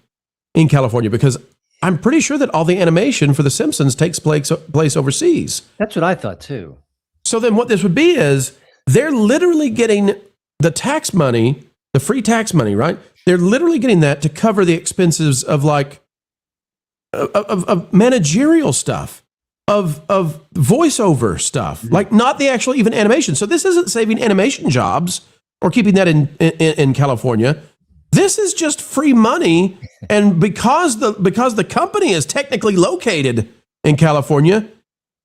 in California because I'm pretty sure that all the animation for The Simpsons takes place overseas. That's what I thought too. So then what this would be is they're literally getting the tax money, the free tax money, right? They're literally getting that to cover the expenses of like of managerial stuff, of voiceover stuff, like not the actual even animation. So this isn't saving animation jobs or keeping that in California. This is just free money, and because the company is technically located in California,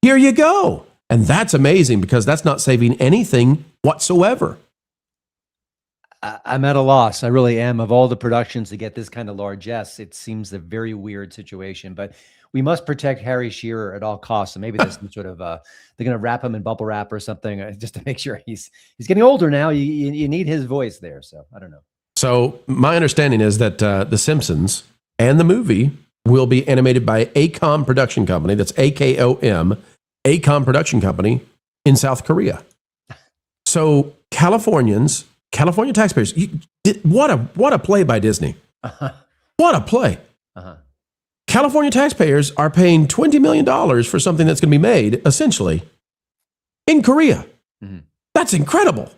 here you go. And that's amazing because that's not saving anything whatsoever. I'm at a loss. I really am. Of all the productions to get this kind of largesse, it seems a very weird situation. But we must protect Harry Shearer at all costs. And maybe there's some sort of they're going to wrap him in bubble wrap or something just to make sure he's getting older now. You need his voice there. So I don't know. So my understanding is that The Simpsons and the movie will be animated by ACOM Production Company. That's AKOM, ACOM Production Company in South Korea. So California taxpayers, what a play by Disney. What a play. California taxpayers are paying $20 million for something that's going to be made, essentially, in Korea. That's incredible.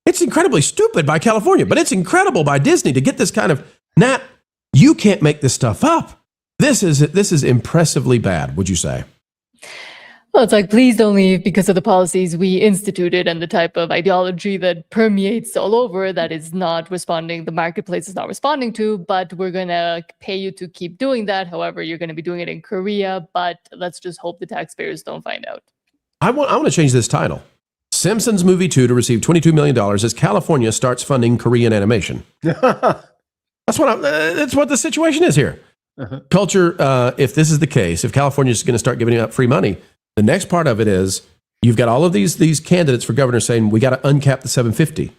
It's incredibly stupid by California, but it's incredible by Disney to get this kind of, Nat, you can't make this stuff up. This is impressively bad, would you say? Well, it's like, please don't leave because of the policies we instituted and the type of ideology that permeates all over that is not responding, the marketplace is not responding to, but we're going to pay you to keep doing that. However, you're going to be doing it in Korea, but let's just hope the taxpayers don't find out. I want to change this title. Simpsons Movie 2 to receive $22 million as California starts funding Korean animation. That's what the situation is here. Culture, if this is the case, if California is going to start giving out free money, the next part of it is you've got all of these candidates for governor saying we got to uncap the 750.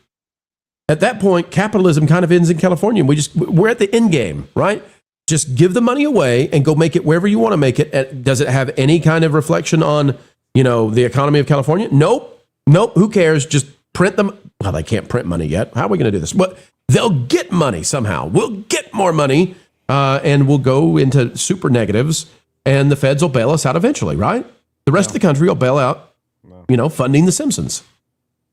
At that point, capitalism kind of ends in California. We're at the end game, right? Just give the money away and go make it wherever you want to make it. Does it have any kind of reflection on, the economy of California? Nope. Who cares? Just print them. Well, they can't print money yet. How are we going to do this? But they'll get money somehow. We'll get more money and we'll go into super negatives and the feds will bail us out eventually, right? The rest of the country will bail out, funding The Simpsons.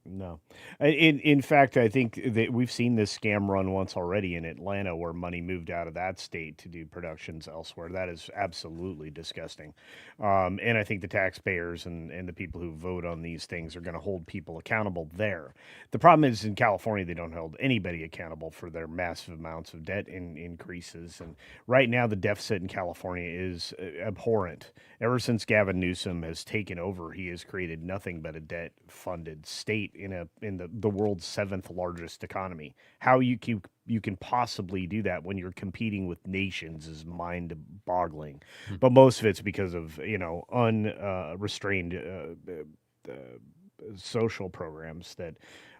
No. In fact, I think that we've seen this scam run once already in Atlanta where money moved out of that state to do productions elsewhere. That is absolutely disgusting. And I think the taxpayers and the people who vote on these things are going to hold people accountable there. The problem is in California, they don't hold anybody accountable for their massive amounts of debt increases. And right now, the deficit in California is abhorrent. Ever since Gavin Newsom has taken over, he has created nothing but a debt-funded state in the world's 7th largest economy. How you can possibly do that when you're competing with nations is mind-boggling. But most of it's because of unrestrained social programs that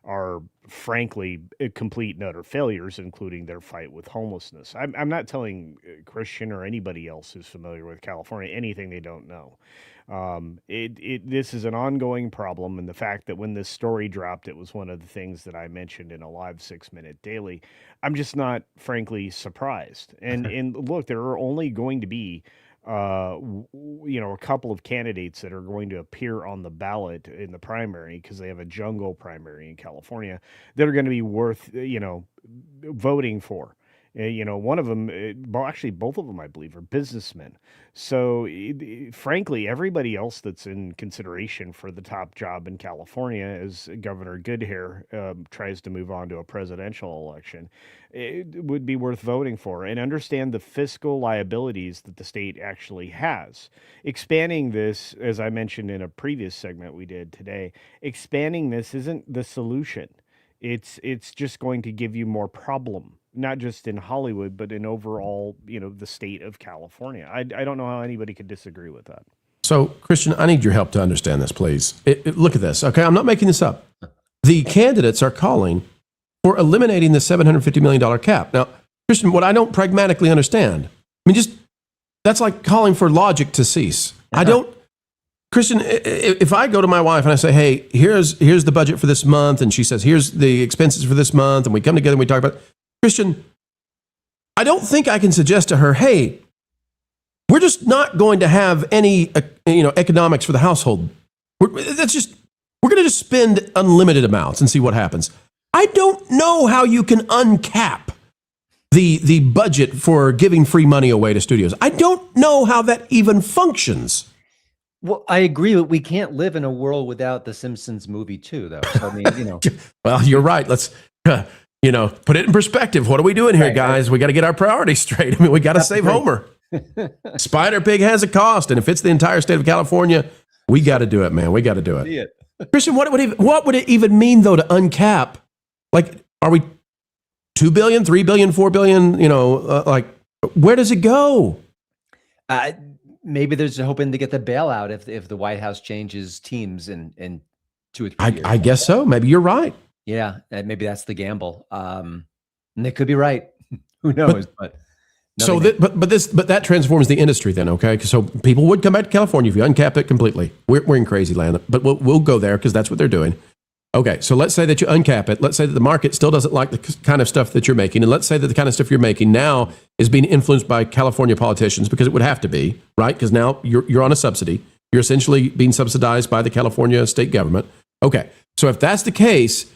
are frankly complete and utter failures, including their fight with homelessness. I'm not telling Christian or anybody else who's familiar with California anything they don't know. This is an ongoing problem, and the fact that when this story dropped, it was one of the things that I mentioned in a live 6-minute daily. I'm just not, frankly, surprised. And look, there are only going to be a couple of candidates that are going to appear on the ballot in the primary because they have a jungle primary in California that are going to be worth, voting for. One of them, actually both of them, I believe, are businessmen. So, frankly, everybody else that's in consideration for the top job in California as Governor Goodhair tries to move on to a presidential election, it would be worth voting for. And understand the fiscal liabilities that the state actually has. Expanding this, as I mentioned in a previous segment we did today, expanding this isn't the solution. It's just going to give you more problem. Not just in Hollywood, but in overall, the state of California. I don't know how anybody could disagree with that. So, Christian, I need your help to understand this, please. Look at this, okay? I'm not making this up. The candidates are calling for eliminating the $750 million cap. Now, Christian, what I don't pragmatically understand, that's like calling for logic to cease. Christian, if I go to my wife and I say, hey, here's the budget for this month, and she says, here's the expenses for this month, and we come together and we talk about it. Christian, I don't think I can suggest to her, hey, we're just not going to have any, economics for the household. We're going to just spend unlimited amounts and see what happens. I don't know how you can uncap the budget for giving free money away to studios. I don't know how that even functions. Well, I agree, but we can't live in a world without the Simpsons movie too, though. So, Well, you're right. Let's, put it in perspective. What are we doing here, guys? We got to get our priorities straight. We got to save Homer. Spider Pig has a cost, and if it's the entire state of California, we got to do it, man. We got to do it. Christian, what would it even mean, though, to uncap? Like, are we 2 billion, 3 billion, 4 billion? Where does it go? Maybe there's hoping to get the bailout if the White House changes teams in 2 or 3 years. I guess so. Maybe you're right. Yeah, maybe that's the gamble. And they could be right. Who knows? But that transforms the industry then, okay? So people would come back to California if you uncap it completely. We're in crazy land, but we'll go there because that's what they're doing. Okay, so let's say that you uncap it. Let's say that the market still doesn't like the kind of stuff that you're making, and let's say that the kind of stuff you're making now is being influenced by California politicians because it would have to be, right? Because now you're on a subsidy. You're essentially being subsidized by the California state government. Okay. So if that's the case,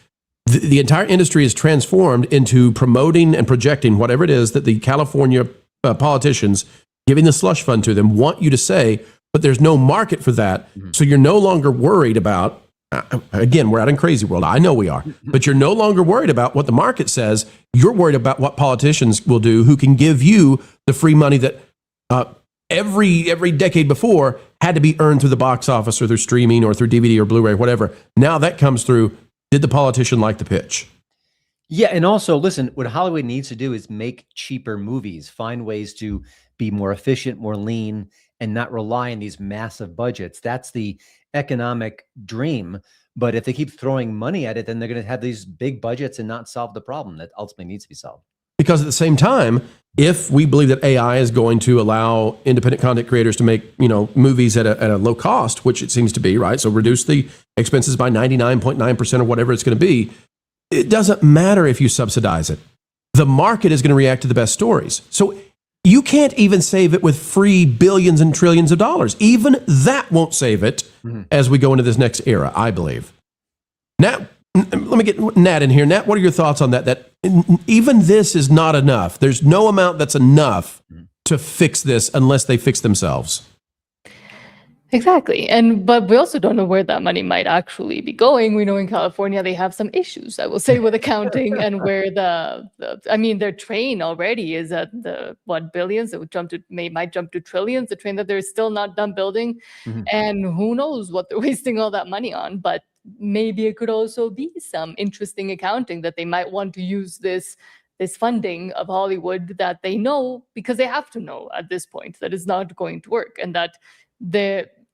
the entire industry is transformed into promoting and projecting whatever it is that the California politicians giving the slush fund to them want you to say, but there's no market for that. So you're no longer worried about, again, we're out in crazy world. I know we are, but you're no longer worried about what the market says. You're worried about what politicians will do who can give you the free money that every decade before had to be earned through the box office or through streaming or through DVD or Blu-ray, whatever. Now that comes through. Did the politician like the pitch? Yeah, and also, listen, what Hollywood needs to do is make cheaper movies, find ways to be more efficient, more lean, and not rely on these massive budgets. That's the economic dream. But if they keep throwing money at it, then they're going to have these big budgets and not solve the problem that ultimately needs to be solved. Because at the same time, if we believe that AI is going to allow independent content creators to make, movies at a low cost, which it seems to be, right? So reduce the expenses by 99.9% or whatever it's going to be. It doesn't matter if you subsidize it. The market is going to react to the best stories. So you can't even save it with free billions and trillions of dollars. Even that won't save it as we go into this next era, I believe. Nat, let me get Nat in here. Nat, what are your thoughts on that? That even this is not enough. There's no amount that's enough to fix this unless they fix themselves. Exactly. But we also don't know where that money might actually be going. We know in California they have some issues, I will say, with accounting and where their train already is at billions. It would might jump to trillions, the train that they're still not done building. And who knows what they're wasting all that money on. But maybe it could also be some interesting accounting that they might want to use this funding of Hollywood that they know, because they have to know at this point that it's not going to work, and that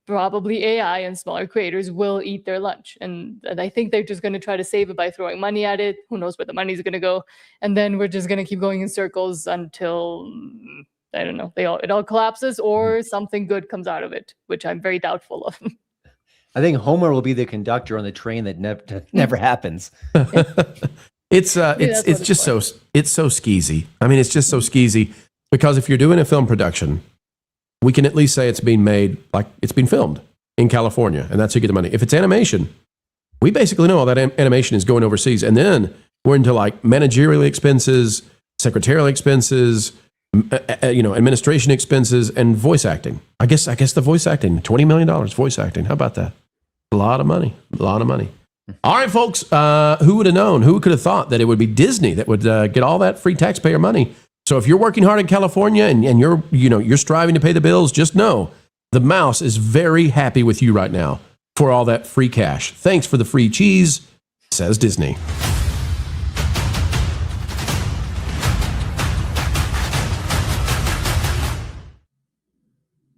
probably AI and smaller creators will eat their lunch. And I think they're just going to try to save it by throwing money at it. Who knows where the money's going to go? And then we're just going to keep going in circles until, I don't know, it all collapses or something good comes out of it, which I'm very doubtful of. I think Homer will be the conductor on the train that never happens. It's just so skeezy. I mean, it's just so skeezy, because if you're doing a film production, we can at least say it's being made like it's been filmed in California, and that's how you get the money. If it's animation, we basically know all that animation is going overseas, and then we're into like managerial expenses, secretarial expenses, administration expenses, and voice acting. I guess the voice acting, $20 million voice acting. How about that? A lot of money. All right, folks. Who would have known? Who could have thought that it would be Disney that would get all that free taxpayer money? So if you're working hard in California and you're striving to pay the bills, just know the mouse is very happy with you right now for all that free cash. Thanks for the free cheese, says Disney.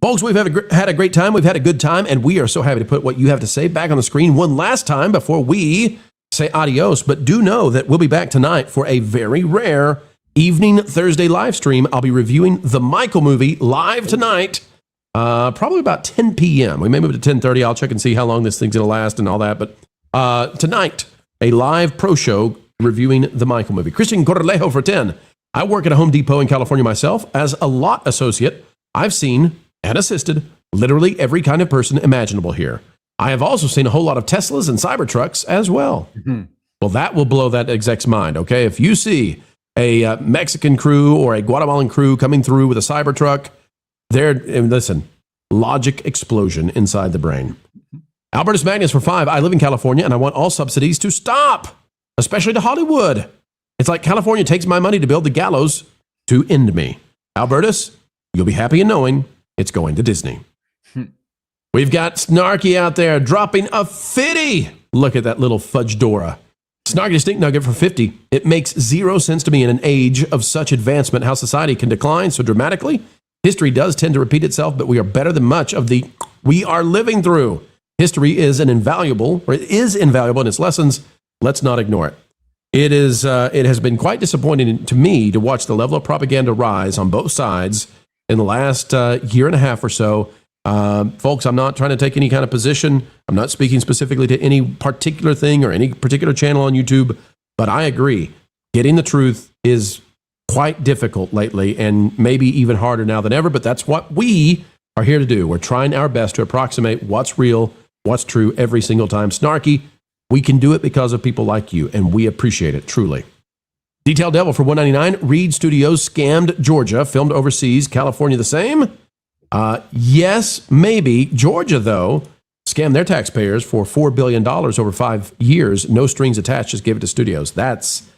Folks, we've had a great time. We've had a good time, and we are so happy to put what you have to say back on the screen one last time before we say adios. But do know that we'll be back tonight for a very rare evening Thursday live stream. I'll be reviewing the Michael movie live tonight, probably about 10 p.m. We may move it to 10:30. I'll check and see how long this thing's going to last and all that. But tonight, a live pro show reviewing the Michael movie. Christian Corralejo for 10. I work at a Home Depot in California myself. As a lot associate, I've seen and assisted literally every kind of person imaginable here. I have also seen a whole lot of Teslas and Cybertrucks as well. Well, that will blow that exec's mind, okay? If you see a Mexican crew or a Guatemalan crew coming through with a Cybertruck, listen, logic explosion inside the brain. Albertus Magnus for 5. I live in California and I want all subsidies to stop, especially to Hollywood. It's like California takes my money to build the gallows to end me. Albertus, you'll be happy in knowing it's going to Disney. We've got Snarky out there dropping a 50. Look at that little fudge Dora. Snarky Stink Nugget for 50. It makes zero sense to me in an age of such advancement how society can decline so dramatically. History does tend to repeat itself, but we are better than much of the we are living through. History is invaluable in its lessons. Let's not ignore it. It has been quite disappointing to me to watch the level of propaganda rise on both sides in the last year and a half or so. Folks, I'm not trying to take any kind of position. I'm not speaking specifically to any particular thing or any particular channel on YouTube, but I agree. Getting the truth is quite difficult lately and maybe even harder now than ever, but that's what we are here to do. We're trying our best to approximate what's real, what's true every single time. Snarky, We can do it because of people like you, and we appreciate it, truly. Detail Devil for $1.99. Reed Studios scammed Georgia, filmed overseas. California the same? Yes, maybe. Georgia, though, scammed their taxpayers for $4 billion over 5 years. No strings attached, just give it to studios. That's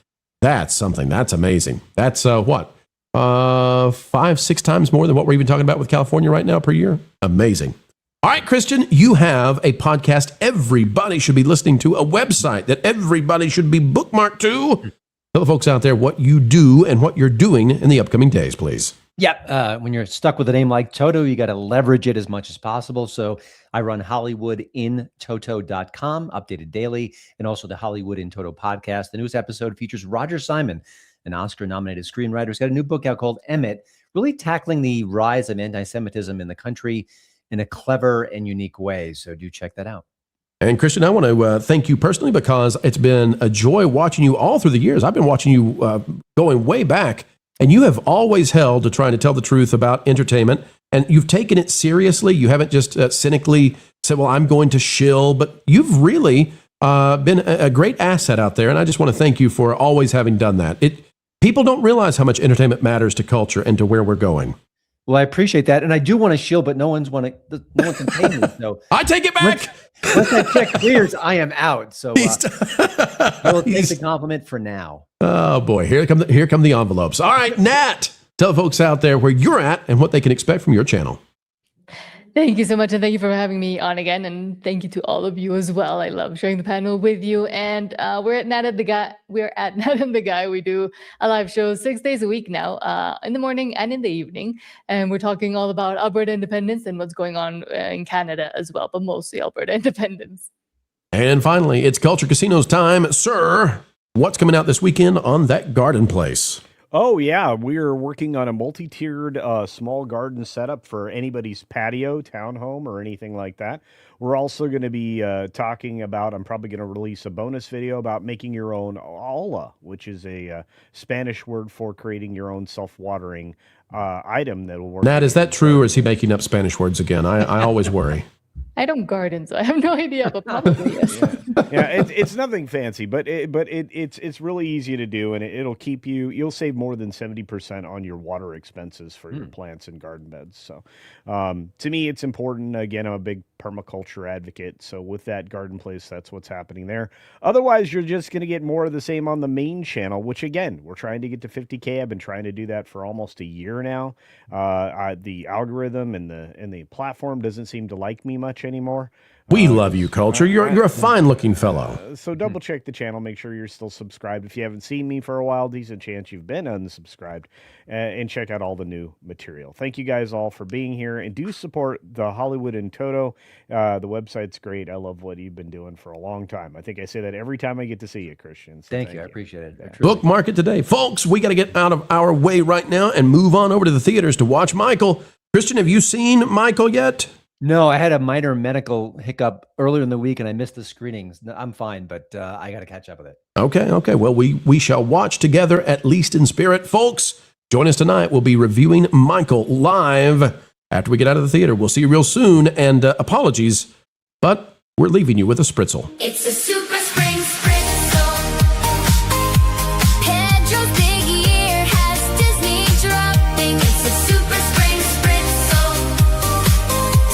something. That's amazing. That's what? 5-6 times more than what we're even talking about with California right now per year? Amazing. All right, Christian, you have a podcast everybody should be listening to, a website that everybody should be bookmarked to. Tell the folks out there what you do and what you're doing in the upcoming days, please. Yeah, when you're stuck with a name like Toto, you got to leverage it as much as possible. So I run HollywoodInToto.com, updated daily, and also the Hollywood in Toto podcast. The newest episode features Roger Simon, an Oscar-nominated screenwriter. He's got a new book out called Emmett, really tackling the rise of anti-Semitism in the country in a clever and unique way. So do check that out. And Christian, I want to thank you personally because it's been a joy watching you all through the years. I've been watching you going way back, and you have always held to trying to tell the truth about entertainment, and you've taken it seriously. You haven't just cynically said, well, I'm going to shill, but you've really been a great asset out there, and I just want to thank you for always having done that. People don't realize how much entertainment matters to culture and to where we're going. Well, I appreciate that, and I do want to shill, but no one can pay me. So I take it back. Once that check clears, I am out. So I will take the compliment for now. Oh boy, here come the envelopes. All right, Nat, tell the folks out there where you're at and what they can expect from your channel. Thank you so much, and thank you for having me on again, and thank you to all of you as well. I love sharing the panel with you, and we're at Nat and the Guy. We're at Nat and the Guy. We do a live show 6 days a week now, in the morning and in the evening, and we're talking all about Alberta independence and what's going on in Canada as well, but mostly Alberta independence. And finally, it's Culture Casinos time, sir. What's coming out this weekend on That Garden Place? Oh, yeah. We're working on a multi-tiered small garden setup for anybody's patio, townhome, or anything like that. We're also going to be talking about, I'm probably going to release a bonus video about making your own olla, which is a Spanish word for creating your own self-watering item that will work. Nat, is that true, or is he making up Spanish words again? I always worry. I don't garden, so I have no idea, but probably yes. Yeah, it's nothing fancy, but it's really easy to do, and it'll keep you'll save more than 70% on your water expenses for your plants and garden beds. So to me, it's important. Again, I'm a big permaculture advocate, so with that garden place, that's what's happening there. Otherwise, you're just going to get more of the same on the main channel, which again, we're trying to get to 50K. I've been trying to do that for almost a year now. The algorithm and the platform doesn't seem to like me much anymore. We love you, Culture. You're a fine-looking fellow. So double check the channel. Make sure you're still subscribed. If you haven't seen me for a while, decent chance you've been unsubscribed. And check out all the new material. Thank you guys all for being here. And do support the Hollywood in Toto. The website's great. I love what you've been doing for a long time. I think I say that every time I get to see you, Christian. So thank you. I appreciate it. Yeah. Bookmark it today. Folks, we got to get out of our way right now and move on over to the theaters to watch Michael. Christian, have you seen Michael yet? No, I had a minor medical hiccup earlier in the week and I missed the screenings. I'm fine, but I got to catch up with it. Okay. Well, we shall watch together, at least in spirit. Folks, join us tonight. We'll be reviewing Michael live after we get out of the theater. We'll see you real soon, and apologies, but we're leaving you with a spritzel. It's a super spring spritzel. Pedro's big year has Disney dropping. It's a super spring spritzel.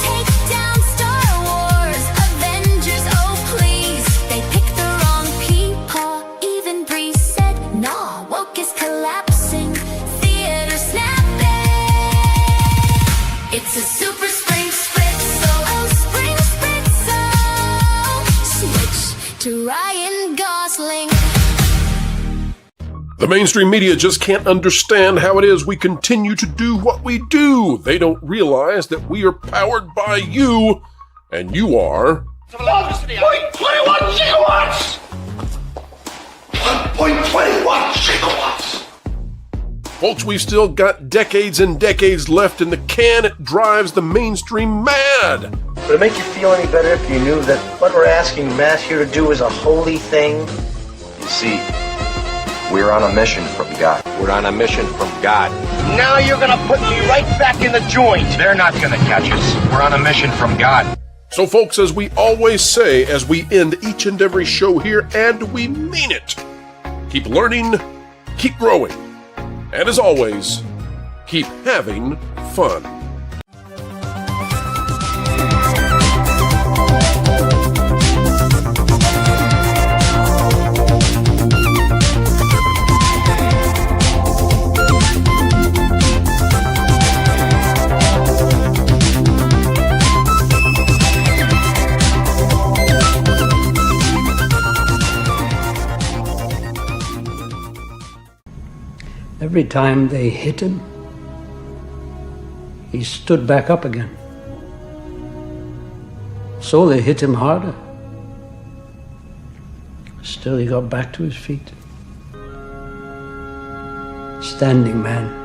Take down Star Wars, Avengers, oh please. They picked the wrong people. Even Bree said, nah, woke is collapsing. Theater snapping. It's a super spring spritzel. Oh, spring spritzel. Switch to Ryan Gosling. The mainstream media just can't understand how it is we continue to do what we do. They don't realize that we are powered by you, and you are... 1.21 gigawatts! 1.21 gigawatts! Folks, we've still got decades and decades left in the can. It drives the mainstream mad. Would it make you feel any better if you knew that what we're asking Matt here to do is a holy thing? You see, we're on a mission from God. We're on a mission from God. Now you're gonna put me right back in the joint. They're not gonna catch us. We're on a mission from God. So, folks, as we always say as we end each and every show here, and we mean it, keep learning, keep growing, and as always, keep having fun. Every time they hit him, he stood back up again. So they hit him harder. Still, he got back to his feet. Standing man.